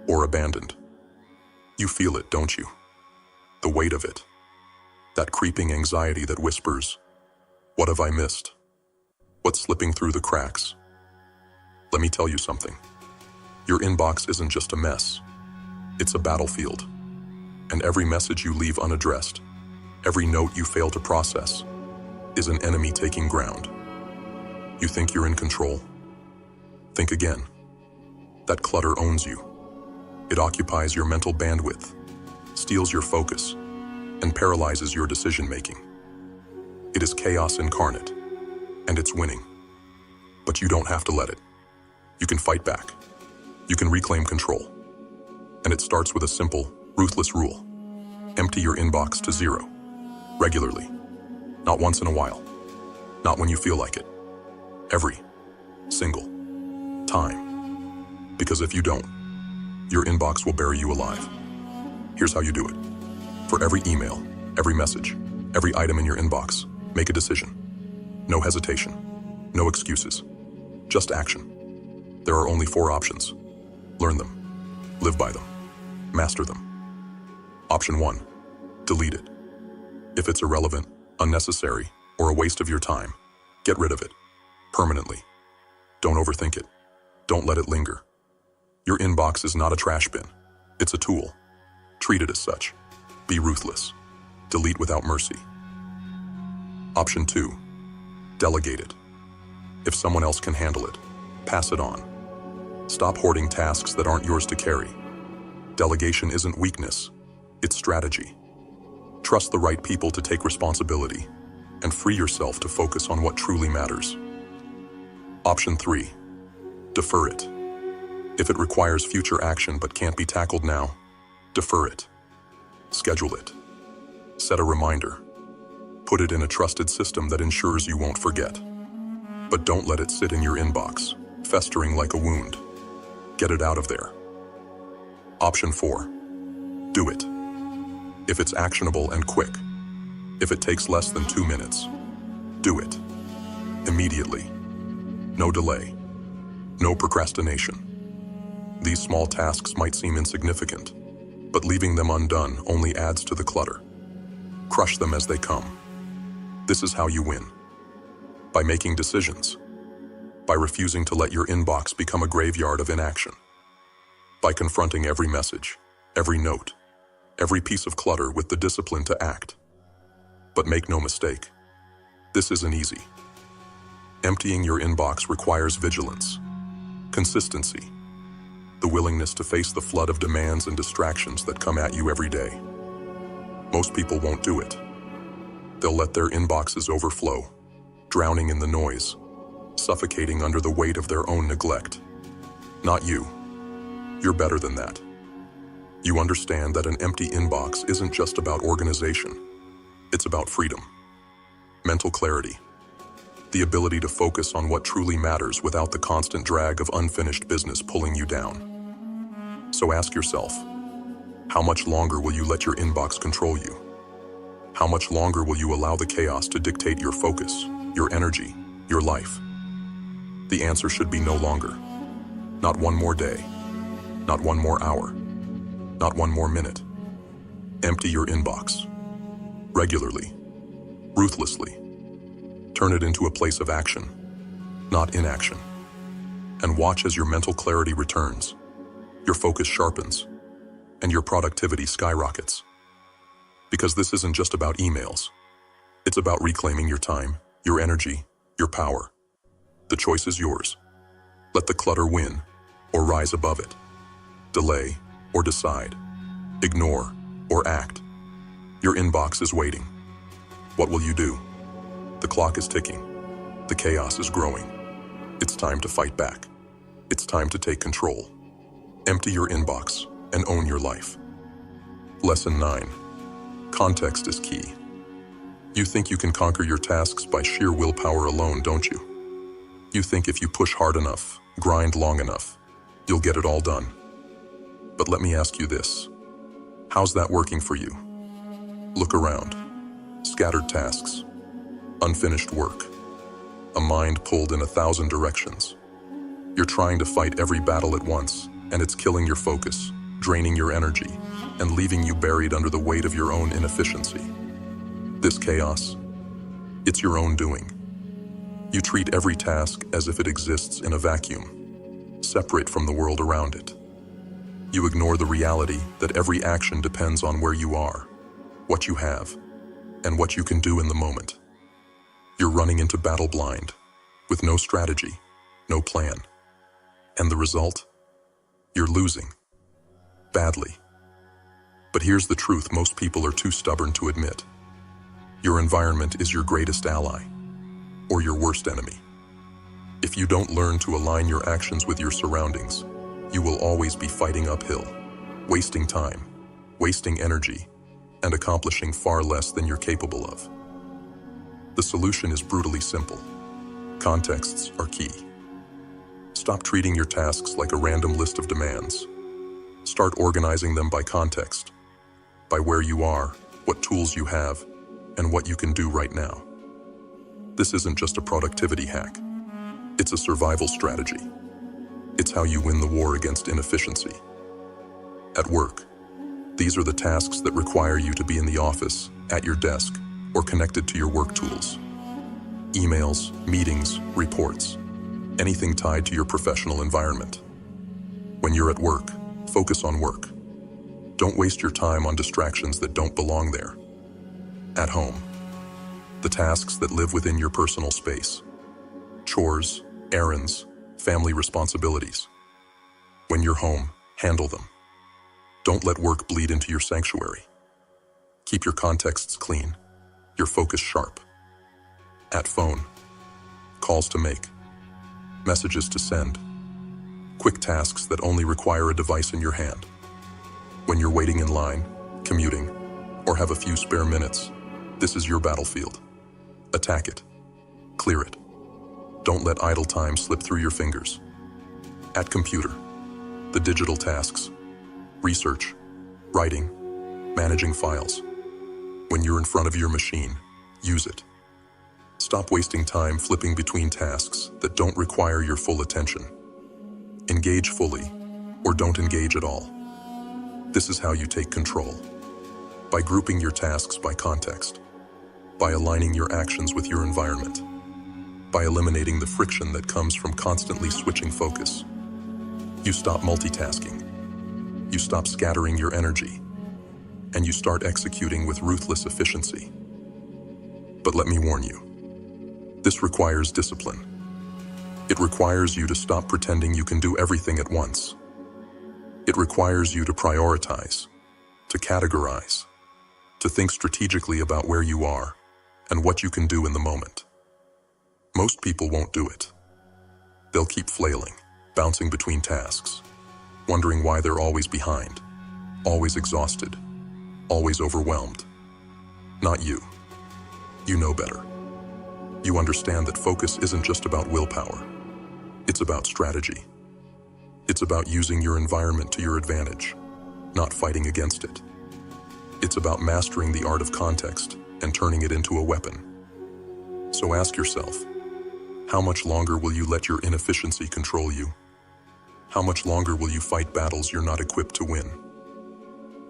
or abandoned. You feel it, don't you? The weight of it. That creeping anxiety that whispers, "What have I missed? What's slipping through the cracks?" Let me tell you something. Your inbox isn't just a mess. It's a battlefield. And every message you leave unaddressed, every note you fail to process, is an enemy taking ground. You think you're in control? Think again. That clutter owns you. It occupies your mental bandwidth, steals your focus, and paralyzes your decision-making. It is chaos incarnate, and it's winning. But you don't have to let it. You can fight back. You can reclaim control. And it starts with a simple, ruthless rule. Empty your inbox to zero. Regularly. Not once in a while. Not when you feel like it. Every single time. Because if you don't, your inbox will bury you alive. Here's how you do it. For every email, every message, every item in your inbox, make a decision. No hesitation. No excuses. Just action. There are only 4 options. Learn them. Live by them. Master them. Option 1. Delete it. If it's irrelevant, unnecessary, or a waste of your time, get rid of it. Permanently. Don't overthink it. Don't let it linger. Your inbox is not a trash bin. It's a tool. Treat it as such. Be ruthless. Delete without mercy. Option 2. Delegate it. If someone else can handle it, pass it on. Stop hoarding tasks that aren't yours to carry. Delegation isn't weakness, it's strategy. Trust the right people to take responsibility, and free yourself to focus on what truly matters. Option 3. Defer it. If it requires future action but can't be tackled now, defer it. Schedule it. Set a reminder. Put it in a trusted system that ensures you won't forget. But don't let it sit in your inbox, festering like a wound. Get it out of there. Option 4. Do it. If it's actionable and quick, if it takes less than 2 minutes, do it. Immediately. No delay. No procrastination. These small tasks might seem insignificant, but leaving them undone only adds to the clutter. Crush them as they come. This is how you win. By making decisions. By refusing to let your inbox become a graveyard of inaction. By confronting every message, every note, every piece of clutter with the discipline to act. But make no mistake, this isn't easy. Emptying your inbox requires vigilance, consistency, the willingness to face the flood of demands and distractions that come at you every day. Most people won't do it. They'll let their inboxes overflow, drowning in the noise, suffocating under the weight of their own neglect. Not you. You're better than that. You understand that an empty inbox isn't just about organization. It's about freedom, mental clarity, the ability to focus on what truly matters without the constant drag of unfinished business pulling you down. So ask yourself, how much longer will you let your inbox control you? How much longer will you allow the chaos to dictate your focus, your energy, your life? The answer should be no longer. Not one more day. Not one more hour. Not one more minute. Empty your inbox. Regularly. Ruthlessly. Turn it into a place of action, not inaction. And watch as your mental clarity returns, your focus sharpens, and your productivity skyrockets. Because this isn't just about emails. It's about reclaiming your time, your energy, your power. The choice is yours. Let the clutter win, or rise above it. Delay, or decide. Ignore, or act. Your inbox is waiting. What will you do? The clock is ticking. The chaos is growing. It's time to fight back. It's time to take control. Empty your inbox and own your life. Lesson 9. Context is key. You think you can conquer your tasks by sheer willpower alone, don't you? You think if you push hard enough, grind long enough, you'll get it all done. But let me ask you this. How's that working for you? Look around. Scattered tasks. Unfinished work. A mind pulled in 1,000 directions. You're trying to fight every battle at once, and it's killing your focus, draining your energy, and leaving you buried under the weight of your own inefficiency. This chaos, it's your own doing. You treat every task as if it exists in a vacuum, separate from the world around it. You ignore the reality that every action depends on where you are, what you have, and what you can do in the moment. You're running into battle blind, with no strategy, no plan. And the result? You're losing. Badly. But here's the truth most people are too stubborn to admit. Your environment is your greatest ally, or your worst enemy. If you don't learn to align your actions with your surroundings, you will always be fighting uphill, wasting time, wasting energy, and accomplishing far less than you're capable of. The solution is brutally simple. Contexts are key. Stop treating your tasks like a random list of demands. Start organizing them by context, by where you are, what tools you have, and what you can do right now. This isn't just a productivity hack. It's a survival strategy. It's how you win the war against inefficiency. At work, these are the tasks that require you to be in the office, at your desk, or connected to your work tools. Emails, meetings, reports, anything tied to your professional environment. When you're at work, focus on work. Don't waste your time on distractions that don't belong there. At home, the tasks that live within your personal space. Chores, errands, family responsibilities. When you're home, handle them. Don't let work bleed into your sanctuary. Keep your contexts clean, your focus sharp. At phone, calls to make, messages to send, quick tasks that only require a device in your hand. When you're waiting in line, commuting, or have a few spare minutes, this is your battlefield. Attack it. Clear it. Don't let idle time slip through your fingers. At computer, the digital tasks, research, writing, managing files. When you're in front of your machine, use it. Stop wasting time flipping between tasks that don't require your full attention. Engage fully, or don't engage at all. This is how you take control. By grouping your tasks by context. By aligning your actions with your environment. By eliminating the friction that comes from constantly switching focus. You stop multitasking. You stop scattering your energy. And you start executing with ruthless efficiency. But let me warn you. This requires discipline. It requires you to stop pretending you can do everything at once. It requires you to prioritize, to categorize, to think strategically about where you are and what you can do in the moment. Most people won't do it. They'll keep flailing, bouncing between tasks, wondering why they're always behind, always exhausted, always overwhelmed. Not you. You know better. You understand that focus isn't just about willpower. It's about strategy. It's about using your environment to your advantage, not fighting against it. It's about mastering the art of context and turning it into a weapon. So ask yourself, how much longer will you let your inefficiency control you? How much longer will you fight battles you're not equipped to win?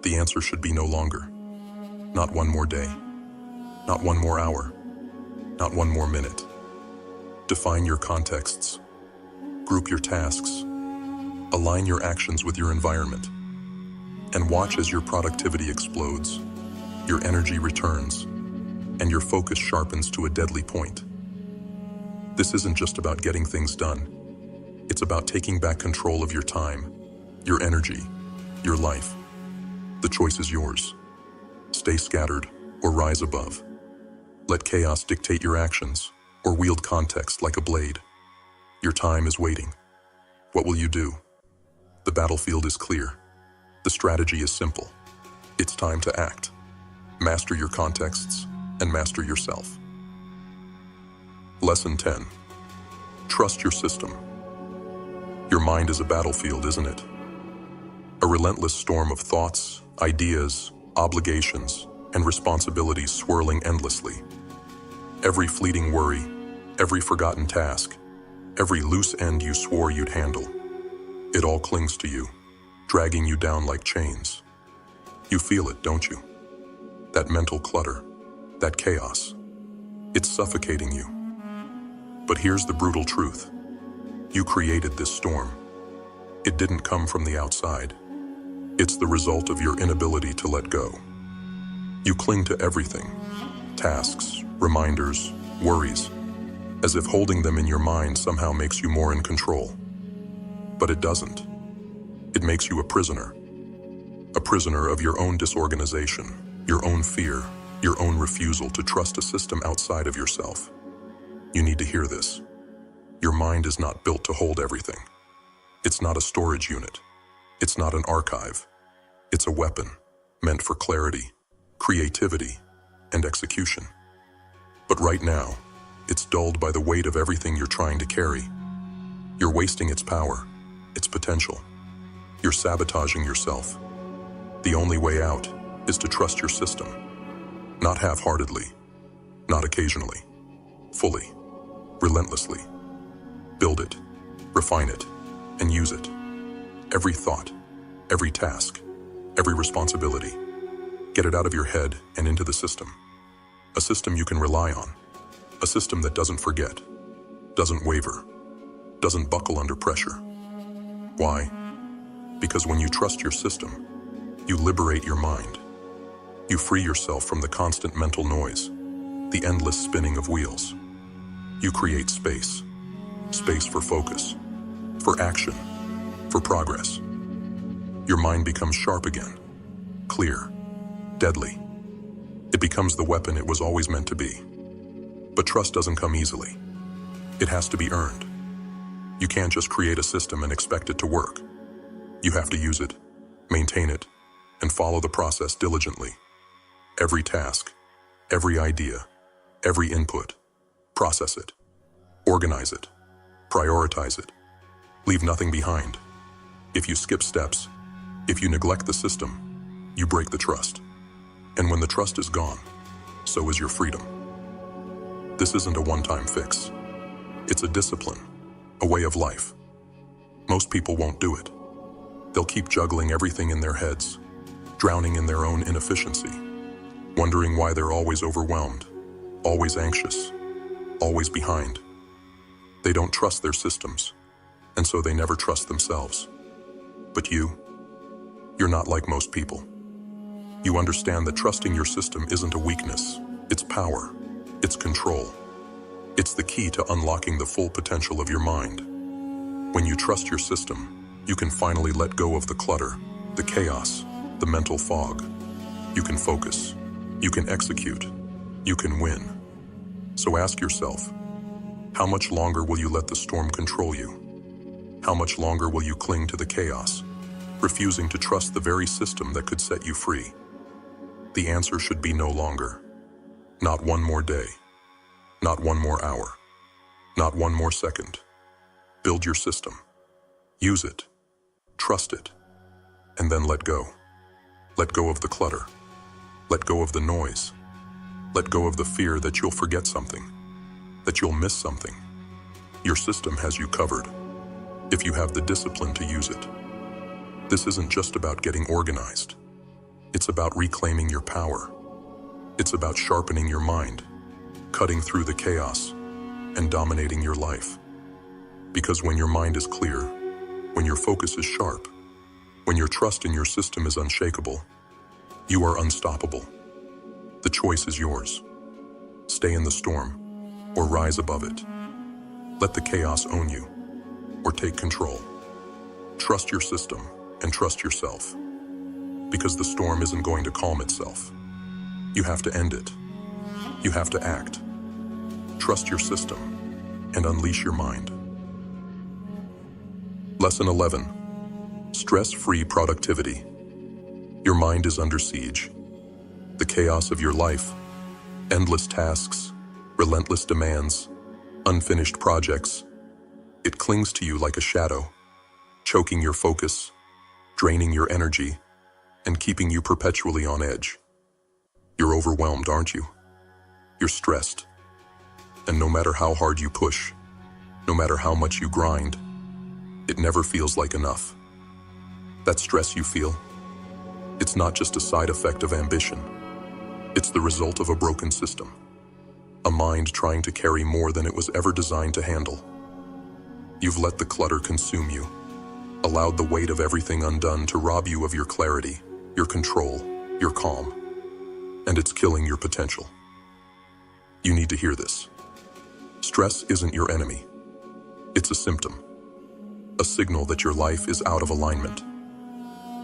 The answer should be no longer. Not one more day. Not one more hour. Not one more minute. Define your contexts. Group your tasks. Align your actions with your environment. And watch as your productivity explodes, your energy returns, and your focus sharpens to a deadly point. This isn't just about getting things done. It's about taking back control of your time, your energy, your life. The choice is yours. Stay scattered or rise above. Let chaos dictate your actions or wield context like a blade. Your time is waiting. What will you do? The battlefield is clear. The strategy is simple. It's time to act. Master your contexts and master yourself. Lesson 10. Trust your system. Your mind is a battlefield, isn't it? A relentless storm of thoughts, ideas, obligations, and responsibilities swirling endlessly. Every fleeting worry, every forgotten task, every loose end you swore you'd handle. It all clings to you, dragging you down like chains. You feel it, don't you? That mental clutter, that chaos. It's suffocating you. But here's the brutal truth. You created this storm. It didn't come from the outside. It's the result of your inability to let go. You cling to everything, tasks, reminders, worries, as if holding them in your mind somehow makes you more in control. But it doesn't. It makes you a prisoner of your own disorganization, your own fear, your own refusal to trust a system outside of yourself. You need to hear this. Your mind is not built to hold everything. It's not a storage unit. It's not an archive. It's a weapon meant for clarity, creativity, and execution. But right now, it's dulled by the weight of everything you're trying to carry. You're wasting its power, its potential. You're sabotaging yourself. The only way out is to trust your system. Not half-heartedly, not occasionally, fully, relentlessly. Build it, refine it, and use it. Every thought, every task, every responsibility. Get it out of your head and into the system. A system you can rely on. A system that doesn't forget, doesn't waver, doesn't buckle under pressure. Why? Because when you trust your system, you liberate your mind. You free yourself from the constant mental noise, the endless spinning of wheels. You create space. Space for focus, for action, for progress. Your mind becomes sharp again, clear, deadly. It becomes the weapon it was always meant to be. But trust doesn't come easily. It has to be earned. You can't just create a system and expect it to work. You have to use it, maintain it, and follow the process diligently. Every task, every idea, every input, process it, organize it, prioritize it. Leave nothing behind. If you skip steps, if you neglect the system, you break the trust. And when the trust is gone, so is your freedom. This isn't a one-time fix. It's a discipline, a way of life. Most people won't do it. They'll keep juggling everything in their heads, drowning in their own inefficiency, wondering why they're always overwhelmed, always anxious, always behind. They don't trust their systems, and so they never trust themselves. But you're not like most people. You understand that trusting your system isn't a weakness, it's power, it's control. It's the key to unlocking the full potential of your mind. When you trust your system, you can finally let go of the clutter, the chaos, the mental fog. You can focus, you can execute, you can win. So ask yourself, how much longer will you let the storm control you? How much longer will you cling to the chaos, refusing to trust the very system that could set you free? The answer should be no longer. Not one more day. Not one more hour. Not one more second. Build your system. Use it. Trust it. And then let go. Let go of the clutter. Let go of the noise. Let go of the fear that you'll forget something, that you'll miss something. Your system has you covered, if you have the discipline to use it. This isn't just about getting organized. It's about reclaiming your power, It's about sharpening your mind, cutting through the chaos, and dominating your life. Because when your mind is clear, when your focus is sharp, when your trust in your system is unshakable, you are unstoppable. The choice is yours. Stay in the storm, or rise above it. Let the chaos own you, or take control. Trust your system and trust yourself. Because the storm isn't going to calm itself. You have to end it. You have to act. Trust your system and unleash your mind. Lesson 11. Stress-free productivity. Your mind is under siege. The chaos of your life, endless tasks, relentless demands, unfinished projects, it clings to you like a shadow, choking your focus, draining your energy, and keeping you perpetually on edge. You're overwhelmed, aren't you? You're stressed. And no matter how hard you push, no matter how much you grind, it never feels like enough. That stress you feel, it's not just a side effect of ambition. It's the result of a broken system. A mind trying to carry more than it was ever designed to handle. You've let the clutter consume you, allowed the weight of everything undone to rob you of your clarity, your control, your calm, and it's killing your potential. You need to hear this. Stress isn't your enemy. It's a symptom, a signal that your life is out of alignment,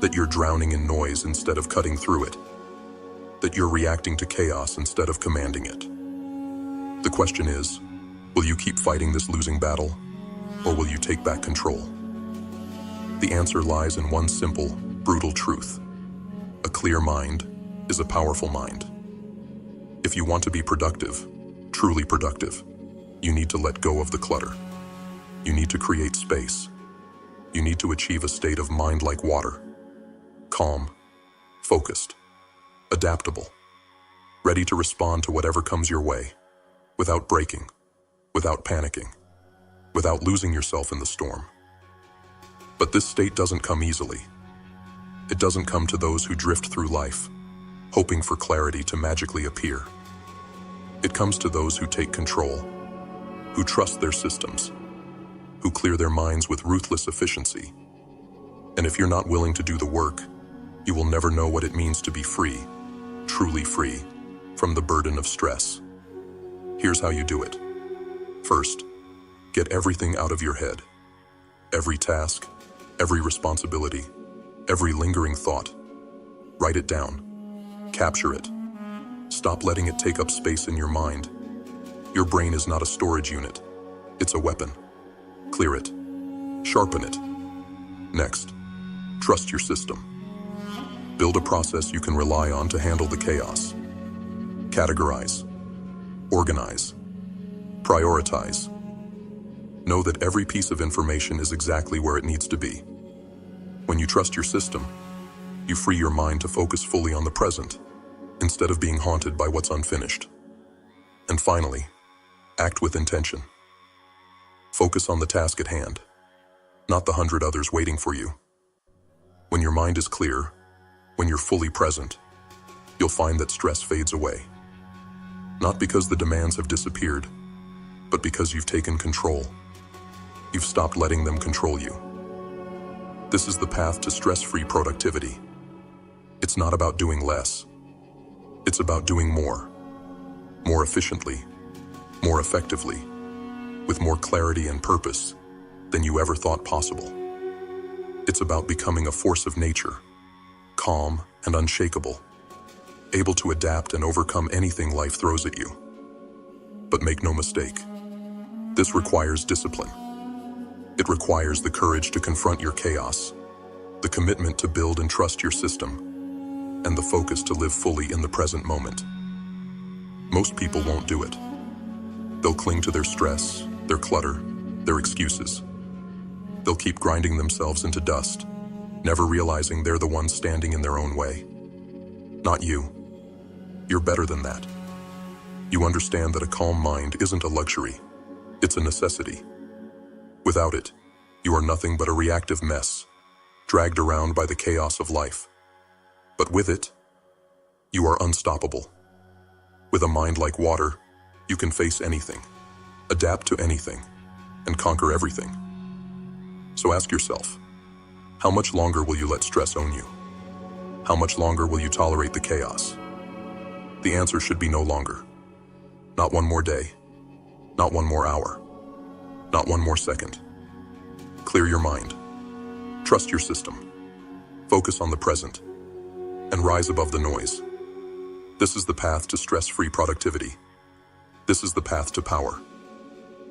that you're drowning in noise instead of cutting through it, that you're reacting to chaos instead of commanding it. The question is, will you keep fighting this losing battle, or will you take back control? The answer lies in one simple, brutal truth. A clear mind is a powerful mind. If you want to be productive, truly productive, you need to let go of the clutter. You need to create space. You need to achieve a state of mind like water. Calm, focused, adaptable, ready to respond to whatever comes your way, without breaking, without panicking, without losing yourself in the storm. But this state doesn't come easily. It doesn't come to those who drift through life, hoping for clarity to magically appear. It comes to those who take control, who trust their systems, who clear their minds with ruthless efficiency. And if you're not willing to do the work, you will never know what it means to be free, truly free, from the burden of stress. Here's how you do it. First, get everything out of your head. Every task, every responsibility, every lingering thought. Write it down. Capture it. Stop letting it take up space in your mind. Your brain is not a storage unit. It's a weapon. Clear it. Sharpen it. Next, trust your system. Build a process you can rely on to handle the chaos. Categorize. Organize. Prioritize. Know that every piece of information is exactly where it needs to be. When you trust your system, you free your mind to focus fully on the present, instead of being haunted by what's unfinished. And finally, act with intention. Focus on the task at hand, not the 100 others waiting for you. When your mind is clear, when you're fully present, you'll find that stress fades away. Not because the demands have disappeared, but because you've taken control. You've stopped letting them control you. This is the path to stress-free productivity. It's not about doing less. It's about doing more efficiently, more effectively, with more clarity and purpose than you ever thought possible. It's about becoming a force of nature, calm and unshakable, able to adapt and overcome anything life throws at you. But make no mistake, this requires discipline. It requires the courage to confront your chaos, the commitment to build and trust your system, and the focus to live fully in the present moment. Most people won't do it. They'll cling to their stress, their clutter, their excuses. They'll keep grinding themselves into dust, never realizing they're the ones standing in their own way. Not you. You're better than that. You understand that a calm mind isn't a luxury. It's a necessity. Without it, you are nothing but a reactive mess, dragged around by the chaos of life. But with it, you are unstoppable. With a mind like water, you can face anything, adapt to anything, and conquer everything. So ask yourself, how much longer will you let stress own you? How much longer will you tolerate the chaos? The answer should be no longer. Not one more day, not one more hour, not one more second. Clear your mind. Trust your system. Focus on the present, and rise above the noise. This is the path to stress-free productivity. This is the path to power.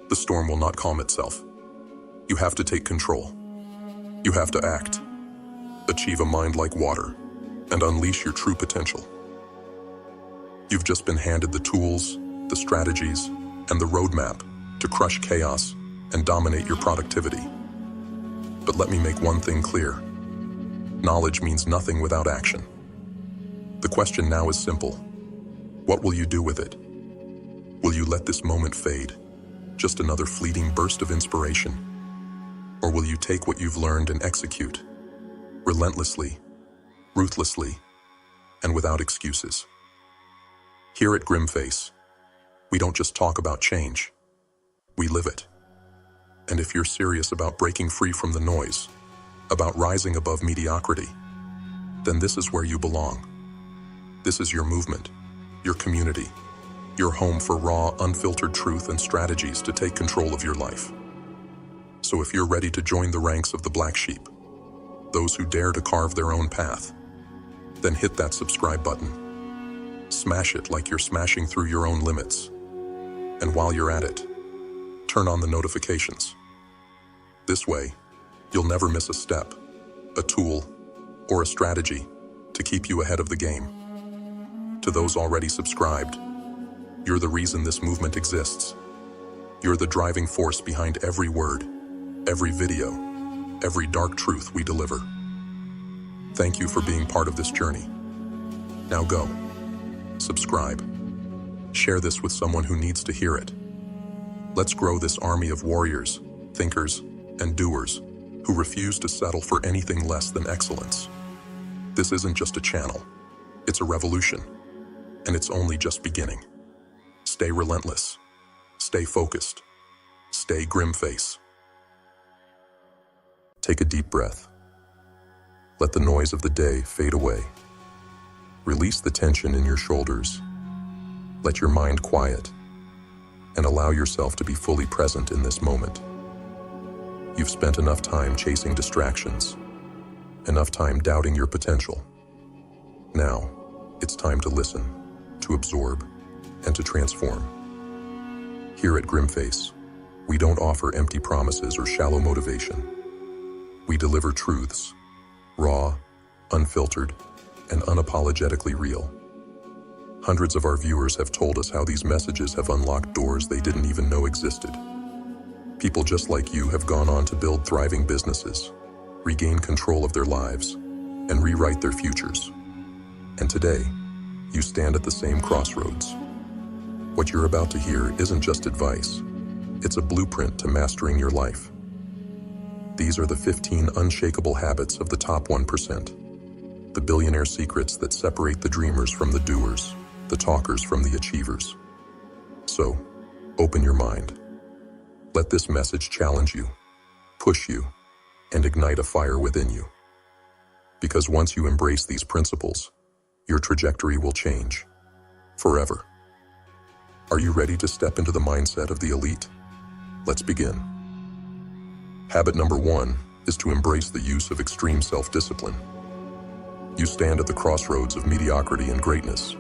The storm will not calm itself. You have to take control. You have to act. Achieve a mind like water, and unleash your true potential. You've just been handed the tools, the strategies, and the roadmap to crush chaos and dominate your productivity. But let me make one thing clear. Knowledge means nothing without action. The question now is simple. What will you do with it? Will you let this moment fade? Just another fleeting burst of inspiration? Or will you take what you've learned and execute? Relentlessly, ruthlessly, and without excuses. Here at Grimace, we don't just talk about change. We live it. And if you're serious about breaking free from the noise, about rising above mediocrity, then this is where you belong. This is your movement, your community, your home for raw, unfiltered truth and strategies to take control of your life. So if you're ready to join the ranks of the black sheep, those who dare to carve their own path, then hit that subscribe button. Smash it like you're smashing through your own limits. And while you're at it, turn on the notifications. This way, you'll never miss a step, a tool, or a strategy to keep you ahead of the game. To those already subscribed, you're the reason this movement exists. You're the driving force behind every word, every video, every dark truth we deliver. Thank you for being part of this journey. Now go, subscribe, share this with someone who needs to hear it. Let's grow this army of warriors, thinkers, and doers who refuse to settle for anything less than excellence. This isn't just a channel, it's a revolution, and it's only just beginning. Stay relentless, stay focused, stay Grimace. Take a deep breath. Let the noise of the day fade away. Release the tension in your shoulders. Let your mind quiet, and allow yourself to be fully present in this moment. You've spent enough time chasing distractions, enough time doubting your potential. Now, it's time to listen, to absorb, and to transform. Here at Grimace, we don't offer empty promises or shallow motivation. We deliver truths, raw, unfiltered, and unapologetically real. Hundreds of our viewers have told us how these messages have unlocked doors they didn't even know existed. People just like you have gone on to build thriving businesses, regain control of their lives, and rewrite their futures. And today, you stand at the same crossroads. What you're about to hear isn't just advice, it's a blueprint to mastering your life. These are the 15 unshakable habits of the top 1%, the billionaire secrets that separate the dreamers from the doers, the talkers from the achievers. So, open your mind. Let this message challenge you, push you, and ignite a fire within you. Because once you embrace these principles, your trajectory will change, forever. Are you ready to step into the mindset of the elite? Let's begin. Habit number 1 is to embrace the use of extreme self-discipline. You stand at the crossroads of mediocrity and greatness.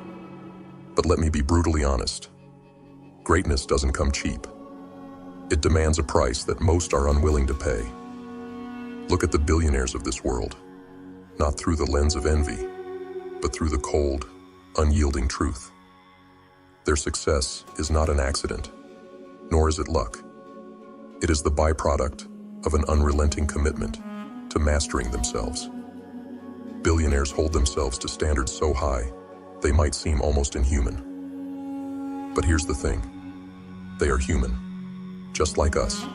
But let me be brutally honest. Greatness doesn't come cheap. It demands a price that most are unwilling to pay. Look at the billionaires of this world, not through the lens of envy, but through the cold, unyielding truth. Their success is not an accident, nor is it luck. It is the byproduct of an unrelenting commitment to mastering themselves. Billionaires hold themselves to standards so high, they might seem almost inhuman. But here's the thing. They are human, just like us.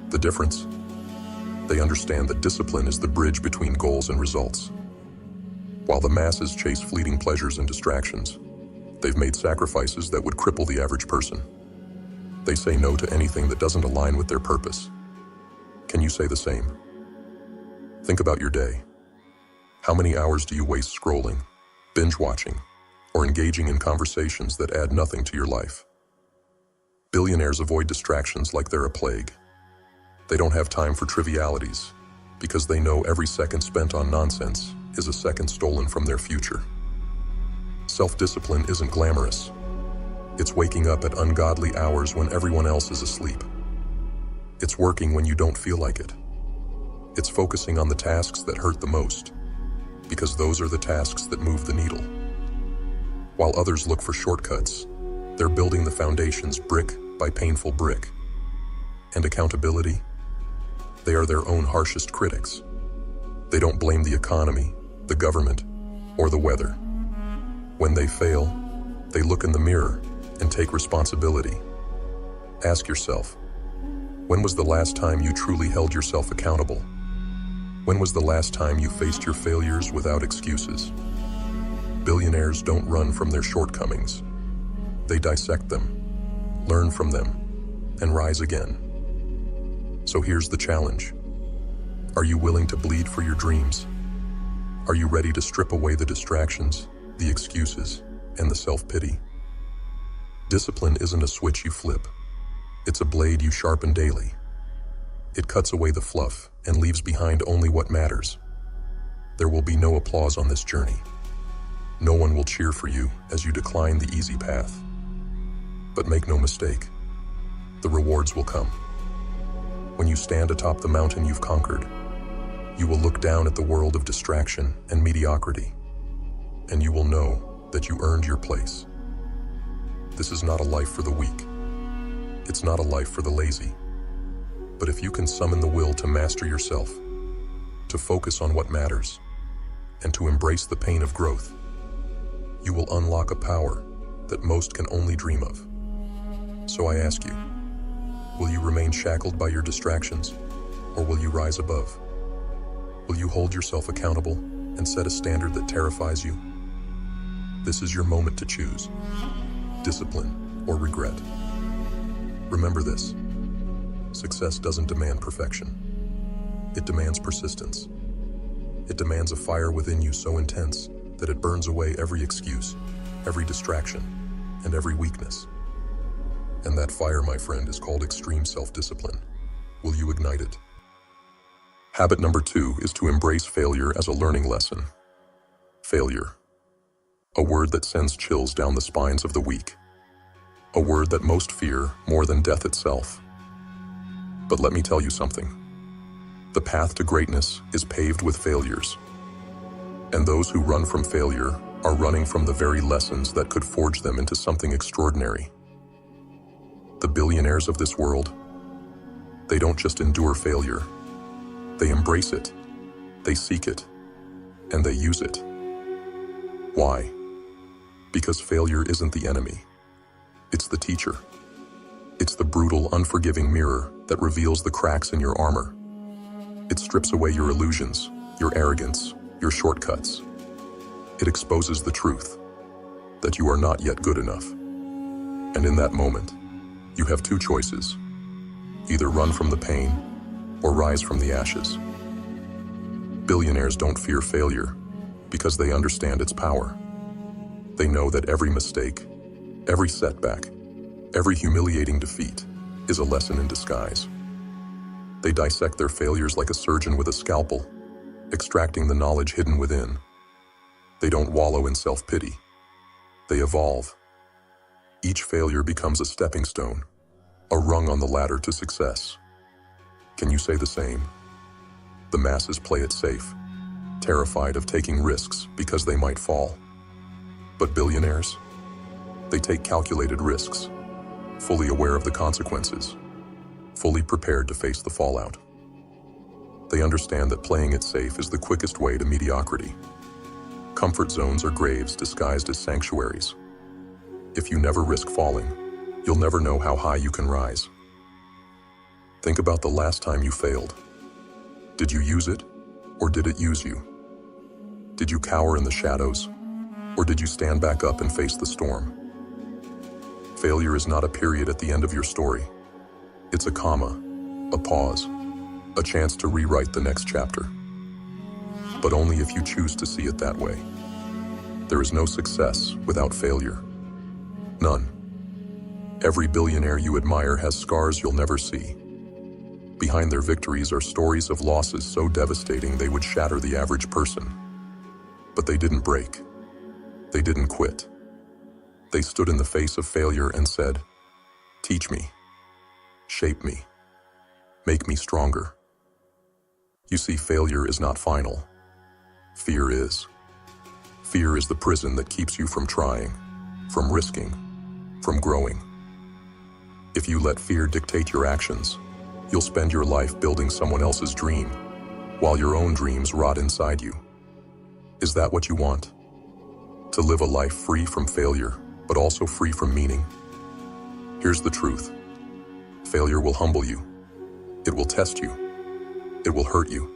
The difference? They understand that discipline is the bridge between goals and results. While the masses chase fleeting pleasures and distractions, They've made sacrifices that would cripple the average person. They say no to anything that doesn't align with their purpose. Can you say the same? Think about your day. How many hours do you waste scrolling, binge-watching, or engaging in conversations that add nothing to your life? Billionaires avoid distractions like they're a plague. They don't have time for trivialities because they know every second spent on nonsense is a second stolen from their future. Self-discipline isn't glamorous. It's waking up at ungodly hours when everyone else is asleep. It's working when you don't feel like it. It's focusing on the tasks that hurt the most, because those are the tasks that move the needle. While others look for shortcuts, they're building the foundations brick by painful brick. And accountability? They are their own harshest critics. They don't blame the economy, the government, or the weather. When they fail, they look in the mirror and take responsibility. Ask yourself, when was the last time you truly held yourself accountable? When was the last time you faced your failures without excuses? Billionaires don't run from their shortcomings. They dissect them, learn from them, and rise again. So here's the challenge. Are you willing to bleed for your dreams? Are you ready to strip away the distractions, the excuses, and the self-pity? Discipline isn't a switch you flip. It's a blade you sharpen daily. It cuts away the fluff and leaves behind only what matters. There will be no applause on this journey. No one will cheer for you as you decline the easy path. But make no mistake, the rewards will come. When you stand atop the mountain you've conquered, you will look down at the world of distraction and mediocrity, and you will know that you earned your place. This is not a life for the weak. It's not a life for the lazy. But if you can summon the will to master yourself, to focus on what matters, and to embrace the pain of growth, you will unlock a power that most can only dream of. So I ask you, will you remain shackled by your distractions, or will you rise above? Will you hold yourself accountable and set a standard that terrifies you? This is your moment to choose, discipline or regret. Remember this. Success doesn't demand perfection. It demands persistence. It demands a fire within you so intense that it burns away every excuse, every distraction, and every weakness. And that fire, my friend, is called extreme self-discipline. Will you ignite it? Habit number 2 is to embrace failure as a learning lesson. Failure. A word that sends chills down the spines of the weak. A word that most fear more than death itself. But let me tell you something. The path to greatness is paved with failures. And those who run from failure are running from the very lessons that could forge them into something extraordinary. The billionaires of this world, they don't just endure failure. They embrace it, they seek it, and they use it. Why? Because failure isn't the enemy. It's the teacher. It's the brutal, unforgiving mirror that reveals the cracks in your armor. It strips away your illusions, your arrogance, your shortcuts. It exposes the truth, that you are not yet good enough. And in that moment, you have two choices. Either run from the pain, or rise from the ashes. Billionaires don't fear failure because they understand its power. They know that every mistake, every setback, every humiliating defeat is a lesson in disguise. They dissect their failures like a surgeon with a scalpel, extracting the knowledge hidden within. They don't wallow in self-pity. They evolve. Each failure becomes a stepping stone, a rung on the ladder to success. Can you say the same? The masses play it safe, terrified of taking risks because they might fall. But billionaires? They take calculated risks, fully aware of the consequences, fully prepared to face the fallout. They understand that playing it safe is the quickest way to mediocrity. Comfort zones are graves disguised as sanctuaries. If you never risk falling, you'll never know how high you can rise. Think about the last time you failed. Did you use it, or did it use you? Did you cower in the shadows, Or did you stand back up and face the storm? Failure is not a period at the end of your story. It's a comma, a pause, a chance to rewrite the next chapter. But only if you choose to see it that way. There is no success without failure. None. Every billionaire you admire has scars you'll never see. Behind their victories are stories of losses so devastating they would shatter the average person. But they didn't break. They didn't quit. They stood in the face of failure and said, "Teach me. Shape me. Make me stronger." You see, failure is not final. Fear is. Fear is the prison that keeps you from trying, from risking, from growing. If you let fear dictate your actions, you'll spend your life building someone else's dream, while your own dreams rot inside you. Is that what you want? To live a life free from failure, but also free from meaning? Here's the truth. Failure will humble you. It will test you. It will hurt you.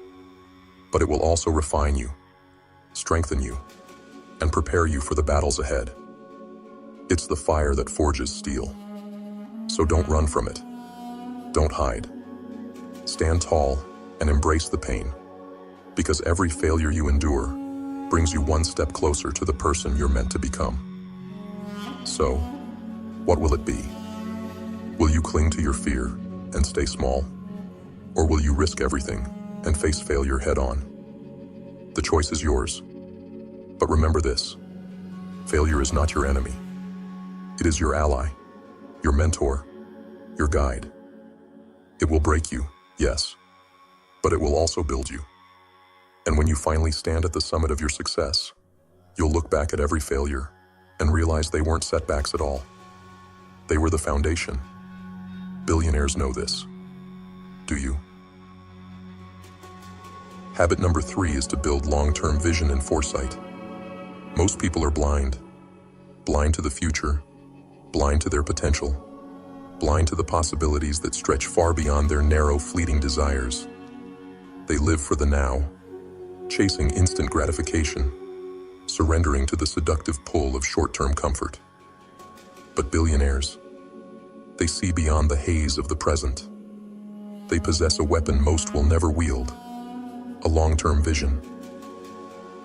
But it will also refine you, strengthen you, and prepare you for the battles ahead. It's the fire that forges steel. So don't run from it. Don't hide. Stand tall and embrace the pain, because every failure you endure brings you one step closer to the person you're meant to become. So, what will it be? Will you cling to your fear and stay small? Or will you risk everything and face failure head-on? The choice is yours. But remember this: failure is not your enemy. It is your ally, your mentor, your guide. It will break you, yes, but it will also build you. And when you finally stand at the summit of your success, you'll look back at every failure and realize they weren't setbacks at all. They were the foundation. Billionaires know this. Do you? Habit number 3 is to build long-term vision and foresight. Most people are blind. Blind to the future, blind to their potential, blind to the possibilities that stretch far beyond their narrow, fleeting desires. They live for the now, chasing instant gratification, surrendering to the seductive pull of short-term comfort. But billionaires, they see beyond the haze of the present. They possess a weapon most will never wield, a long-term vision.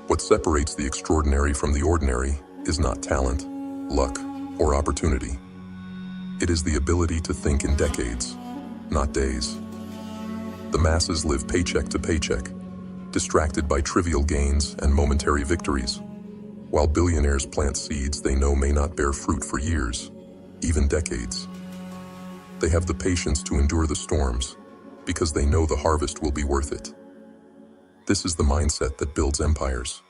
What separates the extraordinary from the ordinary is not talent, luck, or opportunity. It is the ability to think in decades, not days. The masses live paycheck to paycheck, distracted by trivial gains and momentary victories, while billionaires plant seeds they know may not bear fruit for years, even decades. They have the patience to endure the storms because they know the harvest will be worth it. This is the mindset that builds empires.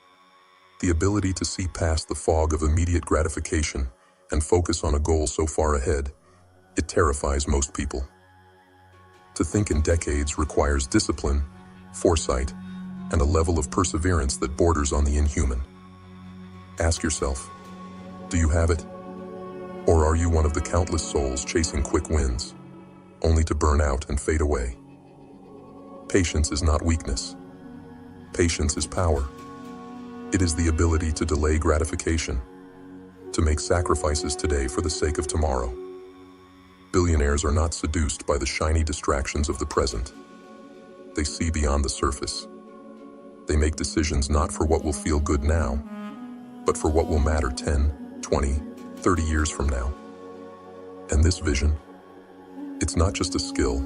The ability to see past the fog of immediate gratification and focus on a goal so far ahead, it terrifies most people. To think in decades requires discipline, foresight, and a level of perseverance that borders on the inhuman. Ask yourself, do you have it? Or are you one of the countless souls chasing quick wins, only to burn out and fade away? Patience is not weakness. Patience is power. It is the ability to delay gratification, to make sacrifices today for the sake of tomorrow. Billionaires are not seduced by the shiny distractions of the present. They see beyond the surface. They make decisions not for what will feel good now, but for what will matter 10, 20, 30 years from now. And this vision, it's not just a skill,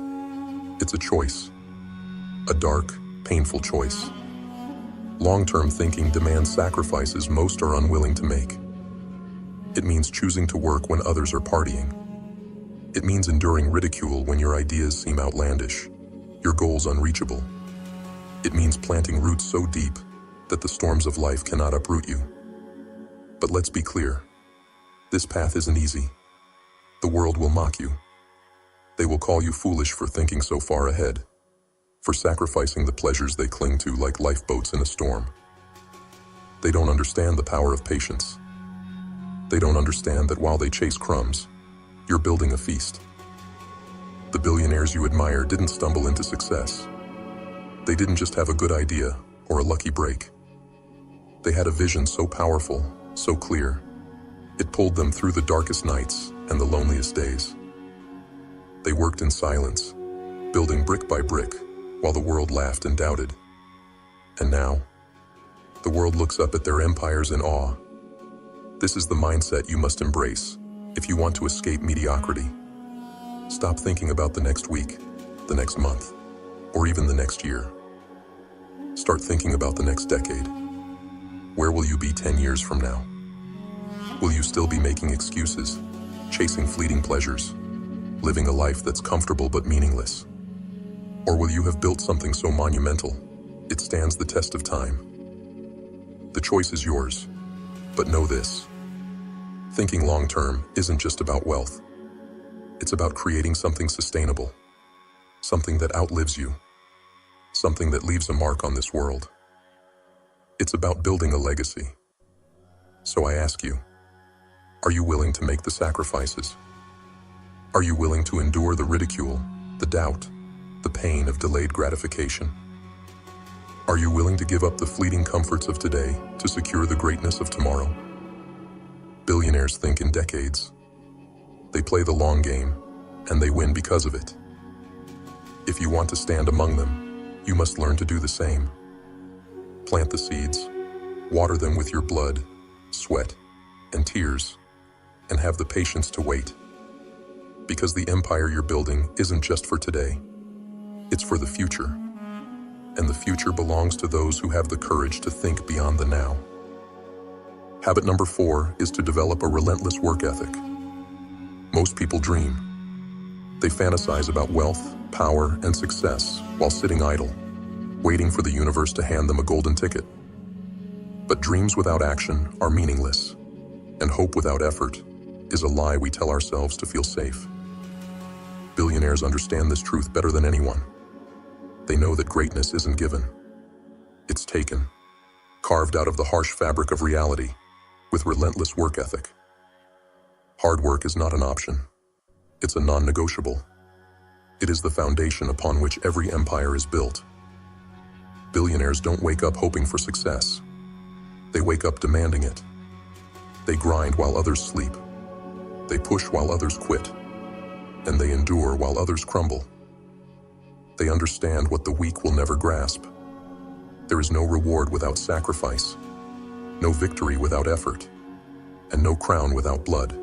it's a choice. A dark, painful choice. Long-term thinking demands sacrifices most are unwilling to make. It means choosing to work when others are partying. It means enduring ridicule when your ideas seem outlandish, your goals unreachable. It means planting roots so deep that the storms of life cannot uproot you. But let's be clear, this path isn't easy. The world will mock you. They will call you foolish for thinking so far ahead, for sacrificing the pleasures they cling to like lifeboats in a storm. They don't understand the power of patience. They don't understand that while they chase crumbs, you're building a feast. The billionaires you admire didn't stumble into success. They didn't just have a good idea or a lucky break. They had a vision so powerful, so clear, it pulled them through the darkest nights and the loneliest days. They worked in silence, building brick by brick, while the world laughed and doubted. And now, the world looks up at their empires in awe. This is the mindset you must embrace if you want to escape mediocrity. Stop thinking about the next week, the next month, or even the next year. Start thinking about the next decade. Where will you be 10 years from now? Will you still be making excuses, chasing fleeting pleasures, living a life that's comfortable but meaningless? Or will you have built something so monumental, it stands the test of time? The choice is yours, but know this. Thinking long-term isn't just about wealth. It's about creating something sustainable, something that outlives you, something that leaves a mark on this world. It's about building a legacy. So I ask you, are you willing to make the sacrifices? Are you willing to endure the ridicule, the doubt, the pain of delayed gratification? Are you willing to give up the fleeting comforts of today to secure the greatness of tomorrow? Billionaires think in decades. They play the long game, and they win because of it. If you want to stand among them, you must learn to do the same. Plant the seeds, water them with your blood, sweat, and tears, and have the patience to wait. Because the empire you're building isn't just for today, it's for the future. And the future belongs to those who have the courage to think beyond the now. Habit number 4 is to develop a relentless work ethic. Most people dream. They fantasize about wealth, power, and success while sitting idle, waiting for the universe to hand them a golden ticket. But dreams without action are meaningless, and hope without effort is a lie we tell ourselves to feel safe. Billionaires understand this truth better than anyone. They know that greatness isn't given. It's taken, carved out of the harsh fabric of reality, with relentless work ethic. Hard work is not an option. It's a non-negotiable. It is the foundation upon which every empire is built. Billionaires don't wake up hoping for success. They wake up demanding it. They grind while others sleep. They push while others quit. And they endure while others crumble. They understand what the weak will never grasp. There is no reward without sacrifice, no victory without effort, and no crown without blood.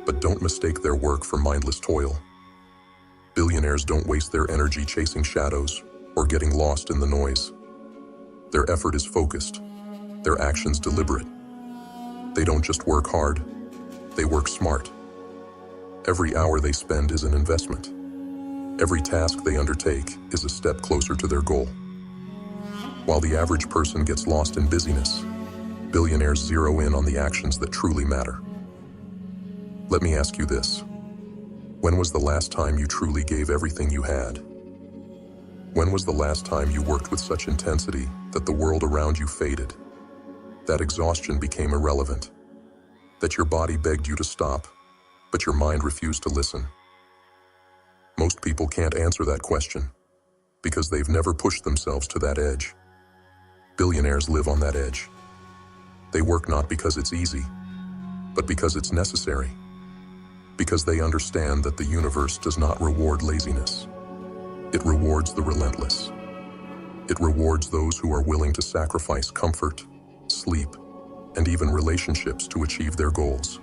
But don't mistake their work for mindless toil. Billionaires don't waste their energy chasing shadows or getting lost in the noise. Their effort is focused, their actions deliberate. They don't just work hard, they work smart. Every hour they spend is an investment. Every task they undertake is a step closer to their goal. While the average person gets lost in busyness, billionaires zero in on the actions that truly matter. Let me ask you this. When was the last time you truly gave everything you had? When was the last time you worked with such intensity that the world around you faded? That exhaustion became irrelevant? That your body begged you to stop, but your mind refused to listen? Most people can't answer that question because they've never pushed themselves to that edge. Billionaires live on that edge. They work not because it's easy, but because it's necessary. Because they understand that the universe does not reward laziness. It rewards the relentless. It rewards those who are willing to sacrifice comfort, sleep, and even relationships to achieve their goals.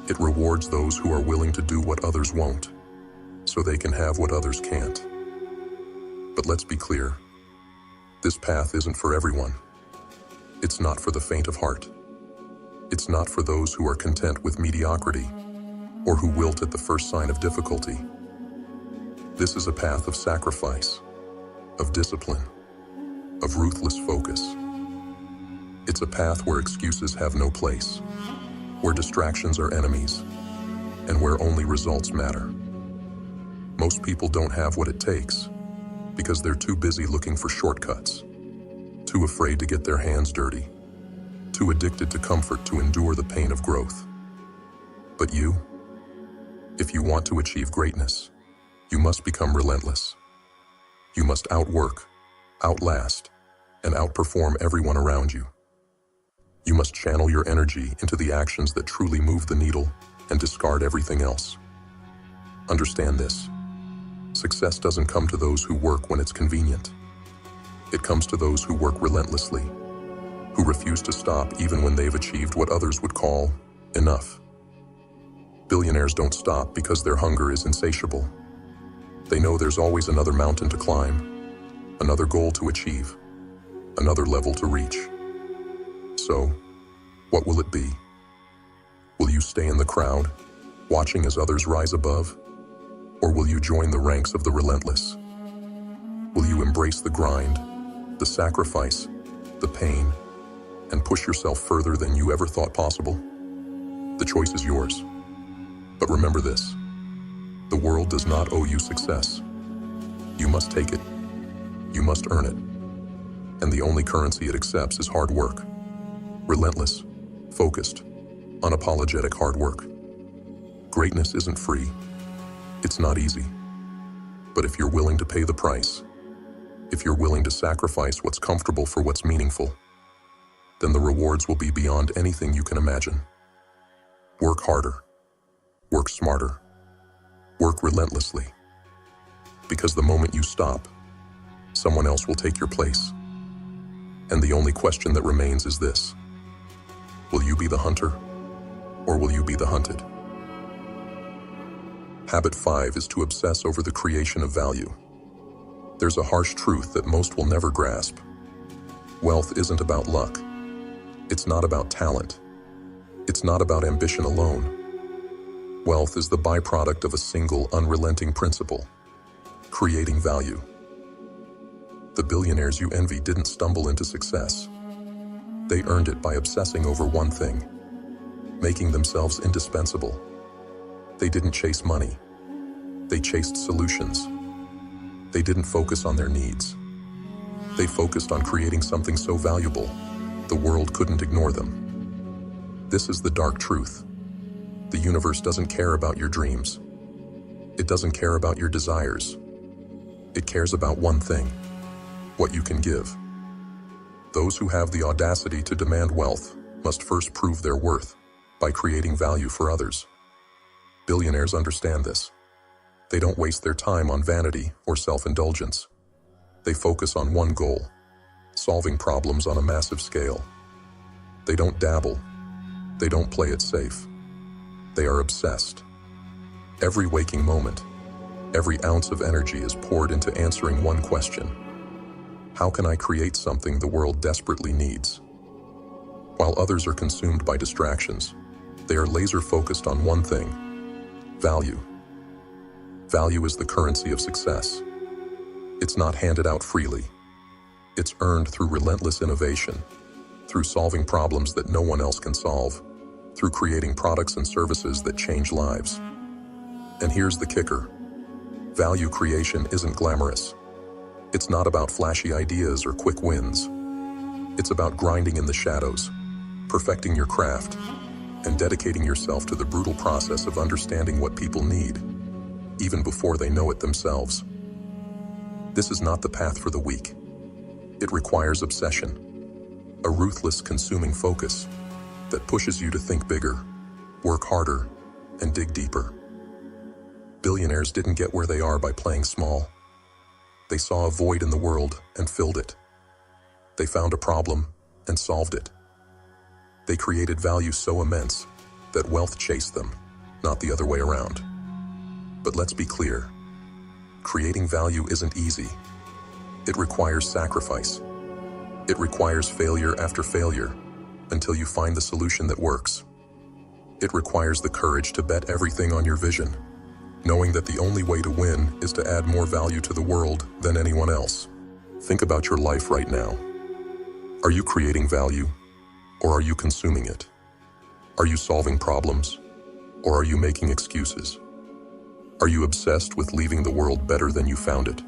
It rewards those who are willing to do what others won't, so they can have what others can't. But let's be clear, this path isn't for everyone. It's not for the faint of heart. It's not for those who are content with mediocrity or who wilt at the first sign of difficulty. This is a path of sacrifice, of discipline, of ruthless focus. It's a path where excuses have no place, where distractions are enemies, and where only results matter. Most people don't have what it takes because they're too busy looking for shortcuts, too afraid to get their hands dirty, too addicted to comfort to endure the pain of growth. But you, if you want to achieve greatness, you must become relentless. You must outwork, outlast, and outperform everyone around you. You must channel your energy into the actions that truly move the needle and discard everything else. Understand this. Success doesn't come to those who work when it's convenient. It comes to those who work relentlessly, who refuse to stop even when they've achieved what others would call enough. Billionaires don't stop because their hunger is insatiable. They know there's always another mountain to climb, another goal to achieve, another level to reach. So, what will it be? Will you stay in the crowd, watching as others rise above? Or will you join the ranks of the relentless? Will you embrace the grind, the sacrifice, the pain, and push yourself further than you ever thought possible? The choice is yours. But remember this, the world does not owe you success. You must take it. You must earn it. And the only currency it accepts is hard work. Relentless, focused, unapologetic hard work. Greatness isn't free. It's not easy. But if you're willing to pay the price, if you're willing to sacrifice what's comfortable for what's meaningful, then the rewards will be beyond anything you can imagine. Work harder. Work smarter. Work relentlessly. Because the moment you stop, someone else will take your place. And the only question that remains is this: will you be the hunter, or will you be the hunted? Habit 5 is to obsess over the creation of value. There's a harsh truth that most will never grasp. Wealth isn't about luck. It's not about talent. It's not about ambition alone. Wealth is the byproduct of a single, unrelenting principle: creating value. The billionaires you envy didn't stumble into success. They earned it by obsessing over one thing, making themselves indispensable. They didn't chase money. They chased solutions. They didn't focus on their needs. They focused on creating something so valuable, the world couldn't ignore them. This is the dark truth. The universe doesn't care about your dreams. It doesn't care about your desires. It cares about one thing: what you can give. Those who have the audacity to demand wealth must first prove their worth by creating value for others. Billionaires understand this. They don't waste their time on vanity or self-indulgence. They focus on one goal: solving problems on a massive scale. They don't dabble. They don't play it safe. They are obsessed. Every waking moment, every ounce of energy is poured into answering one question: how can I create something the world desperately needs? While others are consumed by distractions, they are laser-focused on one thing: value. Value is the currency of success. It's not handed out freely. It's earned through relentless innovation, through solving problems that no one else can solve, through creating products and services that change lives. And here's the kicker: value creation isn't glamorous. It's not about flashy ideas or quick wins. It's about grinding in the shadows, perfecting your craft, and dedicating yourself to the brutal process of understanding what people need, even before they know it themselves. This is not the path for the weak. It requires obsession, a ruthless, consuming focus that pushes you to think bigger, work harder, and dig deeper. Billionaires didn't get where they are by playing small. They saw a void in the world and filled it. They found a problem and solved it. They created value so immense that wealth chased them, not the other way around. But let's be clear, creating value isn't easy. It requires sacrifice. It requires failure after failure until you find the solution that works. It requires the courage to bet everything on your vision, knowing that the only way to win is to add more value to the world than anyone else. Think about your life right now. Are you creating value, or are you consuming it? Are you solving problems, or are you making excuses? Are you obsessed with leaving the world better than you found it?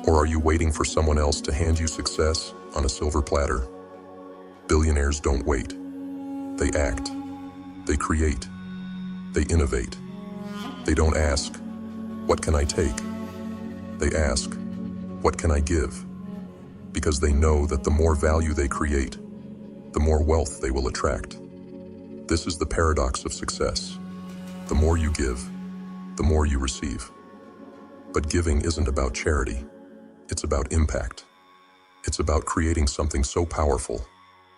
Or are you waiting for someone else to hand you success on a silver platter? Billionaires don't wait. They act. They create. They innovate. They don't ask, "What can I take?" They ask, "What can I give?" Because they know that the more value they create, the more wealth they will attract. This is the paradox of success. The more you give, the more you receive. But giving isn't about charity. It's about impact. It's about creating something so powerful,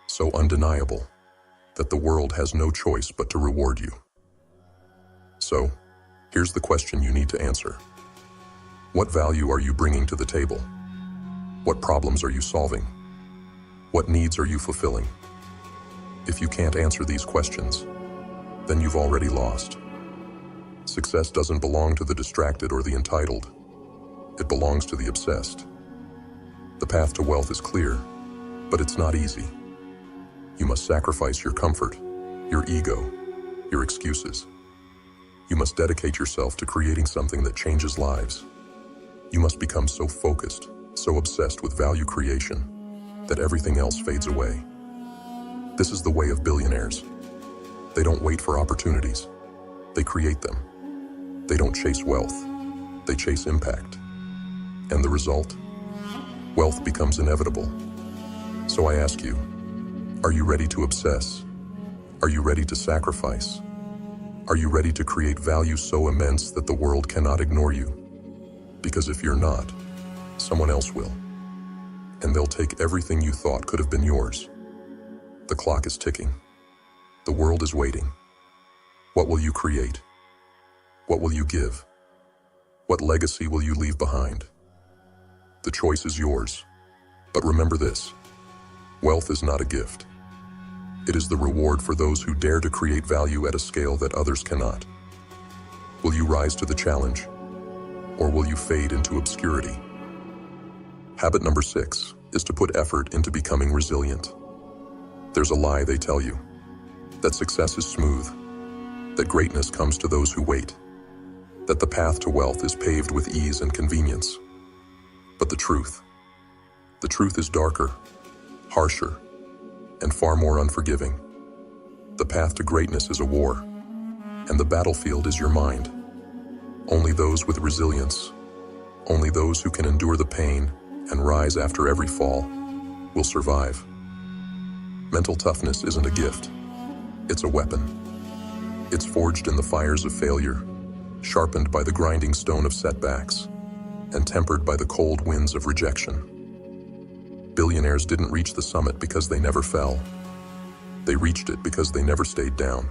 so undeniable, that the world has no choice but to reward you. So, here's the question you need to answer. What value are you bringing to the table? What problems are you solving? What needs are you fulfilling? If you can't answer these questions, then you've already lost. Success doesn't belong to the distracted or the entitled. It belongs to the obsessed. The path to wealth is clear, but it's not easy. You must sacrifice your comfort, your ego, your excuses. You must dedicate yourself to creating something that changes lives. You must become so focused, so obsessed with value creation, that everything else fades away. This is the way of billionaires. They don't wait for opportunities. They create them. They don't chase wealth. They chase impact. And the result? Wealth becomes inevitable. So I ask you, are you ready to obsess? Are you ready to sacrifice? Are you ready to create value so immense that the world cannot ignore you? Because if you're not, someone else will. And they'll take everything you thought could have been yours. The clock is ticking. The world is waiting. What will you create? What will you give? What legacy will you leave behind? The choice is yours. But remember this: wealth is not a gift. It is the reward for those who dare to create value at a scale that others cannot. Will you rise to the challenge? Or will you fade into obscurity? Habit number 6 is to put effort into becoming resilient. There's a lie they tell you, that success is smooth, that greatness comes to those who wait, that the path to wealth is paved with ease and convenience. But the truth is darker, harsher, and far more unforgiving. The path to greatness is a war, and the battlefield is your mind. Only those with resilience, only those who can endure the pain and rise after every fall, will survive. Mental toughness isn't a gift, it's a weapon. It's forged in the fires of failure, sharpened by the grinding stone of setbacks, and tempered by the cold winds of rejection. Billionaires didn't reach the summit because they never fell. They reached it because they never stayed down.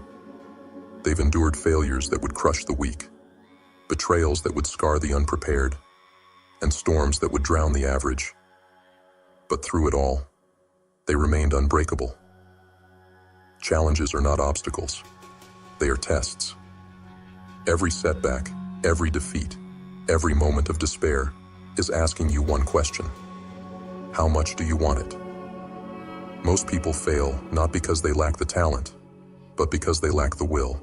They've endured failures that would crush the weak, betrayals that would scar the unprepared, and storms that would drown the average. But through it all, they remained unbreakable. Challenges are not obstacles. They are tests. Every setback, every defeat, every moment of despair is asking you one question: how much do you want it? Most people fail not because they lack the talent, but because they lack the will.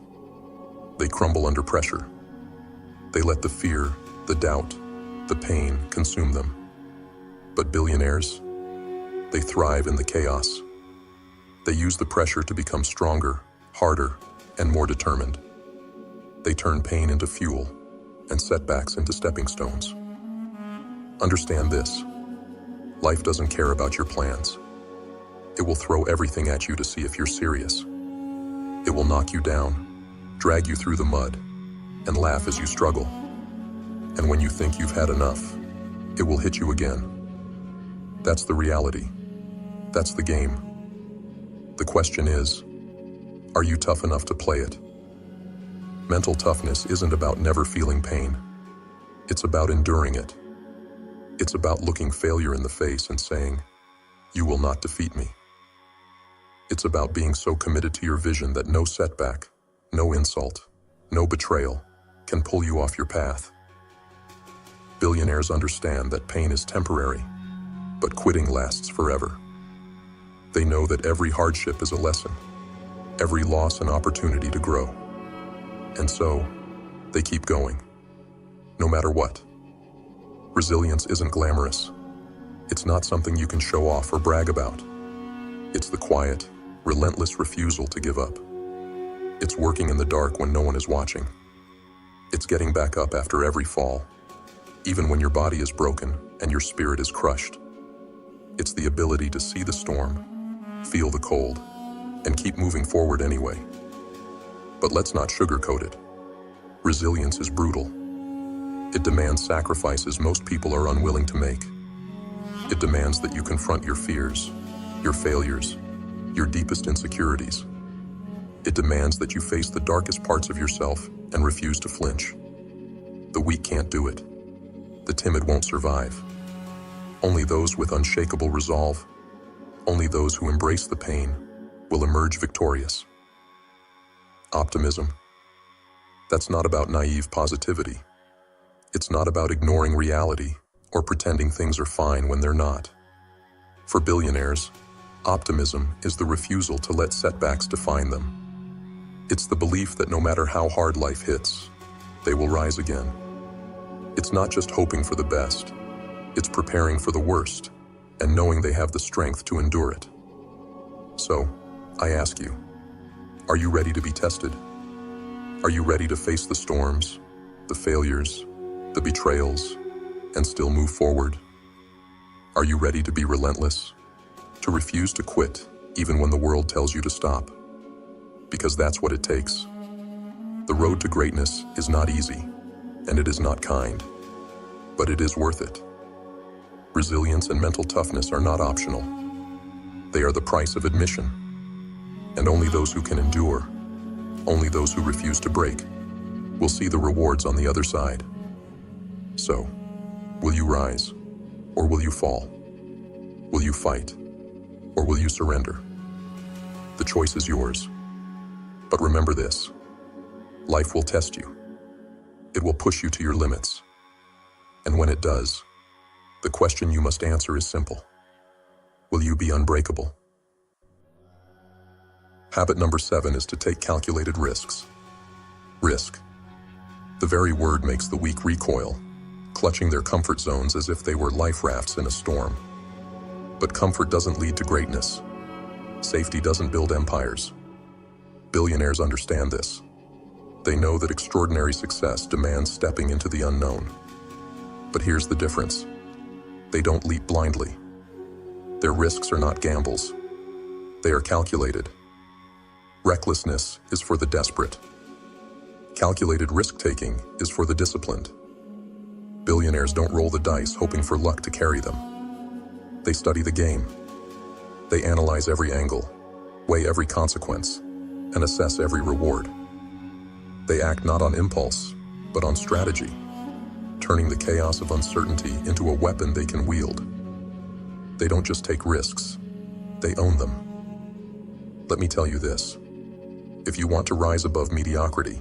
They crumble under pressure. They let the fear, the doubt, the pain consume them. But billionaires, they thrive in the chaos. They use the pressure to become stronger, harder, and more determined. They turn pain into fuel and setbacks into stepping stones. Understand this: life doesn't care about your plans. It will throw everything at you to see if you're serious. It will knock you down, drag you through the mud, and laugh as you struggle. And when you think you've had enough, it will hit you again. That's the reality. That's the game. The question is, are you tough enough to play it? Mental toughness isn't about never feeling pain. It's about enduring it. It's about looking failure in the face and saying, "You will not defeat me." It's about being so committed to your vision that no setback, no insult, no betrayal can pull you off your path. Billionaires understand that pain is temporary, but quitting lasts forever. They know that every hardship is a lesson, every loss an opportunity to grow. And so, they keep going, no matter what. Resilience isn't glamorous. It's not something you can show off or brag about. It's the quiet, relentless refusal to give up. It's working in the dark when no one is watching. It's getting back up after every fall, even when your body is broken and your spirit is crushed. It's the ability to see the storm, feel the cold, and keep moving forward anyway. But let's not sugarcoat it. Resilience is brutal. It demands sacrifices most people are unwilling to make. It demands that you confront your fears, your failures, your deepest insecurities. It demands that you face the darkest parts of yourself and refuse to flinch. The weak can't do it. The timid won't survive. Only those with unshakable resolve, only those who embrace the pain, will emerge victorious. Optimism. That's not about naive positivity. It's not about ignoring reality or pretending things are fine when they're not. For billionaires, optimism is the refusal to let setbacks define them. It's the belief that no matter how hard life hits, they will rise again. It's not just hoping for the best, it's preparing for the worst and knowing they have the strength to endure it. So, I ask you, are you ready to be tested? Are you ready to face the storms, the failures, the betrayals, and still move forward? Are you ready to be relentless? To refuse to quit even when the world tells you to stop? Because that's what it takes. The road to greatness is not easy, and it is not kind, but it is worth it. Resilience and mental toughness are not optional. They are the price of admission. And only those who can endure, only those who refuse to break, will see the rewards on the other side. So, will you rise, or will you fall? Will you fight, or will you surrender? The choice is yours. But remember this, life will test you. It will push you to your limits. And when it does, the question you must answer is simple. Will you be unbreakable? Habit number 7 is to take calculated risks. Risk. The very word makes the weak recoil, clutching their comfort zones as if they were life rafts in a storm. But comfort doesn't lead to greatness. Safety doesn't build empires. Billionaires understand this. They know that extraordinary success demands stepping into the unknown. But here's the difference. They don't leap blindly. Their risks are not gambles. They are calculated. Recklessness is for the desperate. Calculated risk-taking is for the disciplined. Billionaires don't roll the dice hoping for luck to carry them. They study the game. They analyze every angle, weigh every consequence, and assess every reward. They act not on impulse, but on strategy, turning the chaos of uncertainty into a weapon they can wield. They don't just take risks, they own them. Let me tell you this. If you want to rise above mediocrity,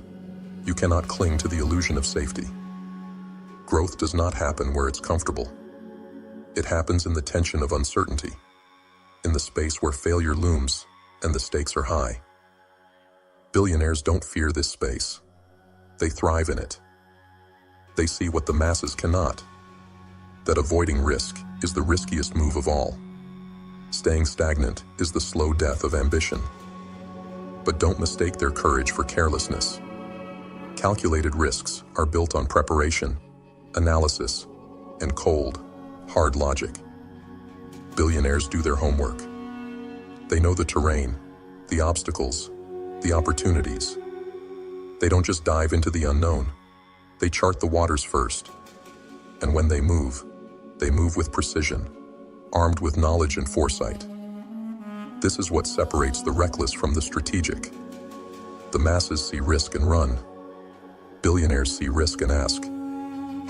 you cannot cling to the illusion of safety. Growth does not happen where it's comfortable. It happens in the tension of uncertainty, in the space where failure looms and the stakes are high. Billionaires don't fear this space. They thrive in it. They see what the masses cannot. That avoiding risk is the riskiest move of all. Staying stagnant is the slow death of ambition. But don't mistake their courage for carelessness. Calculated risks are built on preparation, analysis, and cold, hard logic. Billionaires do their homework. They know the terrain, the obstacles, the opportunities. They don't just dive into the unknown. They chart the waters first. And when they move with precision, armed with knowledge and foresight. This is what separates the reckless from the strategic. The masses see risk and run. Billionaires see risk and ask,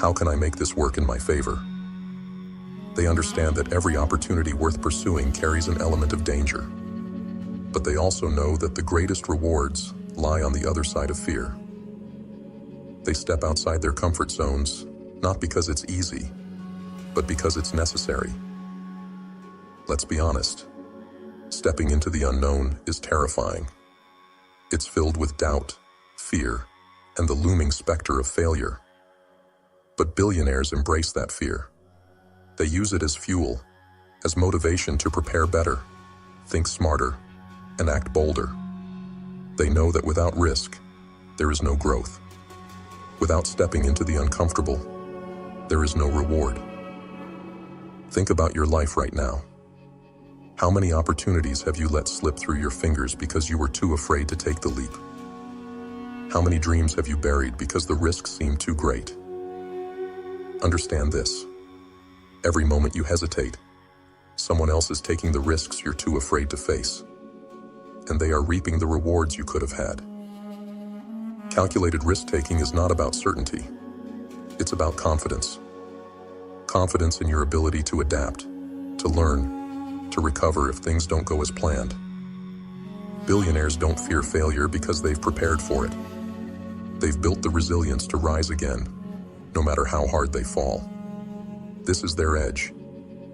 how can I make this work in my favor? They understand that every opportunity worth pursuing carries an element of danger. But they also know that the greatest rewards lie on the other side of fear. They step outside their comfort zones, not because it's easy, but because it's necessary. Let's be honest. Stepping into the unknown is terrifying. It's filled with doubt, fear, and the looming specter of failure. But billionaires embrace that fear. They use it as fuel, as motivation to prepare better, think smarter, and act bolder. They know that without risk, there is no growth. Without stepping into the uncomfortable, there is no reward. Think about your life right now. How many opportunities have you let slip through your fingers because you were too afraid to take the leap? How many dreams have you buried because the risk seemed too great? Understand this. Every moment you hesitate, someone else is taking the risks you're too afraid to face, and they are reaping the rewards you could have had. Calculated risk-taking is not about certainty. It's about confidence. Confidence in your ability to adapt, to learn, to recover if things don't go as planned. Billionaires don't fear failure because they've prepared for it. They've built the resilience to rise again, no matter how hard they fall. This is their edge,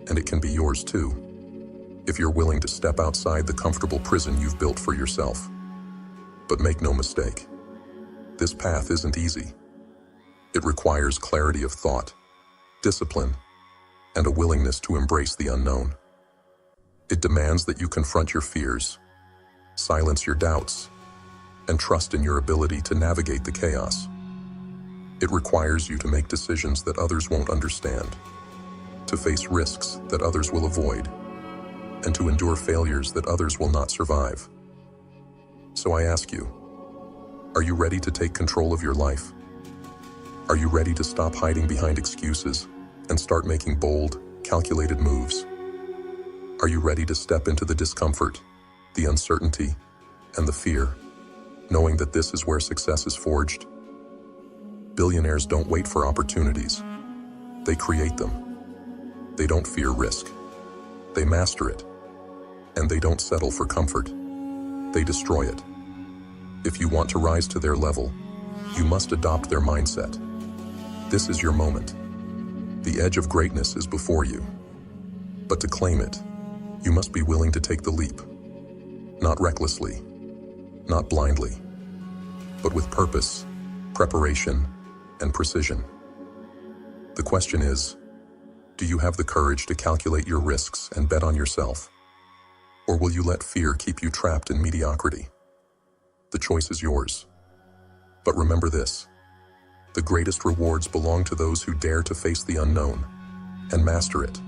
and it can be yours too, if you're willing to step outside the comfortable prison you've built for yourself. But make no mistake, this path isn't easy. It requires clarity of thought, discipline, and a willingness to embrace the unknown. It demands that you confront your fears, silence your doubts, and trust in your ability to navigate the chaos. It requires you to make decisions that others won't understand, to face risks that others will avoid, and to endure failures that others will not survive. So I ask you, are you ready to take control of your life? Are you ready to stop hiding behind excuses and start making bold, calculated moves? Are you ready to step into the discomfort, the uncertainty, and the fear, knowing that this is where success is forged? Billionaires don't wait for opportunities. They create them. They don't fear risk. They master it. And they don't settle for comfort. They destroy it. If you want to rise to their level, you must adopt their mindset. This is your moment. The edge of greatness is before you. But to claim it, you must be willing to take the leap. Not recklessly, not blindly, but with purpose, preparation, and precision. The question is, do you have the courage to calculate your risks and bet on yourself? Or will you let fear keep you trapped in mediocrity? The choice is yours. But remember this, the greatest rewards belong to those who dare to face the unknown and master it.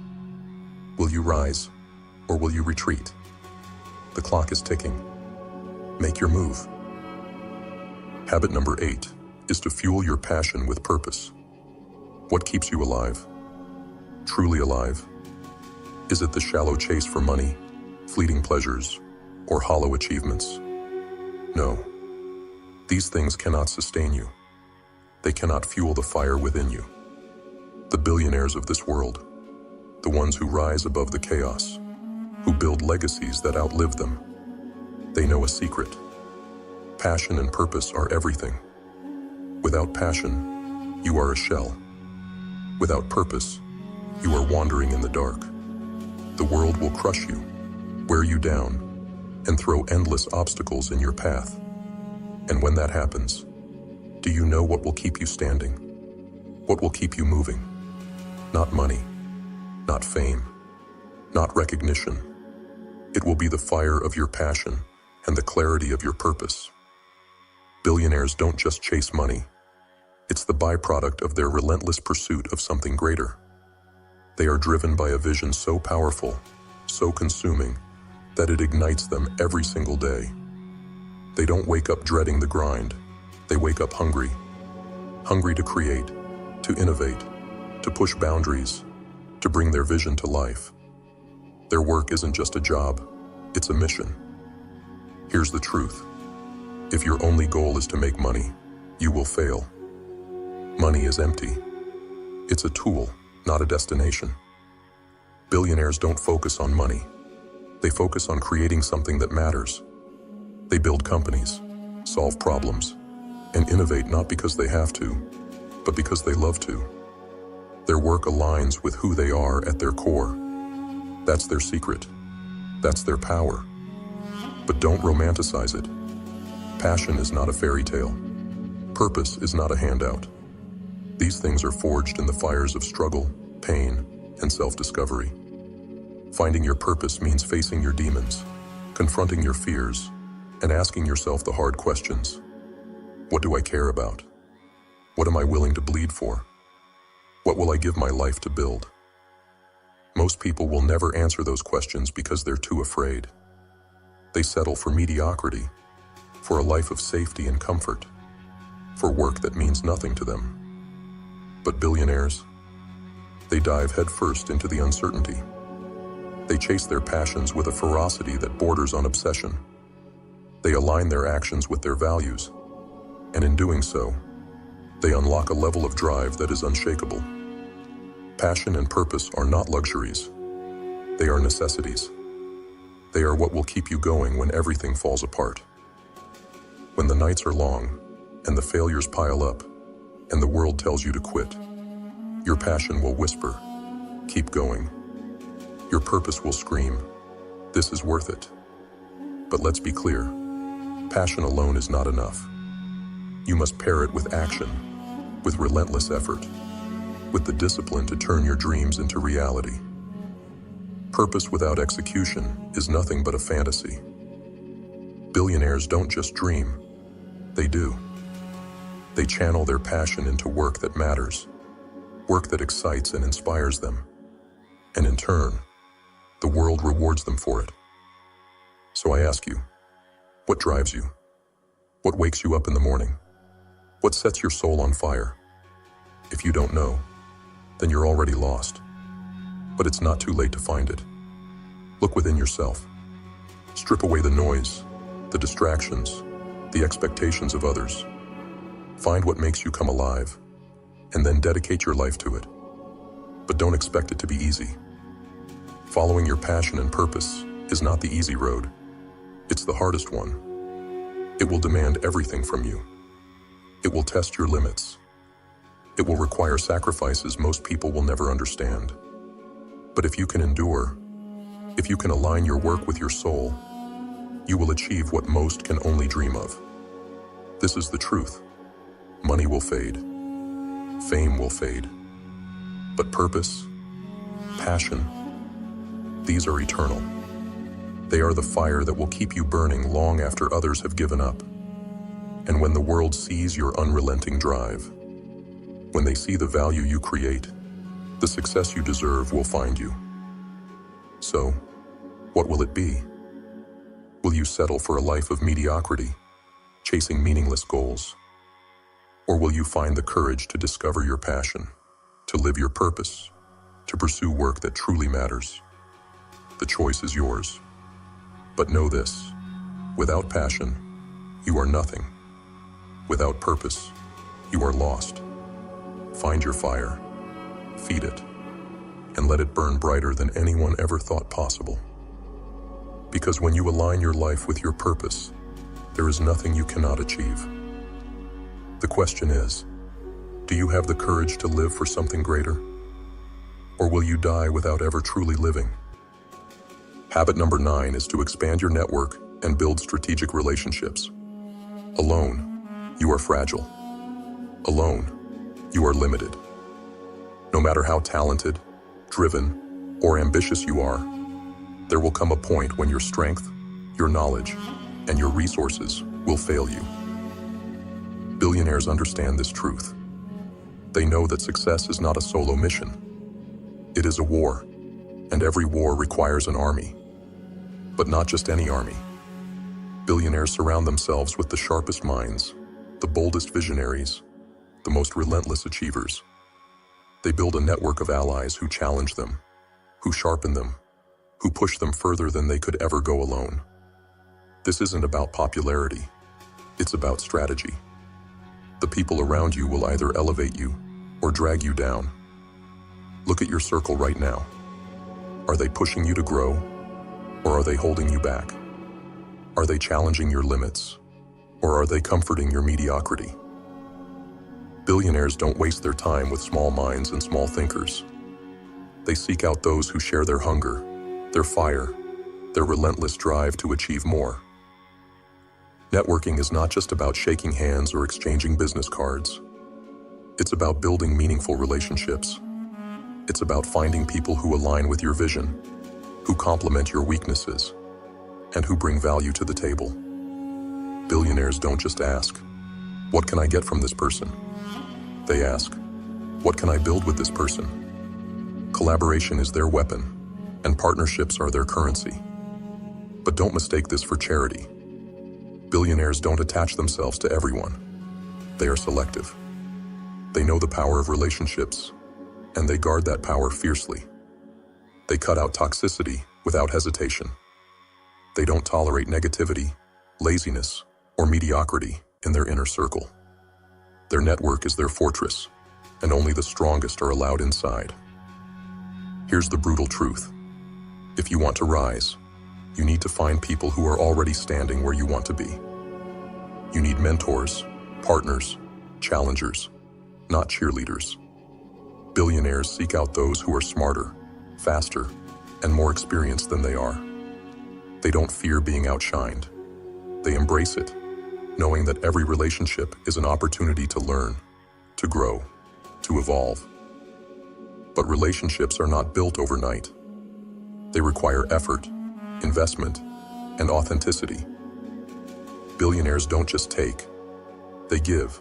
Will you rise, or will you retreat? The clock is ticking. Make your move. Habit number 8 is to fuel your passion with purpose. What keeps you alive? Truly alive? Is it the shallow chase for money, fleeting pleasures, or hollow achievements? No. These things cannot sustain you. They cannot fuel the fire within you. The billionaires of this world, the ones who rise above the chaos, who build legacies that outlive them, they know a secret. Passion and purpose are everything. Without passion, you are a shell. Without purpose, you are wandering in the dark. The world will crush you, wear you down, and throw endless obstacles in your path. And when that happens, do you know what will keep you standing? What will keep you moving? Not money, not fame, not recognition. It will be the fire of your passion and the clarity of your purpose. Billionaires don't just chase money. It's the byproduct of their relentless pursuit of something greater. They are driven by a vision so powerful, so consuming, that it ignites them every single day. They don't wake up dreading the grind. They wake up hungry. Hungry to create, to innovate, to push boundaries, to bring their vision to life. Their work isn't just a job, it's a mission. Here's the truth. If your only goal is to make money, you will fail. Money is empty. It's a tool, not a destination. Billionaires don't focus on money. They focus on creating something that matters. They build companies, solve problems, and innovate not because they have to, but because they love to. Their work aligns with who they are at their core. That's their secret. That's their power. But don't romanticize it. Passion is not a fairy tale. Purpose is not a handout. These things are forged in the fires of struggle, pain, and self-discovery. Finding your purpose means facing your demons, confronting your fears, and asking yourself the hard questions. What do I care about? What am I willing to bleed for? What will I give my life to build? Most people will never answer those questions because they're too afraid. They settle for mediocrity, for a life of safety and comfort, for work that means nothing to them. But billionaires, they dive headfirst into the uncertainty. They chase their passions with a ferocity that borders on obsession. They align their actions with their values, and in doing so, they unlock a level of drive that is unshakable. Passion and purpose are not luxuries. They are necessities. They are what will keep you going when everything falls apart. When the nights are long, and the failures pile up, and the world tells you to quit, your passion will whisper, "Keep going." Your purpose will scream, "This is worth it." But let's be clear, passion alone is not enough. You must pair it with action, with relentless effort, with the discipline to turn your dreams into reality. Purpose without execution is nothing but a fantasy. Billionaires don't just dream, they do. They channel their passion into work that matters, work that excites and inspires them. And in turn, the world rewards them for it. So I ask you, what drives you? What wakes you up in the morning? What sets your soul on fire? If you don't know, then you're already lost. But it's not too late to find it. Look within yourself. Strip away the noise, the distractions, the expectations of others. Find what makes you come alive, and then dedicate your life to it. But don't expect it to be easy. Following your passion and purpose is not the easy road. It's the hardest one. It will demand everything from you. It will test your limits. It will require sacrifices most people will never understand. But if you can endure, if you can align your work with your soul, you will achieve what most can only dream of. This is the truth. Money will fade. Fame will fade. But purpose, passion, these are eternal. They are the fire that will keep you burning long after others have given up. And when the world sees your unrelenting drive, when they see the value you create, the success you deserve will find you. So, what will it be? Will you settle for a life of mediocrity, chasing meaningless goals? Or will you find the courage to discover your passion, to live your purpose, to pursue work that truly matters? The choice is yours. But know this, without passion, you are nothing. Without purpose, you are lost. Find your fire, feed it, and let it burn brighter than anyone ever thought possible. Because when you align your life with your purpose, there is nothing you cannot achieve. The question is, do you have the courage to live for something greater? Or will you die without ever truly living? Habit number 9 is to expand your network and build strategic relationships. Alone, you are fragile. Alone, you are limited. No matter how talented, driven, or ambitious you are, there will come a point when your strength, your knowledge, and your resources will fail you. Billionaires understand this truth. They know that success is not a solo mission. It is a war, and every war requires an army. But not just any army. Billionaires surround themselves with the sharpest minds, the boldest visionaries, the most relentless achievers. They build a network of allies who challenge them, who sharpen them, who push them further than they could ever go alone. This isn't about popularity. It's about strategy. The people around you will either elevate you or drag you down. Look at your circle right now. Are they pushing you to grow, or are they holding you back? Are they challenging your limits, or are they comforting your mediocrity? Billionaires don't waste their time with small minds and small thinkers. They seek out those who share their hunger, their fire, their relentless drive to achieve more. Networking is not just about shaking hands or exchanging business cards. It's about building meaningful relationships. It's about finding people who align with your vision, who complement your weaknesses, and who bring value to the table. Billionaires don't just ask, "What can I get from this person?" They ask, "What can I build with this person?" Collaboration is their weapon, and partnerships are their currency. But don't mistake this for charity. Billionaires don't attach themselves to everyone. They are selective. They know the power of relationships, and they guard that power fiercely. They cut out toxicity without hesitation. They don't tolerate negativity, laziness, or mediocrity in their inner circle. Their network is their fortress, and only the strongest are allowed inside. Here's the brutal truth. If you want to rise, you need to find people who are already standing where you want to be. You need mentors, partners, challengers, not cheerleaders. Billionaires seek out those who are smarter, faster, and more experienced than they are. They don't fear being outshined. They embrace it, knowing that every relationship is an opportunity to learn, to grow, to evolve. But relationships are not built overnight. They require effort, investment, and authenticity. Billionaires don't just take, they give.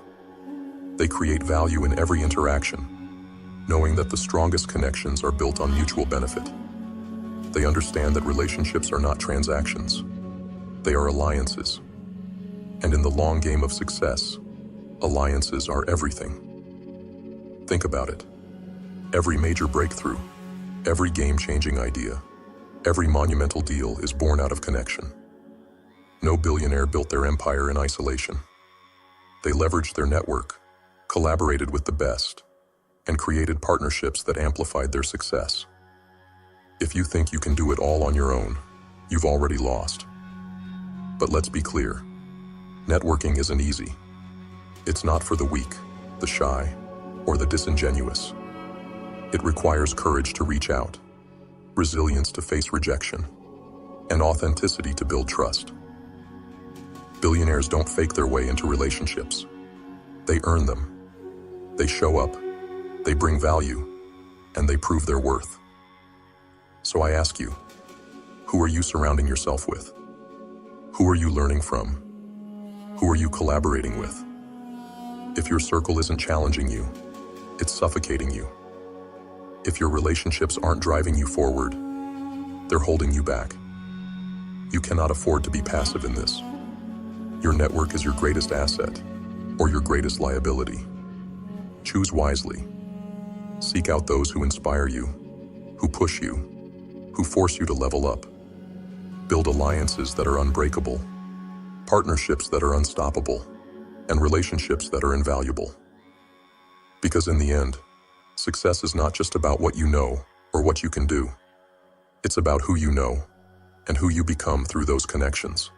They create value in every interaction, knowing that the strongest connections are built on mutual benefit. They understand that relationships are not transactions. They are alliances. And in the long game of success, alliances are everything. Think about it. Every major breakthrough, every game-changing idea, every monumental deal is born out of connection. No billionaire built their empire in isolation. They leveraged their network, collaborated with the best, and created partnerships that amplified their success. If you think you can do it all on your own, you've already lost. But let's be clear, networking isn't easy. It's not for the weak, the shy, or the disingenuous. It requires courage to reach out, resilience to face rejection, and authenticity to build trust. Billionaires don't fake their way into relationships. They earn them. They show up, they bring value, and they prove their worth. So I ask you, who are you surrounding yourself with? Who are you learning from? Who are you collaborating with? If your circle isn't challenging you, it's suffocating you. If your relationships aren't driving you forward, they're holding you back. You cannot afford to be passive in this. Your network is your greatest asset, or your greatest liability. Choose wisely. Seek out those who inspire you, who push you, who force you to level up. Build alliances that are unbreakable, partnerships that are unstoppable, and relationships that are invaluable. Because in the end, success is not just about what you know or what you can do. It's about who you know and who you become through those connections.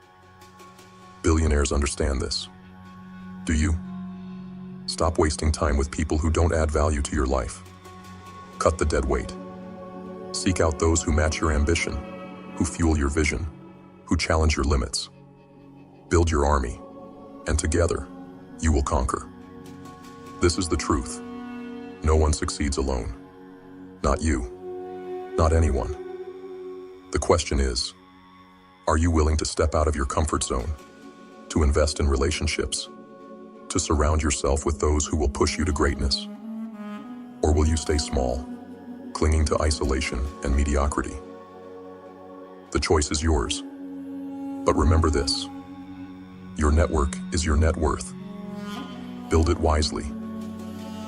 Billionaires understand this. Do you? Stop wasting time with people who don't add value to your life. Cut the dead weight. Seek out those who match your ambition, who fuel your vision, who challenge your limits. Build your army, and together, you will conquer. This is the truth. No one succeeds alone. Not you. Not anyone. The question is, are you willing to step out of your comfort zone, to invest in relationships, to surround yourself with those who will push you to greatness? Or will you stay small, clinging to isolation and mediocrity? The choice is yours. But remember this, your network is your net worth. Build it wisely.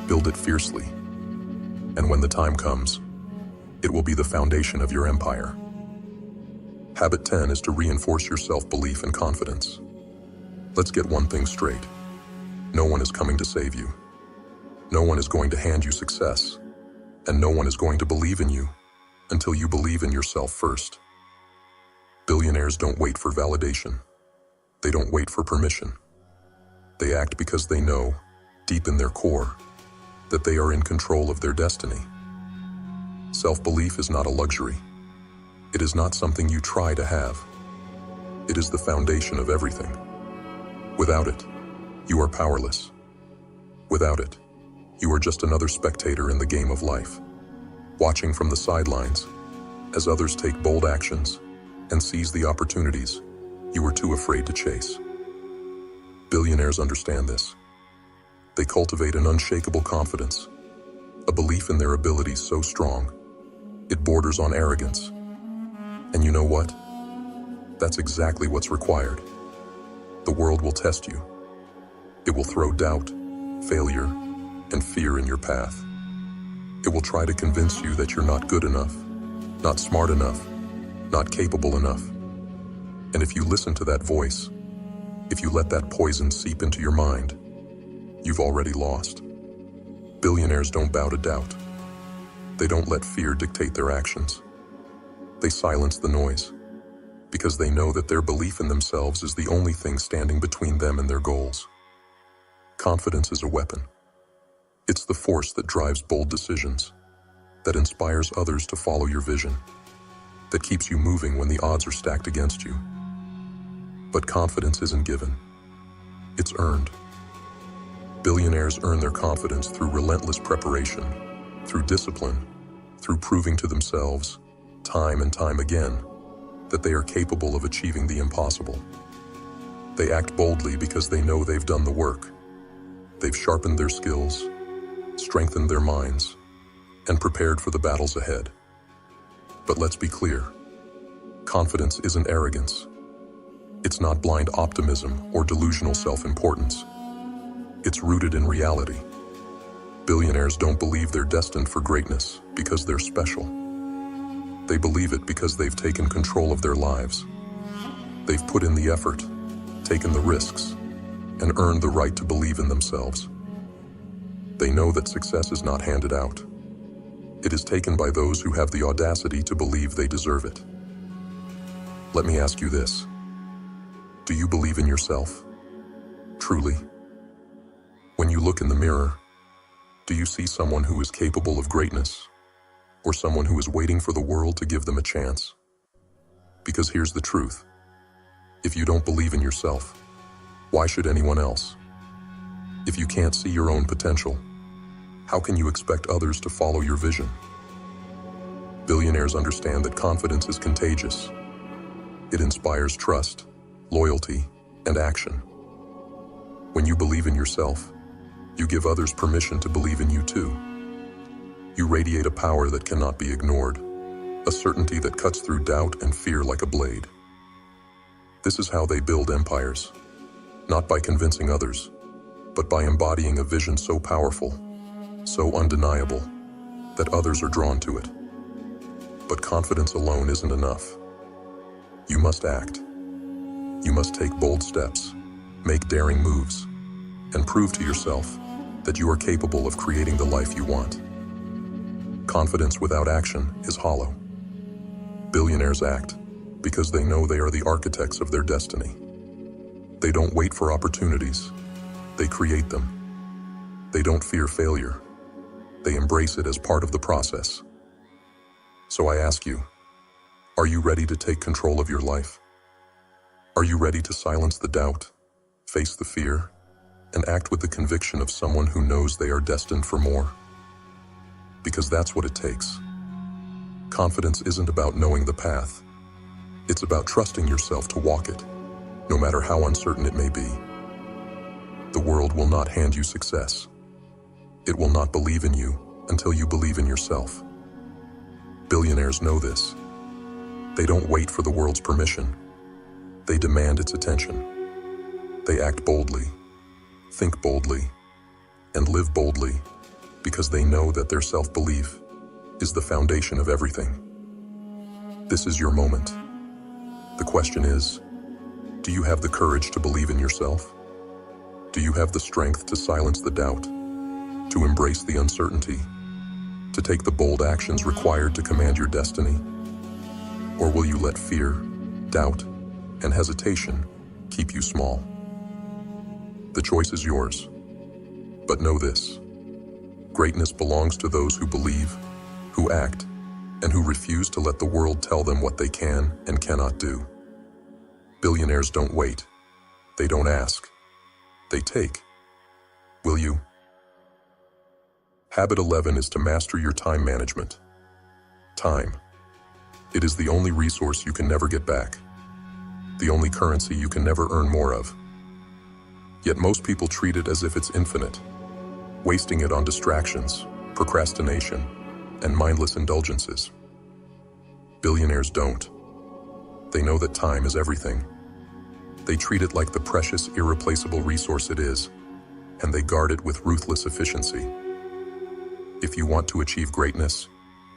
Build it fiercely. And when the time comes, it will be the foundation of your empire. Habit 10 is to reinforce your self-belief and confidence. Let's get one thing straight. No one is coming to save you. No one is going to hand you success. And no one is going to believe in you until you believe in yourself first. Billionaires don't wait for validation. They don't wait for permission. They act because they know, deep in their core, that they are in control of their destiny. Self-belief is not a luxury. It is not something you try to have. It is the foundation of everything. Without it, you are powerless. Without it, you are just another spectator in the game of life, watching from the sidelines as others take bold actions and seize the opportunities you were too afraid to chase. Billionaires understand this. They cultivate an unshakable confidence, a belief in their abilities so strong It borders on arrogance. And you know what? That's exactly what's required. The world will test you. It will throw doubt, failure, and fear in your path. It will try to convince you that you're not good enough, not smart enough, not capable enough. And if you listen to that voice, if you let that poison seep into your mind, you've already lost. Billionaires don't bow to doubt. They don't let fear dictate their actions. They silence the noise, because they know that their belief in themselves is the only thing standing between them and their goals. Confidence is a weapon. It's the force that drives bold decisions, that inspires others to follow your vision, that keeps you moving when the odds are stacked against you. But confidence isn't given. It's earned. Billionaires earn their confidence through relentless preparation, through discipline, through proving to themselves, time and time again, that they are capable of achieving the impossible. They act boldly because they know they've done the work. They've sharpened their skills, strengthened their minds, and prepared for the battles ahead. But let's be clear, confidence isn't arrogance. It's not blind optimism or delusional self-importance. It's rooted in reality. Billionaires don't believe they're destined for greatness because they're special. They believe it because they've taken control of their lives. They've put in the effort, taken the risks, and earned the right to believe in themselves. They know that success is not handed out. It is taken by those who have the audacity to believe they deserve it. Let me ask you this. Do you believe in yourself? Truly? When you look in the mirror, do you see someone who is capable of greatness, or someone who is waiting for the world to give them a chance? Because here's the truth. If you don't believe in yourself, why should anyone else? If you can't see your own potential, how can you expect others to follow your vision? Billionaires understand that confidence is contagious. It inspires trust, loyalty, and action. When you believe in yourself, you give others permission to believe in you too. You radiate a power that cannot be ignored, a certainty that cuts through doubt and fear like a blade. This is how they build empires, not by convincing others, but by embodying a vision so powerful, so undeniable, that others are drawn to it. But confidence alone isn't enough. You must act. You must take bold steps, make daring moves, and prove to yourself that you are capable of creating the life you want. Confidence without action is hollow. Billionaires act because they know they are the architects of their destiny. They don't wait for opportunities. They create them. They don't fear failure. They embrace it as part of the process. So I ask you, are you ready to take control of your life? Are you ready to silence the doubt, face the fear, and act with the conviction of someone who knows they are destined for more? Because that's what it takes. Confidence isn't about knowing the path. It's about trusting yourself to walk it, no matter how uncertain it may be. The world will not hand you success. It will not believe in you until you believe in yourself. Billionaires know this. They don't wait for the world's permission. They demand its attention. They act boldly, think boldly, and live boldly because they know that their self-belief is the foundation of everything. This is your moment. The question is, do you have the courage to believe in yourself? Do you have the strength to silence the doubt, to embrace the uncertainty, to take the bold actions required to command your destiny? Or will you let fear, doubt, and hesitation keep you small? The choice is yours. But know this: greatness belongs to those who believe, who act, and who refuse to let the world tell them what they can and cannot do. Billionaires don't wait. They don't ask. They take. Will you? Habit 11 is to master your time management. Time. It is the only resource you can never get back. The only currency you can never earn more of. Yet most people treat it as if it's infinite, wasting it on distractions, procrastination, and mindless indulgences. Billionaires don't. They know that time is everything. They treat it like the precious, irreplaceable resource it is, and they guard it with ruthless efficiency. If you want to achieve greatness,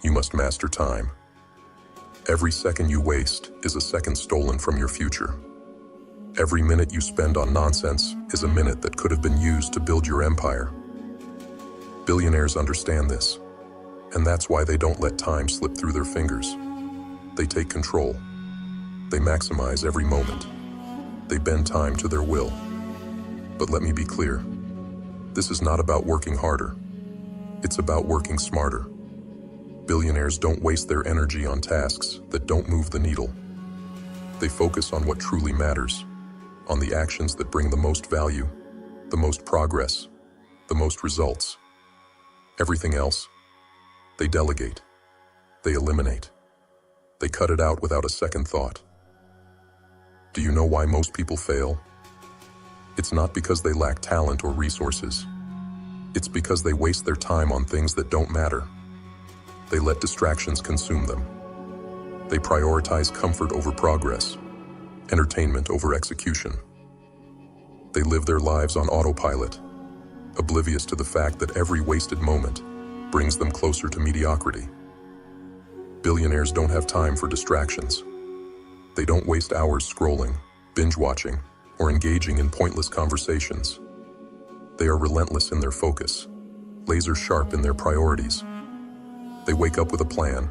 you must master time. Every second you waste is a second stolen from your future. Every minute you spend on nonsense is a minute that could have been used to build your empire. Billionaires understand this, and that's why they don't let time slip through their fingers. They take control. They maximize every moment. They bend time to their will. But let me be clear. This is not about working harder. It's about working smarter. Billionaires don't waste their energy on tasks that don't move the needle. They focus on what truly matters, on the actions that bring the most value, the most progress, the most results. Everything else, they delegate. They eliminate. They cut it out without a second thought. Do you know why most people fail? It's not because they lack talent or resources. It's because they waste their time on things that don't matter. They let distractions consume them. They prioritize comfort over progress, entertainment over execution. They live their lives on autopilot, oblivious to the fact that every wasted moment brings them closer to mediocrity. Billionaires don't have time for distractions. They don't waste hours scrolling, binge-watching, or engaging in pointless conversations. They are relentless in their focus, laser-sharp in their priorities. They wake up with a plan,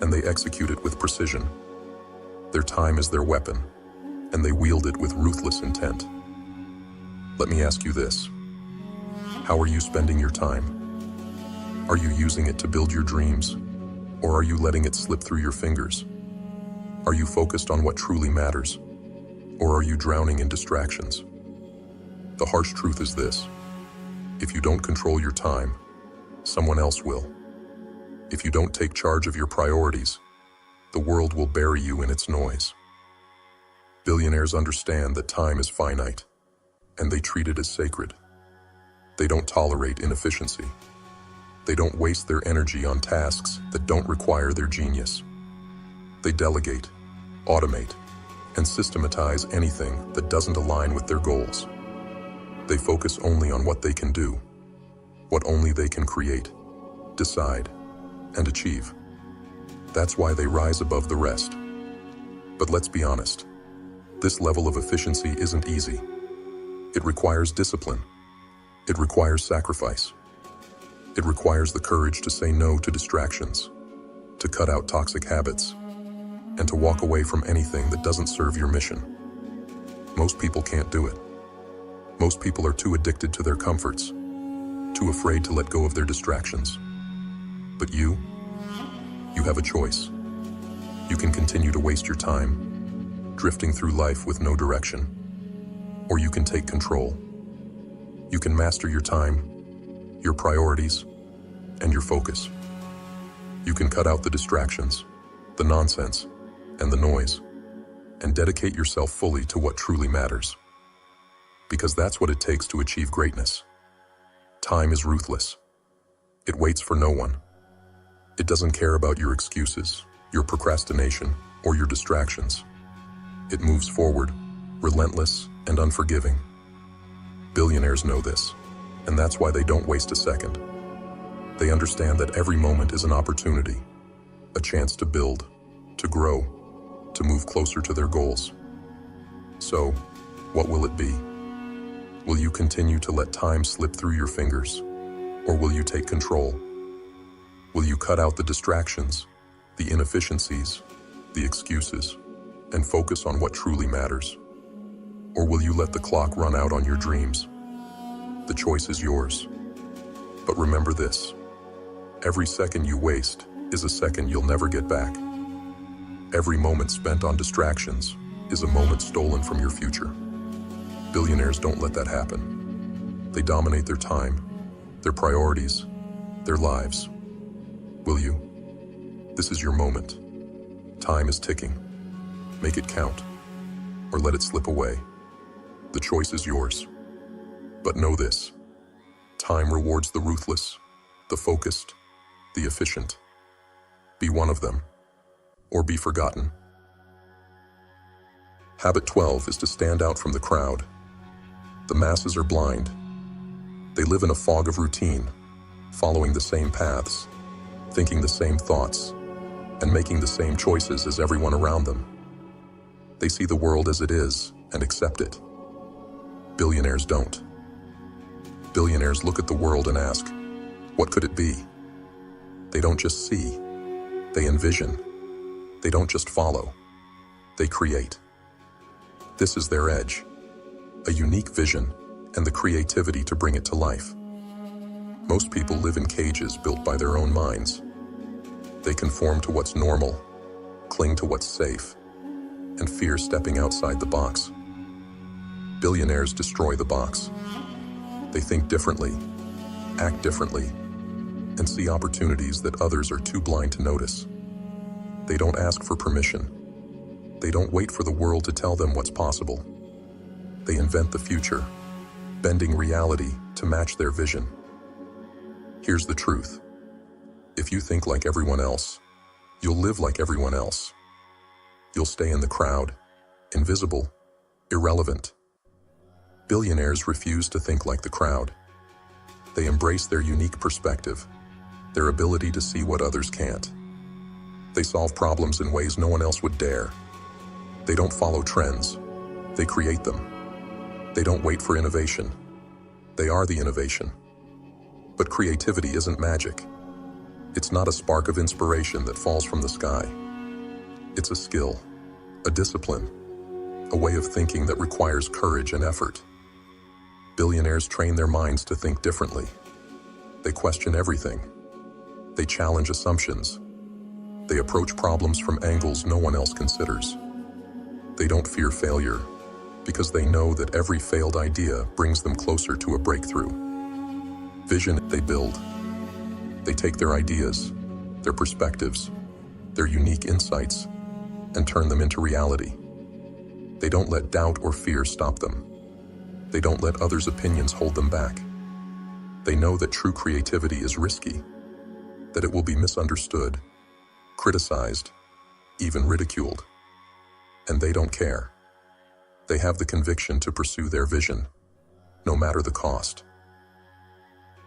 and they execute it with precision. Their time is their weapon, and they wield it with ruthless intent. Let me ask you this. How are you spending your time? Are you using it to build your dreams, or are you letting it slip through your fingers? Are you focused on what truly matters, or are you drowning in distractions? The harsh truth is this. If you don't control your time, someone else will. If you don't take charge of your priorities, the world will bury you in its noise. Billionaires understand that time is finite, and they treat it as sacred. They don't tolerate inefficiency. They don't waste their energy on tasks that don't require their genius. They delegate, automate, and systematize anything that doesn't align with their goals. They focus only on what they can do, what only they can create, decide, and achieve. That's why they rise above the rest. But let's be honest, this level of efficiency isn't easy. It requires discipline. It requires sacrifice. It requires the courage to say no to distractions, to cut out toxic habits, and to walk away from anything that doesn't serve your mission. Most people can't do it. Most people are too addicted to their comforts, too afraid to let go of their distractions. But you have a choice. You can continue to waste your time, drifting through life with no direction, or you can take control. You can master your time, your priorities, and your focus. You can cut out the distractions, the nonsense, and the noise, and dedicate yourself fully to what truly matters. Because that's what it takes to achieve greatness. Time is ruthless. It waits for no one. It doesn't care about your excuses, your procrastination, or your distractions. It moves forward, relentless and unforgiving. Billionaires know this, and that's why they don't waste a second. They understand that every moment is an opportunity, a chance to build, to grow, to move closer to their goals. So, what will it be? Will you continue to let time slip through your fingers, or will you take control? Will you cut out the distractions, the inefficiencies, the excuses, and focus on what truly matters? Or will you let the clock run out on your dreams? The choice is yours. But remember this. Every second you waste is a second you'll never get back. Every moment spent on distractions is a moment stolen from your future. Billionaires don't let that happen. They dominate their time, their priorities, their lives. Will you? This is your moment. Time is ticking. Make it count, or let it slip away. The choice is yours. But know this. Time rewards the ruthless, the focused, the efficient. Be one of them. or be forgotten. Habit 12 is to stand out from the crowd. The masses are blind. They live in a fog of routine, following the same paths, thinking the same thoughts, and making the same choices as everyone around them. They see the world as it is and accept it. Billionaires don't. Billionaires look at the world and ask, what could it be? They don't just see, they envision. They don't just follow, they create. This is their edge, a unique vision and the creativity to bring it to life. Most people live in cages built by their own minds. They conform to what's normal, cling to what's safe, and fear stepping outside the box. Billionaires destroy the box. They think differently, act differently, and see opportunities that others are too blind to notice. They don't ask for permission. They don't wait for the world to tell them what's possible. They invent the future, bending reality to match their vision. Here's the truth. If you think like everyone else, you'll live like everyone else. You'll stay in the crowd, invisible, irrelevant. Billionaires refuse to think like the crowd. They embrace their unique perspective, their ability to see what others can't. They solve problems in ways no one else would dare. They don't follow trends, they create them. They don't wait for innovation. They are the innovation. But creativity isn't magic. It's not a spark of inspiration that falls from the sky. It's a skill, a discipline, a way of thinking that requires courage and effort. Billionaires train their minds to think differently. They question everything. They challenge assumptions. They approach problems from angles no one else considers. They don't fear failure because they know that every failed idea brings them closer to a breakthrough. Vision they build. They take their ideas, their perspectives, their unique insights, and turn them into reality. They don't let doubt or fear stop them. They don't let others' opinions hold them back. They know that true creativity is risky, that it will be misunderstood, criticized, even ridiculed. And they don't care. They have the conviction to pursue their vision, no matter the cost.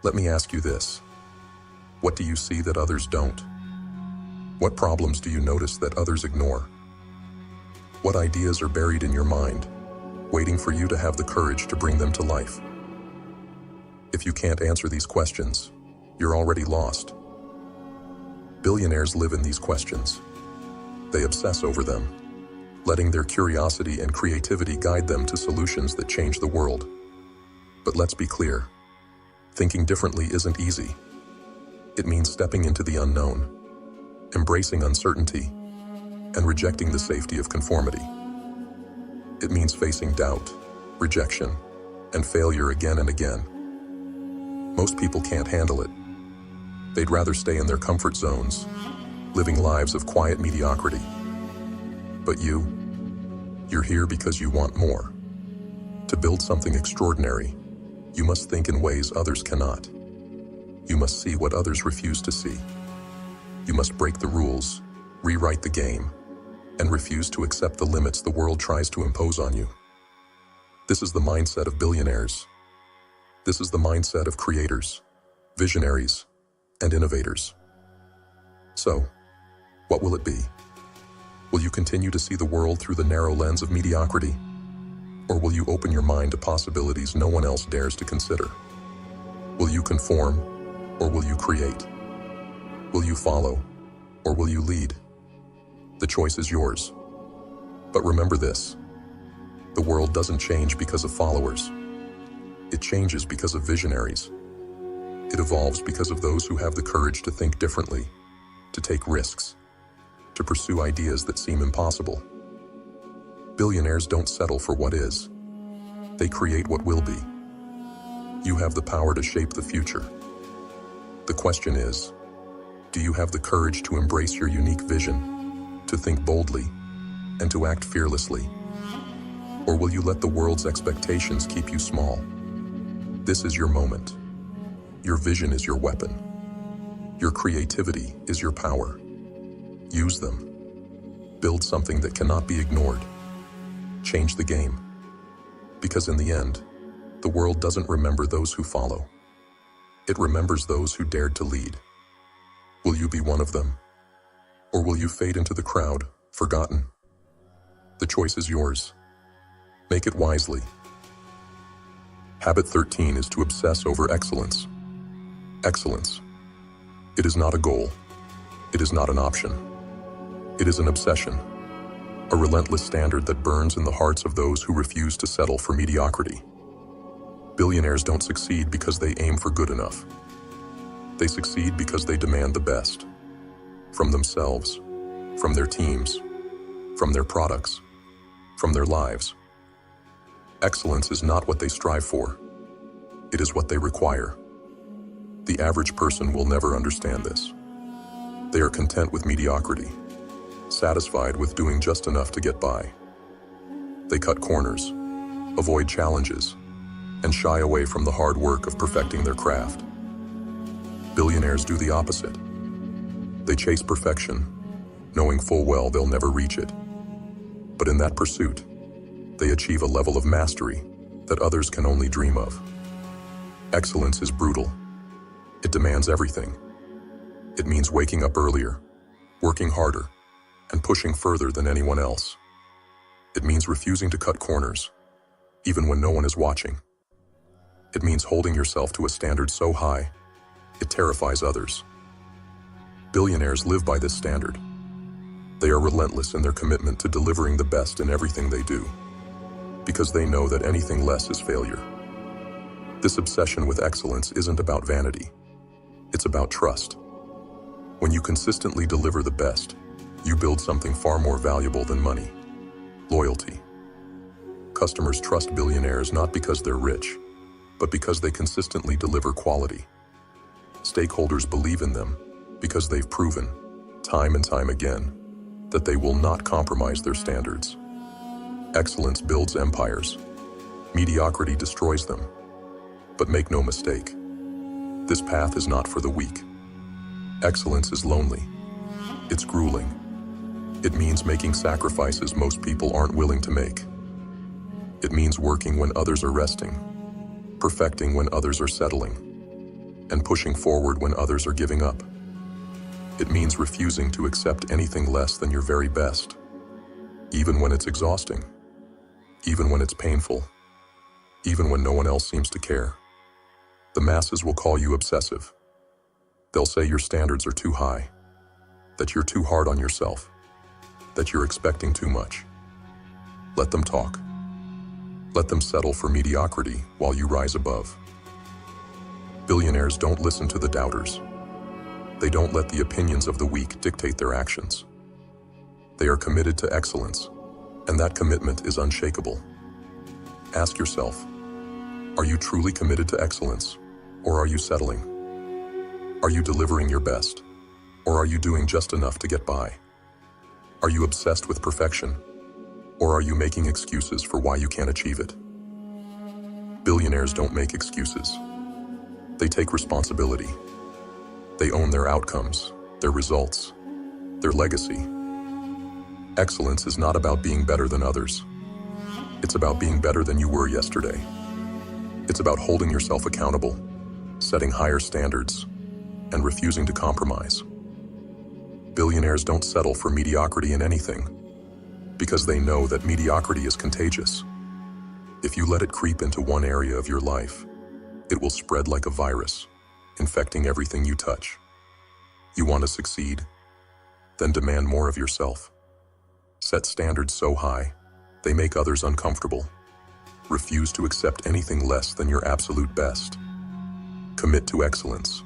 Let me ask you this. What do you see that others don't? What problems do you notice that others ignore? What ideas are buried in your mind, waiting for you to have the courage to bring them to life? If you can't answer these questions, you're already lost. Billionaires live in these questions. They obsess over them, letting their curiosity and creativity guide them to solutions that change the world. But let's be clear. Thinking differently isn't easy. It means stepping into the unknown, embracing uncertainty, and rejecting the safety of conformity. It means facing doubt, rejection, and failure again and again. Most people can't handle it. They'd rather stay in their comfort zones, living lives of quiet mediocrity. But you're here because you want more. To build something extraordinary, you must think in ways others cannot. You must see what others refuse to see. You must break the rules, rewrite the game, and refuse to accept the limits the world tries to impose on you. This is the mindset of billionaires. This is the mindset of creators, visionaries, and innovators. So, what will it be? Will you continue to see the world through the narrow lens of mediocrity? Or will you open your mind to possibilities no one else dares to consider? Will you conform, or will you create? Will you follow, or will you lead? The choice is yours. But remember this. The world doesn't change because of followers. It changes because of visionaries. It evolves because of those who have the courage to think differently, to take risks, to pursue ideas that seem impossible. Billionaires don't settle for what is. They create what will be. You have the power to shape the future. The question is, do you have the courage to embrace your unique vision, to think boldly, and to act fearlessly? Or will you let the world's expectations keep you small? This is your moment. Your vision is your weapon. Your creativity is your power. Use them. Build something that cannot be ignored. Change the game. Because in the end, the world doesn't remember those who follow. It remembers those who dared to lead. Will you be one of them? Or will you fade into the crowd, forgotten? The choice is yours. Make it wisely. Habit 13 is to obsess over excellence. Excellence. It is not a goal. It is not an option. It is an obsession. A relentless standard that burns in the hearts of those who refuse to settle for mediocrity. Billionaires don't succeed because they aim for good enough. They succeed because they demand the best. From themselves, from their teams, from their products, from their lives. Excellence is not what they strive for. It is what they require. The average person will never understand this. They are content with mediocrity, satisfied with doing just enough to get by. They cut corners, avoid challenges, and shy away from the hard work of perfecting their craft. Billionaires do the opposite. They chase perfection, knowing full well they'll never reach it. But in that pursuit, they achieve a level of mastery that others can only dream of. Excellence is brutal. It demands everything. It means waking up earlier, working harder, and pushing further than anyone else. It means refusing to cut corners, even when no one is watching. It means holding yourself to a standard so high, it terrifies others. Billionaires live by this standard. They are relentless in their commitment to delivering the best in everything they do, because they know that anything less is failure. This obsession with excellence isn't about vanity. It's about trust. When you consistently deliver the best, you build something far more valuable than money: loyalty. Customers trust billionaires not because they're rich, but because they consistently deliver quality. Stakeholders believe in them because they've proven, time and time again, that they will not compromise their standards. Excellence builds empires. Mediocrity destroys them. But make no mistake, this path is not for the weak. Excellence is lonely. It's grueling. It means making sacrifices most people aren't willing to make. It means working when others are resting, perfecting when others are settling, and pushing forward when others are giving up. It means refusing to accept anything less than your very best, even when it's exhausting, even when it's painful, even when no one else seems to care. The masses will call you obsessive. They'll say your standards are too high, that you're too hard on yourself, that you're expecting too much. Let them talk. Let them settle for mediocrity while you rise above. Billionaires don't listen to the doubters. They don't let the opinions of the weak dictate their actions. They are committed to excellence, and that commitment is unshakable. Ask yourself, are you truly committed to excellence, or are you settling? Are you delivering your best, or are you doing just enough to get by? Are you obsessed with perfection, or are you making excuses for why you can't achieve it? Billionaires don't make excuses. They take responsibility. They own their outcomes, their results, their legacy. Excellence is not about being better than others. It's about being better than you were yesterday. It's about holding yourself accountable, setting higher standards, and refusing to compromise. Billionaires don't settle for mediocrity in anything, because they know that mediocrity is contagious. If you let it creep into one area of your life, it will spread like a virus, infecting everything you touch. You want to succeed? Then demand more of yourself. Set standards so high, they make others uncomfortable. Refuse to accept anything less than your absolute best. Commit to excellence,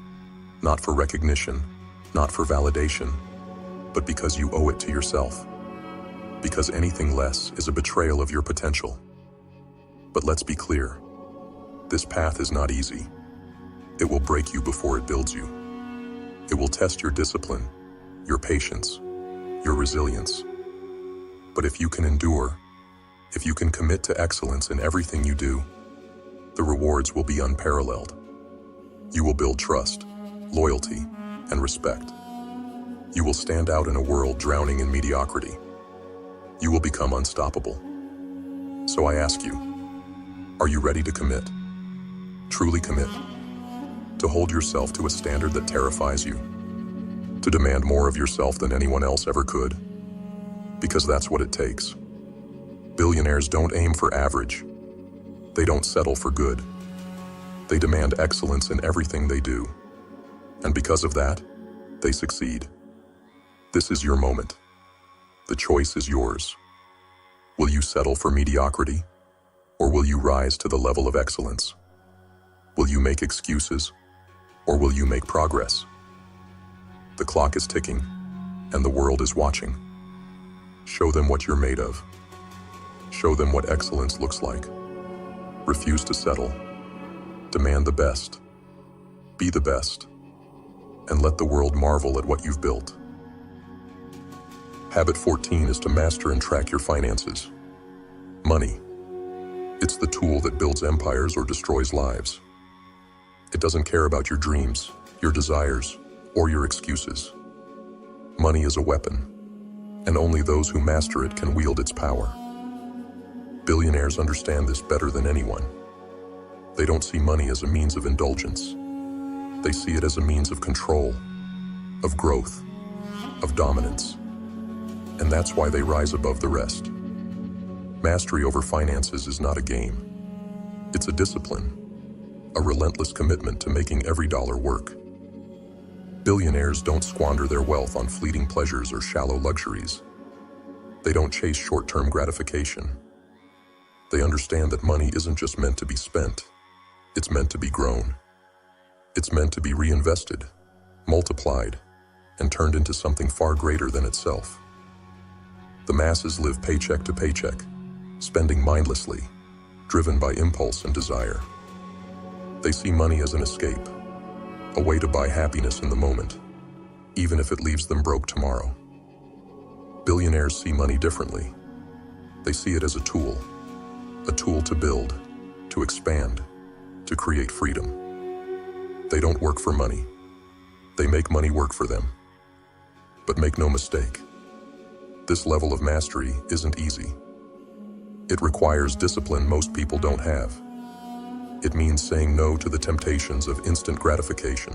not for recognition, not for validation, but because you owe it to yourself. Because anything less is a betrayal of your potential. But let's be clear, this path is not easy. It will break you before it builds you. It will test your discipline, your patience, your resilience. But if you can endure, if you can commit to excellence in everything you do, the rewards will be unparalleled. You will build trust, loyalty, and respect. You will stand out in a world drowning in mediocrity, you will become unstoppable. So I ask you, are you ready to commit? Truly commit. To hold yourself to a standard that terrifies you. To demand more of yourself than anyone else ever could. Because that's what it takes. Billionaires don't aim for average. They don't settle for good. They demand excellence in everything they do. And because of that, they succeed. This is your moment. The choice is yours. Will you settle for mediocrity? Or will you rise to the level of excellence? Will you make excuses? Or will you make progress? The clock is ticking, and the world is watching. Show them what you're made of. Show them what excellence looks like. Refuse to settle. Demand the best. Be the best. And let the world marvel at what you've built. Habit 14 is to master and track your finances. Money. It's the tool that builds empires or destroys lives. It doesn't care about your dreams, your desires, or your excuses. Money is a weapon, and only those who master it can wield its power. Billionaires understand this better than anyone. They don't see money as a means of indulgence. They see it as a means of control, of growth, of dominance. And that's why they rise above the rest. Mastery over finances is not a game. It's a discipline, a relentless commitment to making every dollar work. Billionaires don't squander their wealth on fleeting pleasures or shallow luxuries. They don't chase short-term gratification. They understand that money isn't just meant to be spent. It's meant to be grown. It's meant to be reinvested, multiplied, and turned into something far greater than itself. The masses live paycheck to paycheck, spending mindlessly, driven by impulse and desire. They see money as an escape, a way to buy happiness in the moment, even if it leaves them broke tomorrow. Billionaires see money differently. They see it as a tool to build, to expand, to create freedom. They don't work for money. They make money work for them. But make no mistake, this level of mastery isn't easy. It requires discipline most people don't have. It means saying no to the temptations of instant gratification.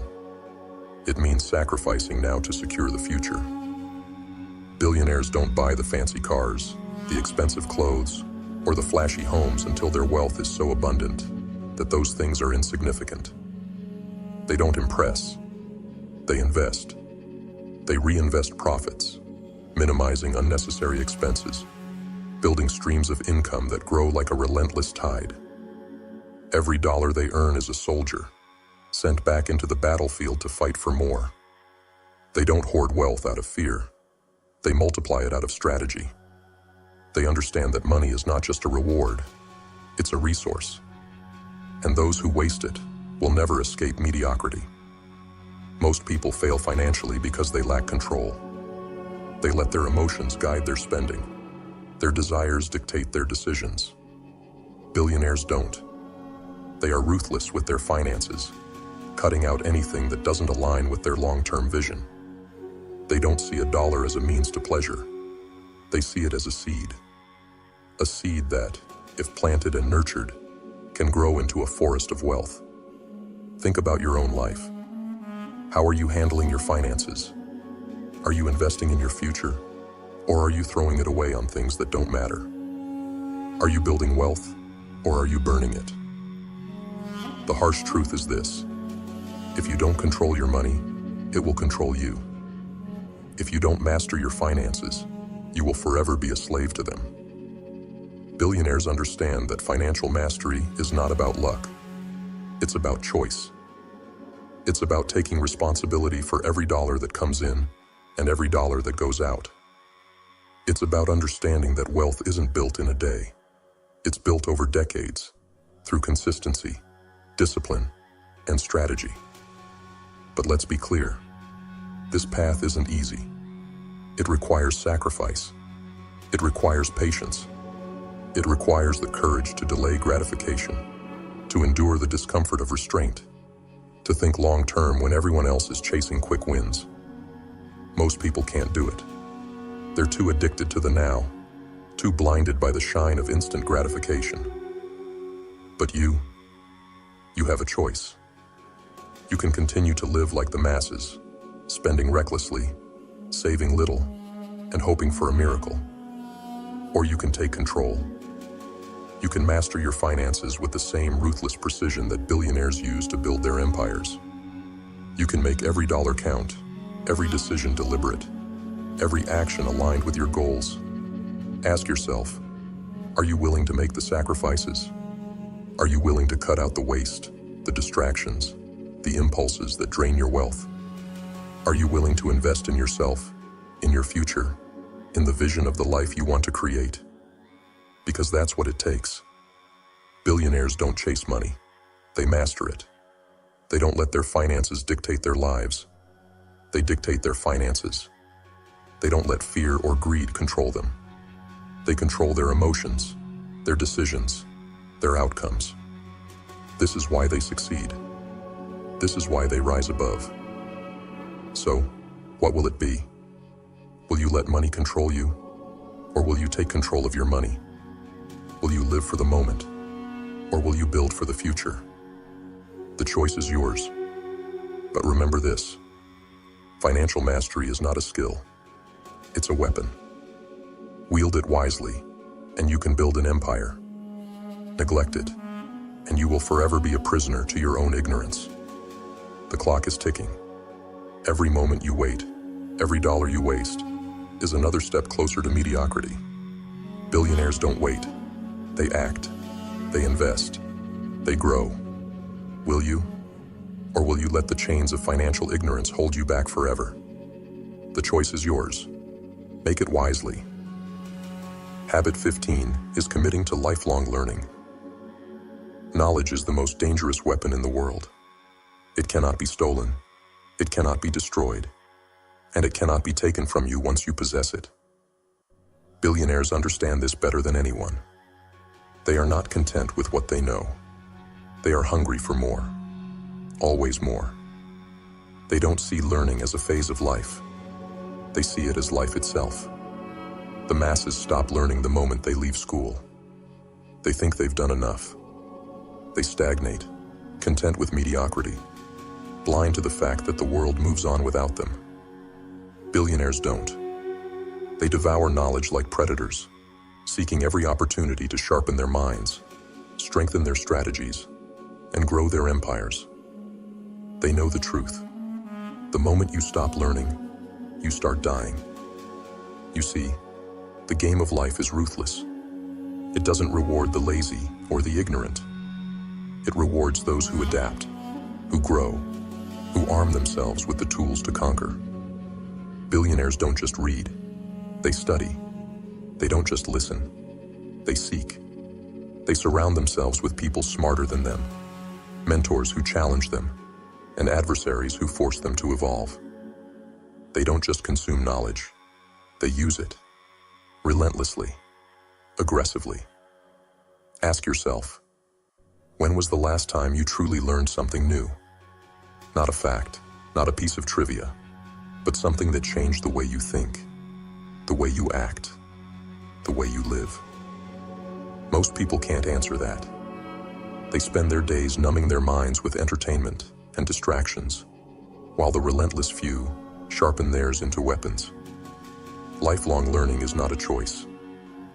It means sacrificing now to secure the future. Billionaires don't buy the fancy cars, the expensive clothes, or the flashy homes until their wealth is so abundant that those things are insignificant. They don't impress. They invest. They reinvest profits, minimizing unnecessary expenses, building streams of income that grow like a relentless tide. Every dollar they earn is a soldier, sent back into the battlefield to fight for more. They don't hoard wealth out of fear. They multiply it out of strategy. They understand that money is not just a reward, it's a resource. And those who waste it will never escape mediocrity. Most people fail financially because they lack control. They let their emotions guide their spending. Their desires dictate their decisions. Billionaires don't. They are ruthless with their finances, cutting out anything that doesn't align with their long-term vision. They don't see a dollar as a means to pleasure. They see it as a seed that, if planted and nurtured, can grow into a forest of wealth. Think about your own life. How are you handling your finances? Are you investing in your future, or are you throwing it away on things that don't matter? Are you building wealth, or are you burning it? The harsh truth is this: if you don't control your money, it will control you. If you don't master your finances, you will forever be a slave to them. Billionaires understand that financial mastery is not about luck. It's about choice. It's about taking responsibility for every dollar that comes in and every dollar that goes out. It's about understanding that wealth isn't built in a day. It's built over decades, through consistency, discipline, and strategy. But let's be clear, this path isn't easy. It requires sacrifice. It requires patience. It requires the courage to delay gratification, to endure the discomfort of restraint, to think long-term when everyone else is chasing quick wins. Most people can't do it. They're too addicted to the now, too blinded by the shine of instant gratification. But you have a choice. You can continue to live like the masses, spending recklessly, saving little, and hoping for a miracle. Or you can take control. You can master your finances with the same ruthless precision that billionaires use to build their empires. You can make every dollar count, every decision deliberate, every action aligned with your goals. Ask yourself, are you willing to make the sacrifices? Are you willing to cut out the waste, the distractions, the impulses that drain your wealth? Are you willing to invest in yourself, in your future, in the vision of the life you want to create? Because that's what it takes. Billionaires don't chase money. They master it. They don't let their finances dictate their lives. They dictate their finances. They don't let fear or greed control them. They control their emotions, their decisions, their outcomes. This is why they succeed. This is why they rise above. So, what will it be? Will you let money control you? Or will you take control of your money? Will you live for the moment? Or will you build for the future? The choice is yours. But remember this: financial mastery is not a skill. It's a weapon. Wield it wisely, and you can build an empire. Neglect it, and you will forever be a prisoner to your own ignorance. The clock is ticking. Every moment you wait, every dollar you waste, is another step closer to mediocrity. Billionaires don't wait. They act. They invest. They grow. Will you? Or will you let the chains of financial ignorance hold you back forever? The choice is yours. Make it wisely. Habit 15 is committing to lifelong learning. Knowledge is the most dangerous weapon in the world. It cannot be stolen. It cannot be destroyed. And it cannot be taken from you once you possess it. Billionaires understand this better than anyone. They are not content with what they know. They are hungry for more. Always more. They don't see learning as a phase of life. They see it as life itself. The masses stop learning the moment they leave school. They think they've done enough. They stagnate, content with mediocrity, blind to the fact that the world moves on without them. Billionaires don't. They devour knowledge like predators, seeking every opportunity to sharpen their minds, strengthen their strategies, and grow their empires. They know the truth. The moment you stop learning, you start dying. You see, the game of life is ruthless. It doesn't reward the lazy or the ignorant. It rewards those who adapt, who grow, who arm themselves with the tools to conquer. Billionaires don't just read. They study. They don't just listen. They seek. They surround themselves with people smarter than them, mentors who challenge them, and adversaries who force them to evolve. They don't just consume knowledge. They use it. Relentlessly. Aggressively. Ask yourself, when was the last time you truly learned something new? Not a fact, not a piece of trivia, but something that changed the way you think, the way you act, the way you live. Most people can't answer that. They spend their days numbing their minds with entertainment and distractions, while the relentless few sharpen theirs into weapons. Lifelong learning is not a choice.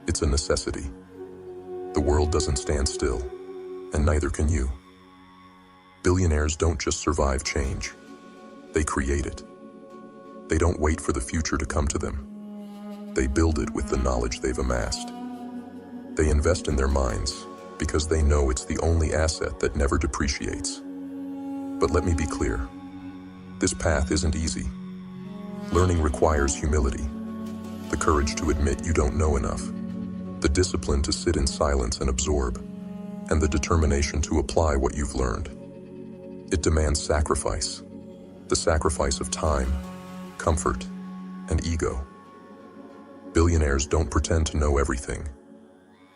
It's a necessity. The world doesn't stand still, and neither can you. Billionaires don't just survive change. They create it. They don't wait for the future to come to them. They build it with the knowledge they've amassed. They invest in their minds because they know it's the only asset that never depreciates. But let me be clear. This path isn't easy. Learning requires humility, the courage to admit you don't know enough, the discipline to sit in silence and absorb, and the determination to apply what you've learned. It demands sacrifice, the sacrifice of time, comfort, and ego. Billionaires don't pretend to know everything.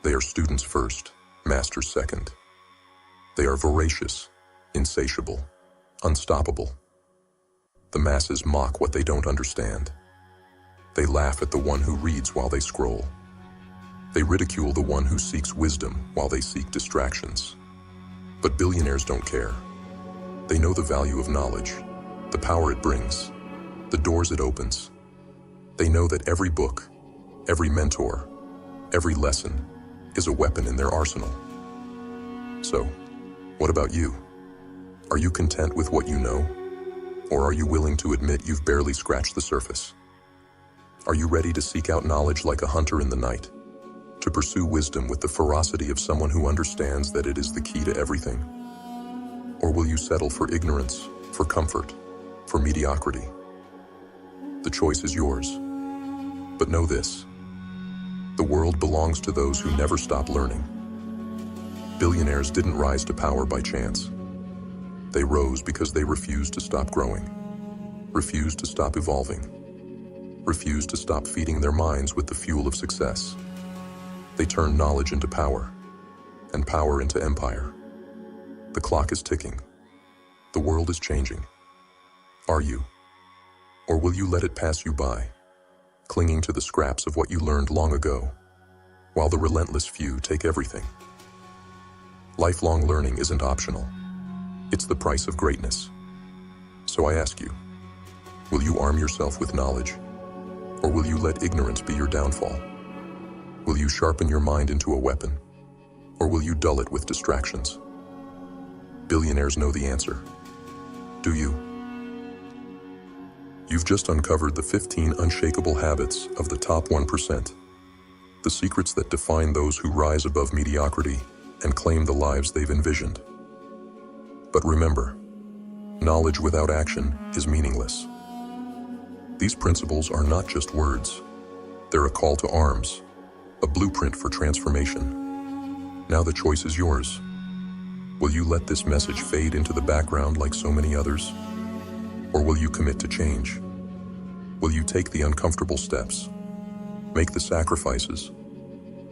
They are students first, masters second. They are voracious, insatiable, unstoppable. The masses mock what they don't understand. They laugh at the one who reads while they scroll. They ridicule the one who seeks wisdom while they seek distractions. But billionaires don't care. They know the value of knowledge, the power it brings, the doors it opens. They know that every book, every mentor, every lesson is a weapon in their arsenal. So, what about you? Are you content with what you know? Or are you willing to admit you've barely scratched the surface? Are you ready to seek out knowledge like a hunter in the night? To pursue wisdom with the ferocity of someone who understands that it is the key to everything? Or will you settle for ignorance, for comfort, for mediocrity? The choice is yours. But know this: the world belongs to those who never stop learning. Billionaires didn't rise to power by chance. They rose because they refused to stop growing, refused to stop evolving, refused to stop feeding their minds with the fuel of success. They turned knowledge into power, and power into empire. The clock is ticking. The world is changing. Are you? Or will you let it pass you by, clinging to the scraps of what you learned long ago, while the relentless few take everything? Lifelong learning isn't optional. It's the price of greatness. So I ask you, will you arm yourself with knowledge, or will you let ignorance be your downfall? Will you sharpen your mind into a weapon, or will you dull it with distractions? Billionaires know the answer. Do you? You've just uncovered the 15 unshakable habits of the top 1%, the secrets that define those who rise above mediocrity and claim the lives they've envisioned. But remember, knowledge without action is meaningless. These principles are not just words. They're a call to arms, a blueprint for transformation. Now the choice is yours. Will you let this message fade into the background like so many others? Or will you commit to change? Will you take the uncomfortable steps, make the sacrifices,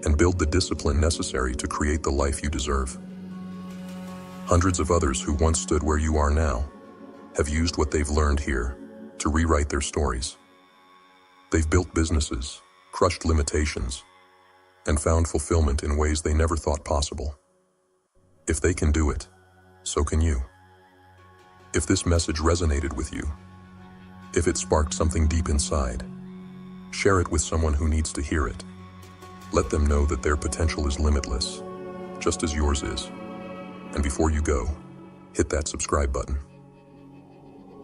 and build the discipline necessary to create the life you deserve? Hundreds of others who once stood where you are now have used what they've learned here to rewrite their stories. They've built businesses, crushed limitations, and found fulfillment in ways they never thought possible. If they can do it, so can you. If this message resonated with you, if it sparked something deep inside, share it with someone who needs to hear it. Let them know that their potential is limitless, just as yours is. And before you go, hit that subscribe button.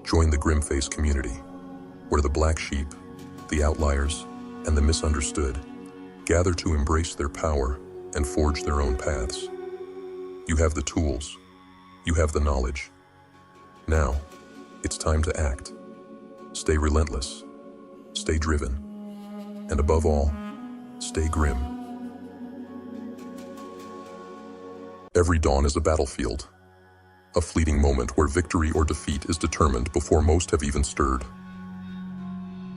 Join the Grimface community, where the black sheep, the outliers, and the misunderstood gather to embrace their power and forge their own paths. You have the tools. You have the knowledge. Now, it's time to act. Stay relentless. Stay driven. And above all, stay grim. Every dawn is a battlefield, a fleeting moment where victory or defeat is determined before most have even stirred.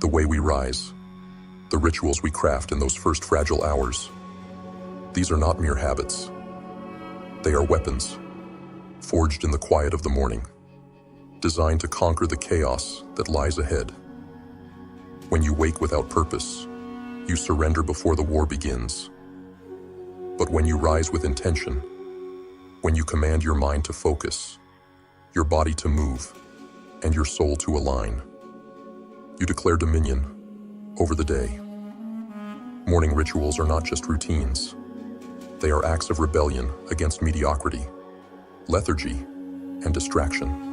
The way we rise, the rituals we craft in those first fragile hours, these are not mere habits. They are weapons, forged in the quiet of the morning, designed to conquer the chaos that lies ahead. When you wake without purpose, you surrender before the war begins. But when you rise with intention, when you command your mind to focus, your body to move, and your soul to align, you declare dominion over the day. Morning rituals are not just routines. They are acts of rebellion against mediocrity, lethargy, and distraction.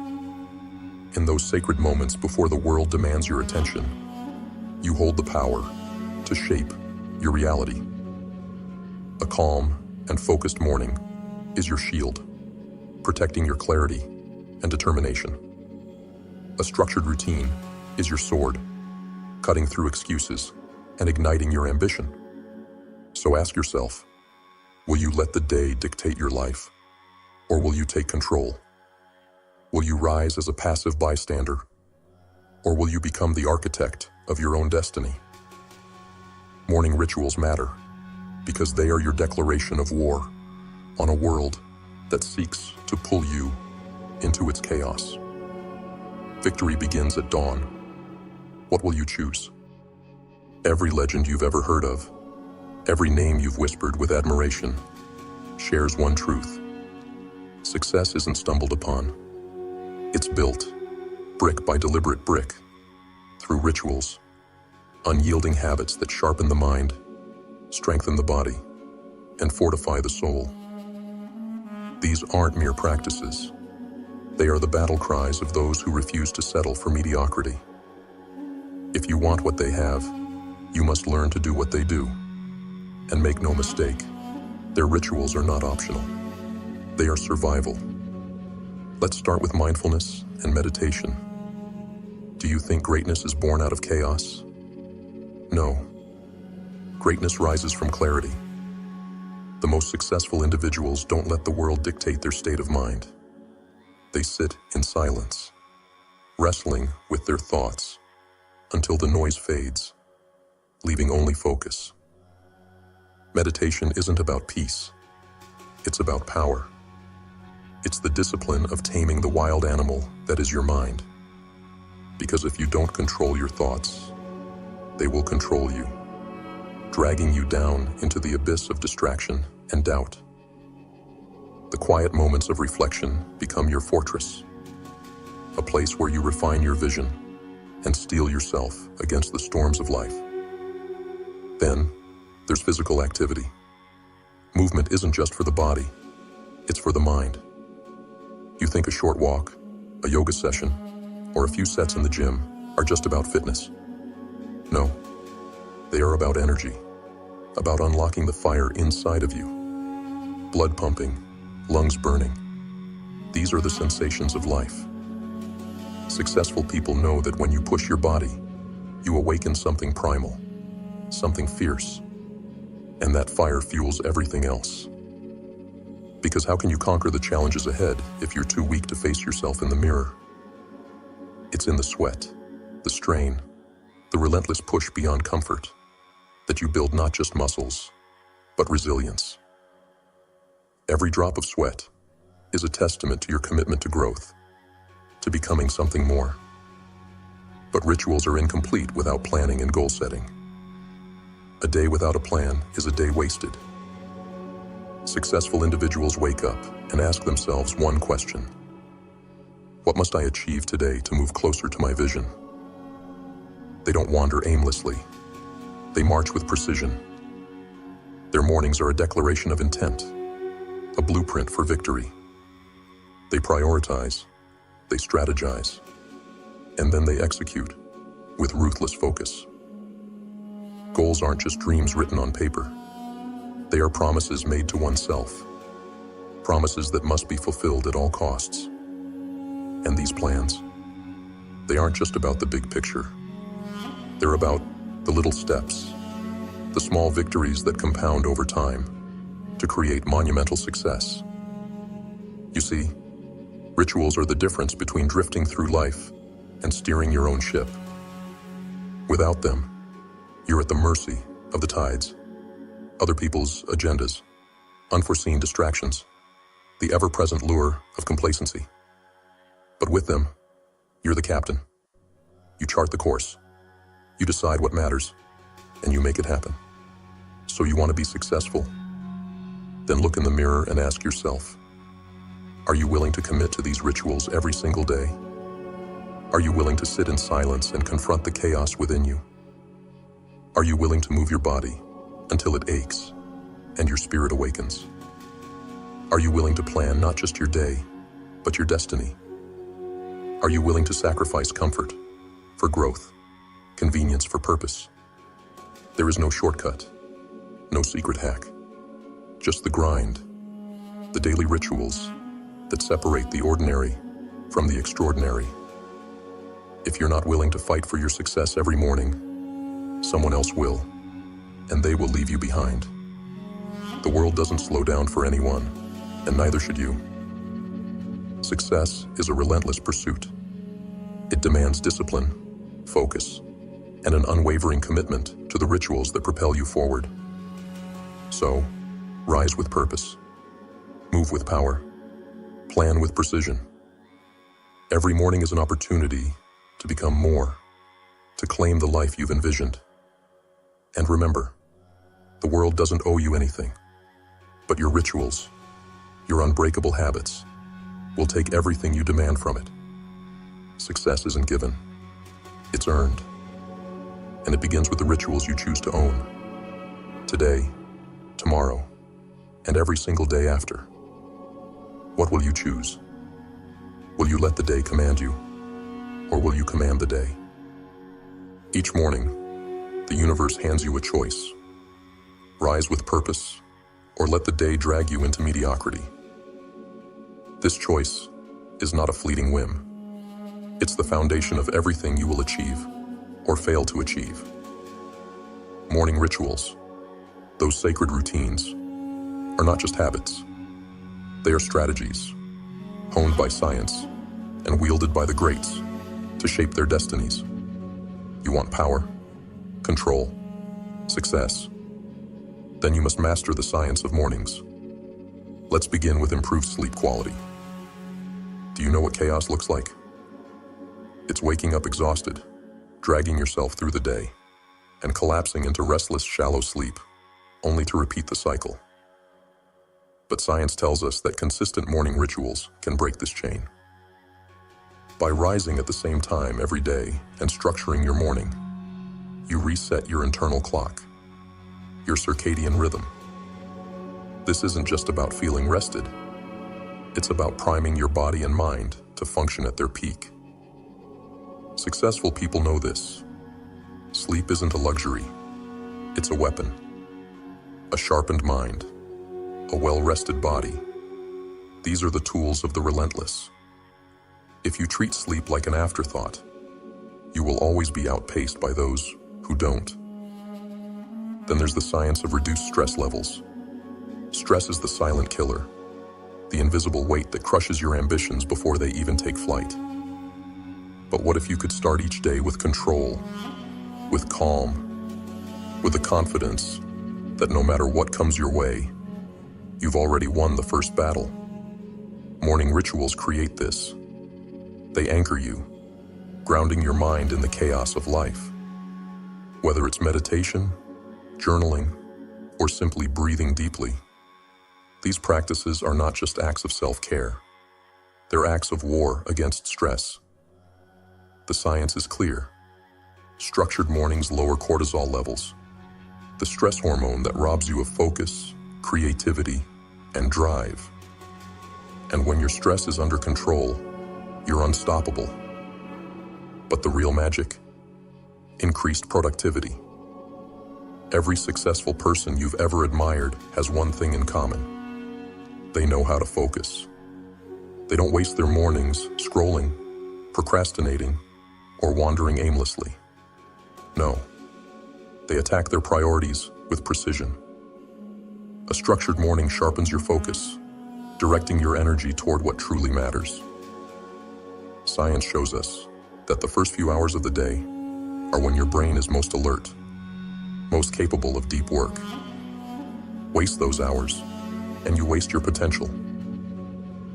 In those sacred moments before the world demands your attention, you hold the power to shape your reality. A calm and focused morning is your shield, protecting your clarity and determination. A structured routine is your sword, cutting through excuses and igniting your ambition. So ask yourself, will you let the day dictate your life, or will you take control? Will you rise as a passive bystander, or will you become the architect of your own destiny? Morning rituals matter because they are your declaration of war on a world that seeks to pull you into its chaos. Victory begins at dawn. What will you choose? Every legend you've ever heard of, Every name you've whispered with admiration shares one truth. Success isn't stumbled upon. It's built, brick by deliberate brick, through rituals, unyielding habits that sharpen the mind, strengthen the body, and fortify the soul. These aren't mere practices. They are the battle cries of those who refuse to settle for mediocrity. If you want what they have, you must learn to do what they do. And make no mistake, their rituals are not optional. They are survival. Let's start with mindfulness and meditation. Do you think greatness is born out of chaos? No. Greatness rises from clarity. The most successful individuals don't let the world dictate their state of mind. They sit in silence, wrestling with their thoughts until the noise fades, leaving only focus. Meditation isn't about peace. It's about power. It's the discipline of taming the wild animal that is your mind. Because if you don't control your thoughts, they will control you, dragging you down into the abyss of distraction and doubt. The quiet moments of reflection become your fortress, a place where you refine your vision and steel yourself against the storms of life. Then, there's physical activity. Movement isn't just for the body, it's for the mind. You think a short walk, a yoga session, or a few sets in the gym are just about fitness. No, they are about energy, about unlocking the fire inside of you. Blood pumping, lungs burning. These are the sensations of life. Successful people know that when you push your body, you awaken something primal, something fierce, and that fire fuels everything else. Because how can you conquer the challenges ahead if you're too weak to face yourself in the mirror? It's in the sweat, the strain, the relentless push beyond comfort that you build not just muscles, but resilience. Every drop of sweat is a testament to your commitment to growth, to becoming something more. But rituals are incomplete without planning and goal setting. A day without a plan is a day wasted. Successful individuals wake up and ask themselves one question: what must I achieve today to move closer to my vision? They don't wander aimlessly. They march with precision. Their mornings are a declaration of intent, a blueprint for victory. They prioritize, they strategize, and then they execute with ruthless focus. Goals aren't just dreams written on paper. They are promises made to oneself, promises that must be fulfilled at all costs. And these plans, they aren't just about the big picture. They're about the little steps, the small victories that compound over time to create monumental success. You see, rituals are the difference between drifting through life and steering your own ship. Without them, you're at the mercy of the tides, other people's agendas, unforeseen distractions, the ever-present lure of complacency. But with them, you're the captain. You chart the course. You decide what matters, and you make it happen. So you want to be successful? Then look in the mirror and ask yourself, are you willing to commit to these rituals every single day? Are you willing to sit in silence and confront the chaos within you? Are you willing to move your body until it aches and your spirit awakens? Are you willing to plan not just your day, but your destiny? Are you willing to sacrifice comfort for growth, convenience for purpose? There is no shortcut, no secret hack, just the grind, the daily rituals that separate the ordinary from the extraordinary. If you're not willing to fight for your success every morning, someone else will, and they will leave you behind. The world doesn't slow down for anyone, and neither should you. Success is a relentless pursuit. It demands discipline, focus, and an unwavering commitment to the rituals that propel you forward. So, rise with purpose, move with power, plan with precision. Every morning is an opportunity to become more, to claim the life you've envisioned. And remember, The world doesn't owe you anything, but your rituals, your unbreakable habits, will take everything you demand from it. Success isn't given, it's earned. And it begins with the rituals you choose to own. Today, tomorrow, and every single day after. What will you choose? Will you let the day command you, or will you command the day? Each morning, the universe hands you a choice. Rise with purpose, or let the day drag you into mediocrity. This choice is not a fleeting whim. It's the foundation of everything you will achieve or fail to achieve. Morning rituals, those sacred routines, are not just habits. They are strategies, honed by science and wielded by the greats to shape their destinies. You want power, control, success? Then you must master the science of mornings. Let's begin with improved sleep quality. Do you know what chaos looks like? It's waking up exhausted, dragging yourself through the day, and collapsing into restless, shallow sleep, only to repeat the cycle. But science tells us that consistent morning rituals can break this chain. By rising at the same time every day and structuring your morning, you reset your internal clock, your circadian rhythm. This isn't just about feeling rested. It's about priming your body and mind to function at their peak. Successful people know this. Sleep isn't a luxury. It's a weapon. A sharpened mind, a well-rested body. These are the tools of the relentless. If you treat sleep like an afterthought, you will always be outpaced by those who don't. Then there's the science of reduced stress levels. Stress is the silent killer, the invisible weight that crushes your ambitions before they even take flight. But what if you could start each day with control, with calm, with the confidence that no matter what comes your way, you've already won the first battle? Morning rituals create this. They anchor you, grounding your mind in the chaos of life. Whether it's meditation, journaling, or simply breathing deeply, these practices are not just acts of self-care. They're acts of war against stress. The science is clear. Structured mornings lower cortisol levels, the stress hormone that robs you of focus, creativity, and drive. And when your stress is under control, you're unstoppable. But the real magic? Increased productivity. Every successful person you've ever admired has one thing in common. They know how to focus. They don't waste their mornings scrolling, procrastinating, or wandering aimlessly. No, they attack their priorities with precision. A structured morning sharpens your focus, directing your energy toward what truly matters. Science shows us that the first few hours of the day are when your brain is most alert, most capable of deep work. Waste those hours, and you waste your potential.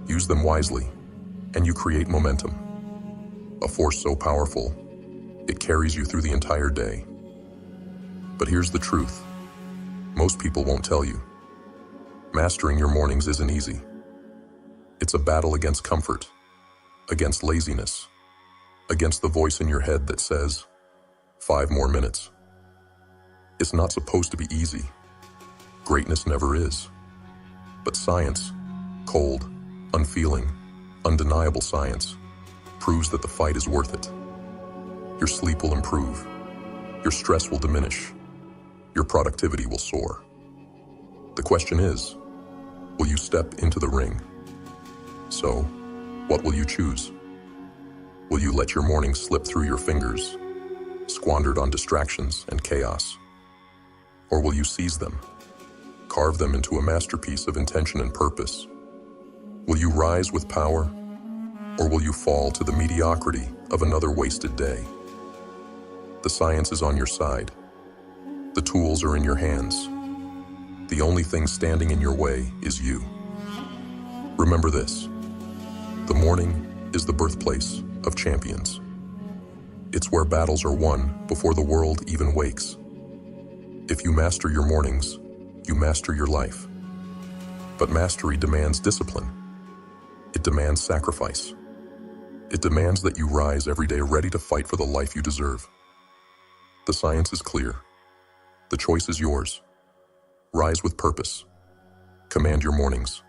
Use them wisely, and you create momentum. A force so powerful, it carries you through the entire day. But here's the truth. Most people won't tell you. Mastering your mornings isn't easy. It's a battle against comfort, against laziness, against the voice in your head that says, 5 more minutes. It's not supposed to be easy. Greatness never is. But science, cold, unfeeling, undeniable science, proves that the fight is worth it. Your sleep will improve. Your stress will diminish. Your productivity will soar. The question is, will you step into the ring? So, what will you choose? Will you let your morning slip through your fingers, squandered on distractions and chaos? Or will you seize them, carve them into a masterpiece of intention and purpose? Will you rise with power, or will you fall to the mediocrity of another wasted day? The science is on your side. The tools are in your hands. The only thing standing in your way is you. Remember this: the morning is the birthplace of champions. It's where battles are won before the world even wakes. If you master your mornings, you master your life. But mastery demands discipline. It demands sacrifice. It demands that you rise every day ready to fight for the life you deserve. The science is clear. The choice is yours. Rise with purpose. Command your mornings.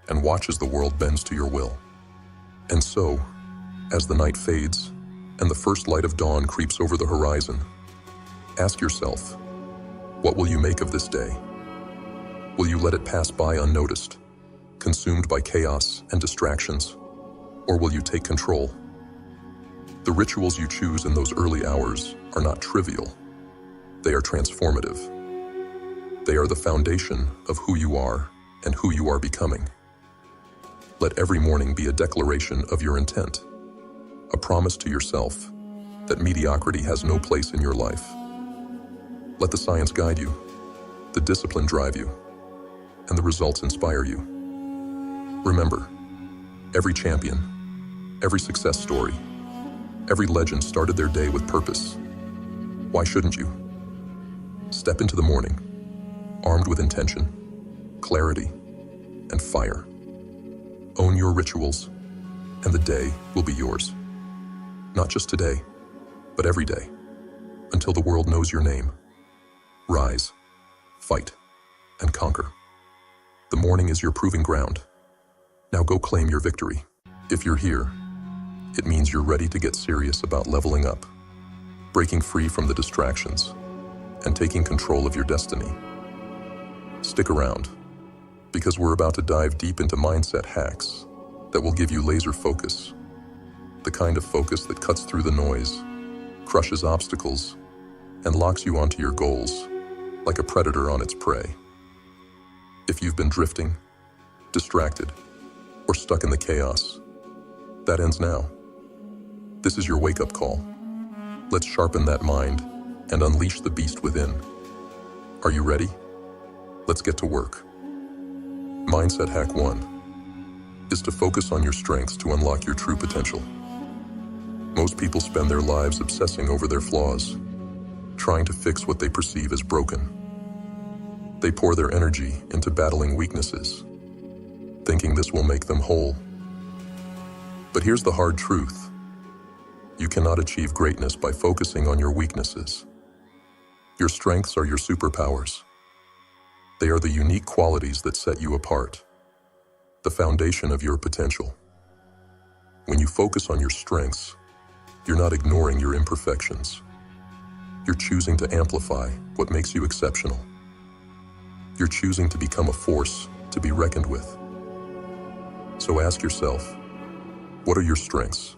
And watch as the world bends to your will. And so, as the night fades and the first light of dawn creeps over the horizon, ask yourself, what will you make of this day? Will you let it pass by unnoticed, consumed by chaos and distractions? Or will you take control? The rituals you choose in those early hours are not trivial. They are transformative. They are the foundation of who you are and who you are becoming. Let every morning be a declaration of your intent, a promise to yourself that mediocrity has no place in your life. Let the science guide you, the discipline drive you, and the results inspire you. Remember, every champion, every success story, every legend started their day with purpose. Why shouldn't you? Step into the morning, armed with intention, clarity, and fire. Own your rituals, and the day will be yours. Not just today, but every day, until the world knows your name. Rise, fight, and conquer. The morning is your proving ground. Now go claim your victory. If you're here, it means you're ready to get serious about leveling up, breaking free from the distractions, and taking control of your destiny. Stick around, because we're about to dive deep into mindset hacks that will give you laser focus, the kind of focus that cuts through the noise, crushes obstacles, and locks you onto your goals like a predator on its prey. If you've been drifting, distracted, or stuck in the chaos, that ends now. This is your wake-up call. Let's sharpen that mind and unleash the beast within. Are you ready? Let's get to work. Mindset hack 1 is to focus on your strengths to unlock your true potential. Most people spend their lives obsessing over their flaws, trying to fix what they perceive as broken. They pour their energy into battling weaknesses, thinking this will make them whole. But here's the hard truth. You cannot achieve greatness by focusing on your weaknesses. Your strengths are your superpowers. They are the unique qualities that set you apart, the foundation of your potential. When you focus on your strengths, you're not ignoring your imperfections. You're choosing to amplify what makes you exceptional. You're choosing to become a force to be reckoned with. So ask yourself, what are your strengths?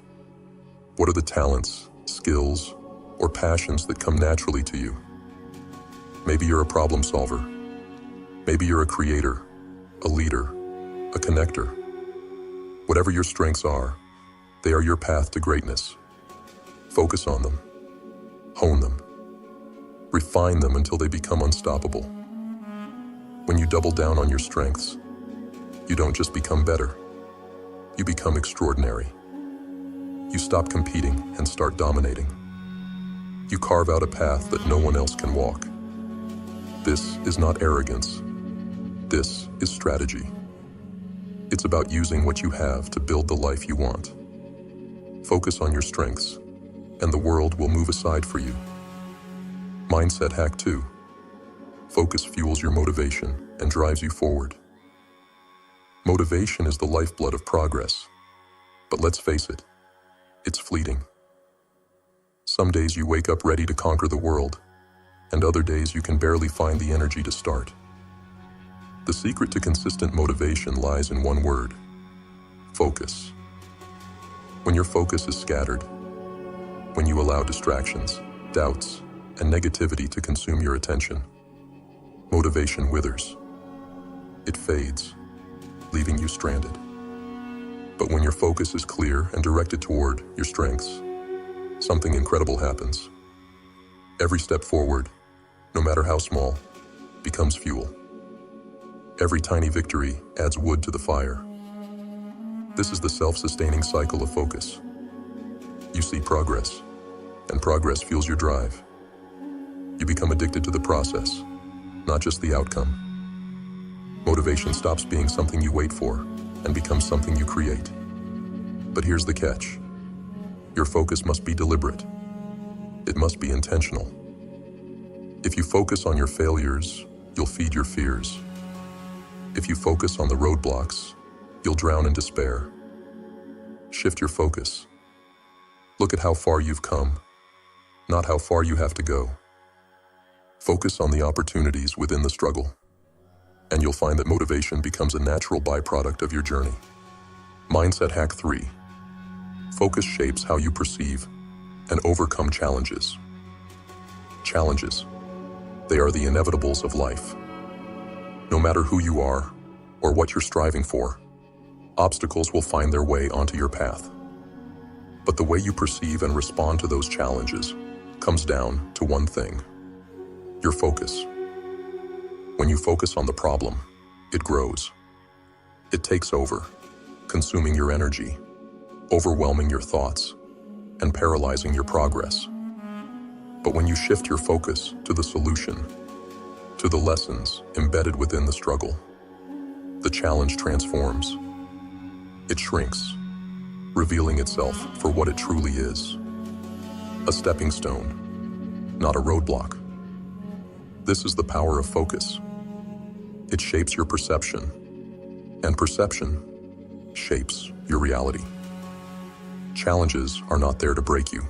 What are the talents, skills, or passions that come naturally to you? Maybe you're a problem solver. Maybe you're a creator, a leader, a connector. Whatever your strengths are, they are your path to greatness. Focus on them. Hone them. Refine them until they become unstoppable. When you double down on your strengths, you don't just become better. You become extraordinary. You stop competing and start dominating. You carve out a path that no one else can walk. This is not arrogance. This is strategy. It's about using what you have to build the life you want. Focus on your strengths, and the world will move aside for you. Mindset hack 2. Focus fuels your motivation and drives you forward. Motivation is the lifeblood of progress. But let's face it, it's fleeting. Some days you wake up ready to conquer the world, and other days you can barely find the energy to start. The secret to consistent motivation lies in one word: focus. When your focus is scattered, when you allow distractions, doubts, and negativity to consume your attention, motivation withers. It fades, leaving you stranded. But when your focus is clear and directed toward your strengths, something incredible happens. Every step forward, no matter how small, becomes fuel. Every tiny victory adds wood to the fire. This is the self-sustaining cycle of focus. You see progress, and progress fuels your drive. You become addicted to the process, not just the outcome. Motivation stops being something you wait for and becomes something you create. But here's the catch. Your focus must be deliberate. It must be intentional. If you focus on your failures, you'll feed your fears. If you focus on the roadblocks, you'll drown in despair. Shift your focus. Look at how far you've come, not how far you have to go. Focus on the opportunities within the struggle, and you'll find that motivation becomes a natural byproduct of your journey. Mindset hack 3. Focus shapes how you perceive and overcome challenges. Challenges. They are the inevitables of life. No matter who you are or what you're striving for, obstacles will find their way onto your path. But the way you perceive and respond to those challenges comes down to one thing: your focus. When you focus on the problem, it grows. It takes over, consuming your energy, overwhelming your thoughts, and paralyzing your progress. But when you shift your focus to the solution, to the lessons embedded within the struggle, the challenge transforms. It shrinks, revealing itself for what it truly is: a stepping stone, not a roadblock. This is the power of focus. It shapes your perception, and perception shapes your reality. Challenges are not there to break you.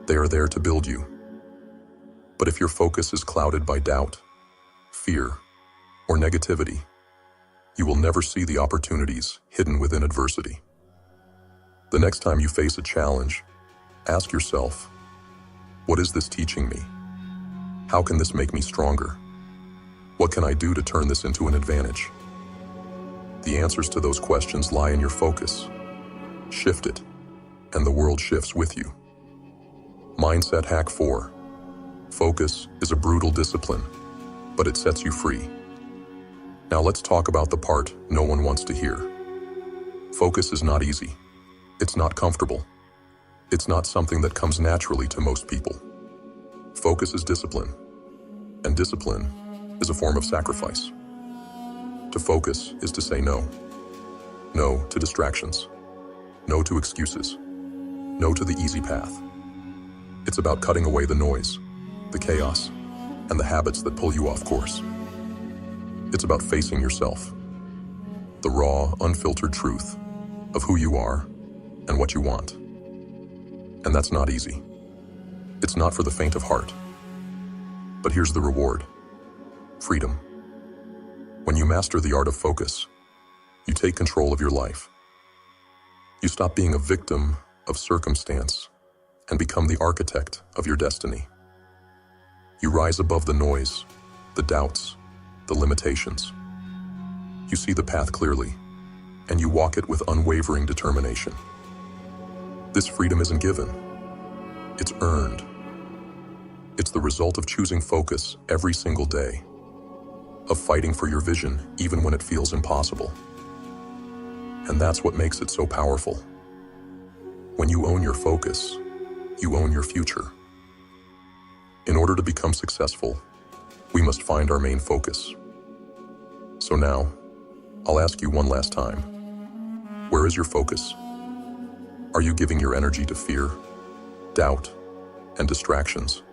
They are there to build you. But if your focus is clouded by doubt, fear, or negativity, you will never see the opportunities hidden within adversity. The next time you face a challenge, ask yourself, what is this teaching me? How can this make me stronger? What can I do to turn this into an advantage? The answers to those questions lie in your focus. Shift it, and the world shifts with you. Mindset hack 4. Focus is a brutal discipline, but it sets you free. Now let's talk about the part no one wants to hear. Focus is not easy. It's not comfortable. It's not something that comes naturally to most people. Focus is discipline, and discipline is a form of sacrifice. To focus is to say no. No to distractions. No to excuses. No to the easy path. It's about cutting away the noise, the chaos, and the habits that pull you off course. It's about facing yourself, the raw, unfiltered truth of who you are and what you want. And that's not easy. It's not for the faint of heart. But here's the reward: freedom. When you master the art of focus, you take control of your life. You stop being a victim of circumstance and become the architect of your destiny. You rise above the noise, the doubts, the limitations. You see the path clearly, and you walk it with unwavering determination. This freedom isn't given. It's earned. It's the result of choosing focus every single day, of fighting for your vision even when it feels impossible. And that's what makes it so powerful. When you own your focus, you own your future. In order to become successful, we must find our main focus. So now, I'll ask you one last time. Where is your focus? Are you giving your energy to fear, doubt, and distractions?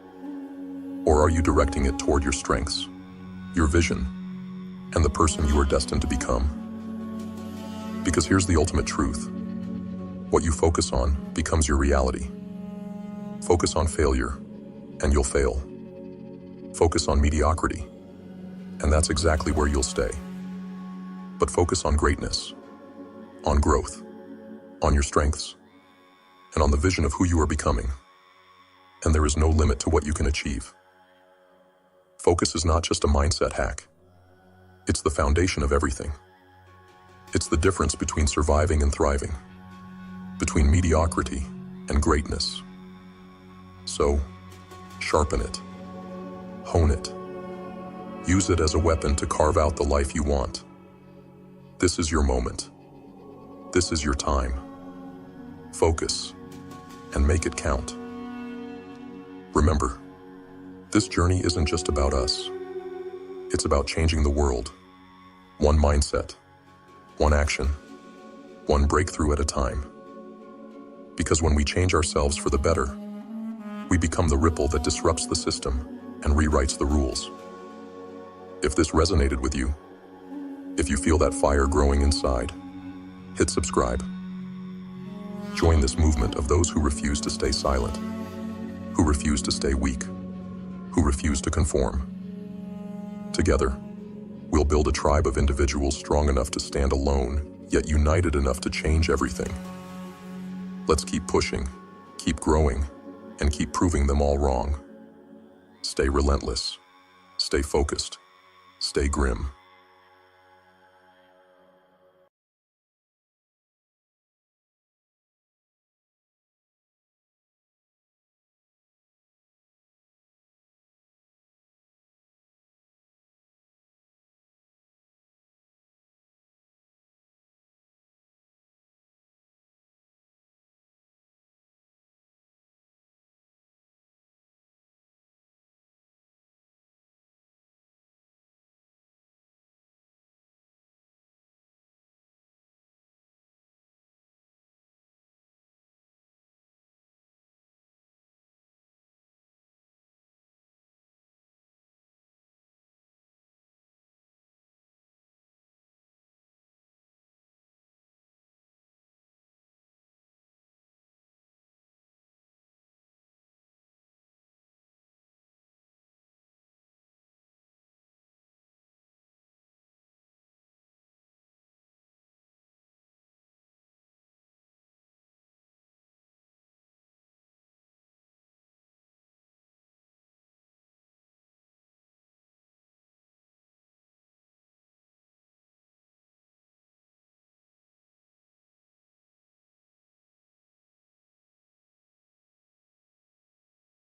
Or are you directing it toward your strengths, your vision, and the person you are destined to become? Because here's the ultimate truth. What you focus on becomes your reality. Focus on failure, and you'll fail. Focus on mediocrity, and that's exactly where you'll stay. But focus on greatness, on growth, on your strengths, and on the vision of who you are becoming. And there is no limit to what you can achieve. Focus is not just a mindset hack. It's the foundation of everything. It's the difference between surviving and thriving, between mediocrity and greatness. So, sharpen it, hone it, use it as a weapon to carve out the life you want. This is your moment. This is your time. Focus, and make it count. Remember, this journey isn't just about us. It's about changing the world, one mindset, one action, one breakthrough at a time. Because when we change ourselves for the better, we become the ripple that disrupts the system and rewrites the rules. If this resonated with you, if you feel that fire growing inside, hit subscribe. Join this movement of those who refuse to stay silent, who refuse to stay weak, who refuse to conform. Together, we'll build a tribe of individuals strong enough to stand alone, yet united enough to change everything. Let's keep pushing, keep growing, and keep proving them all wrong. Stay relentless, stay focused, stay grim.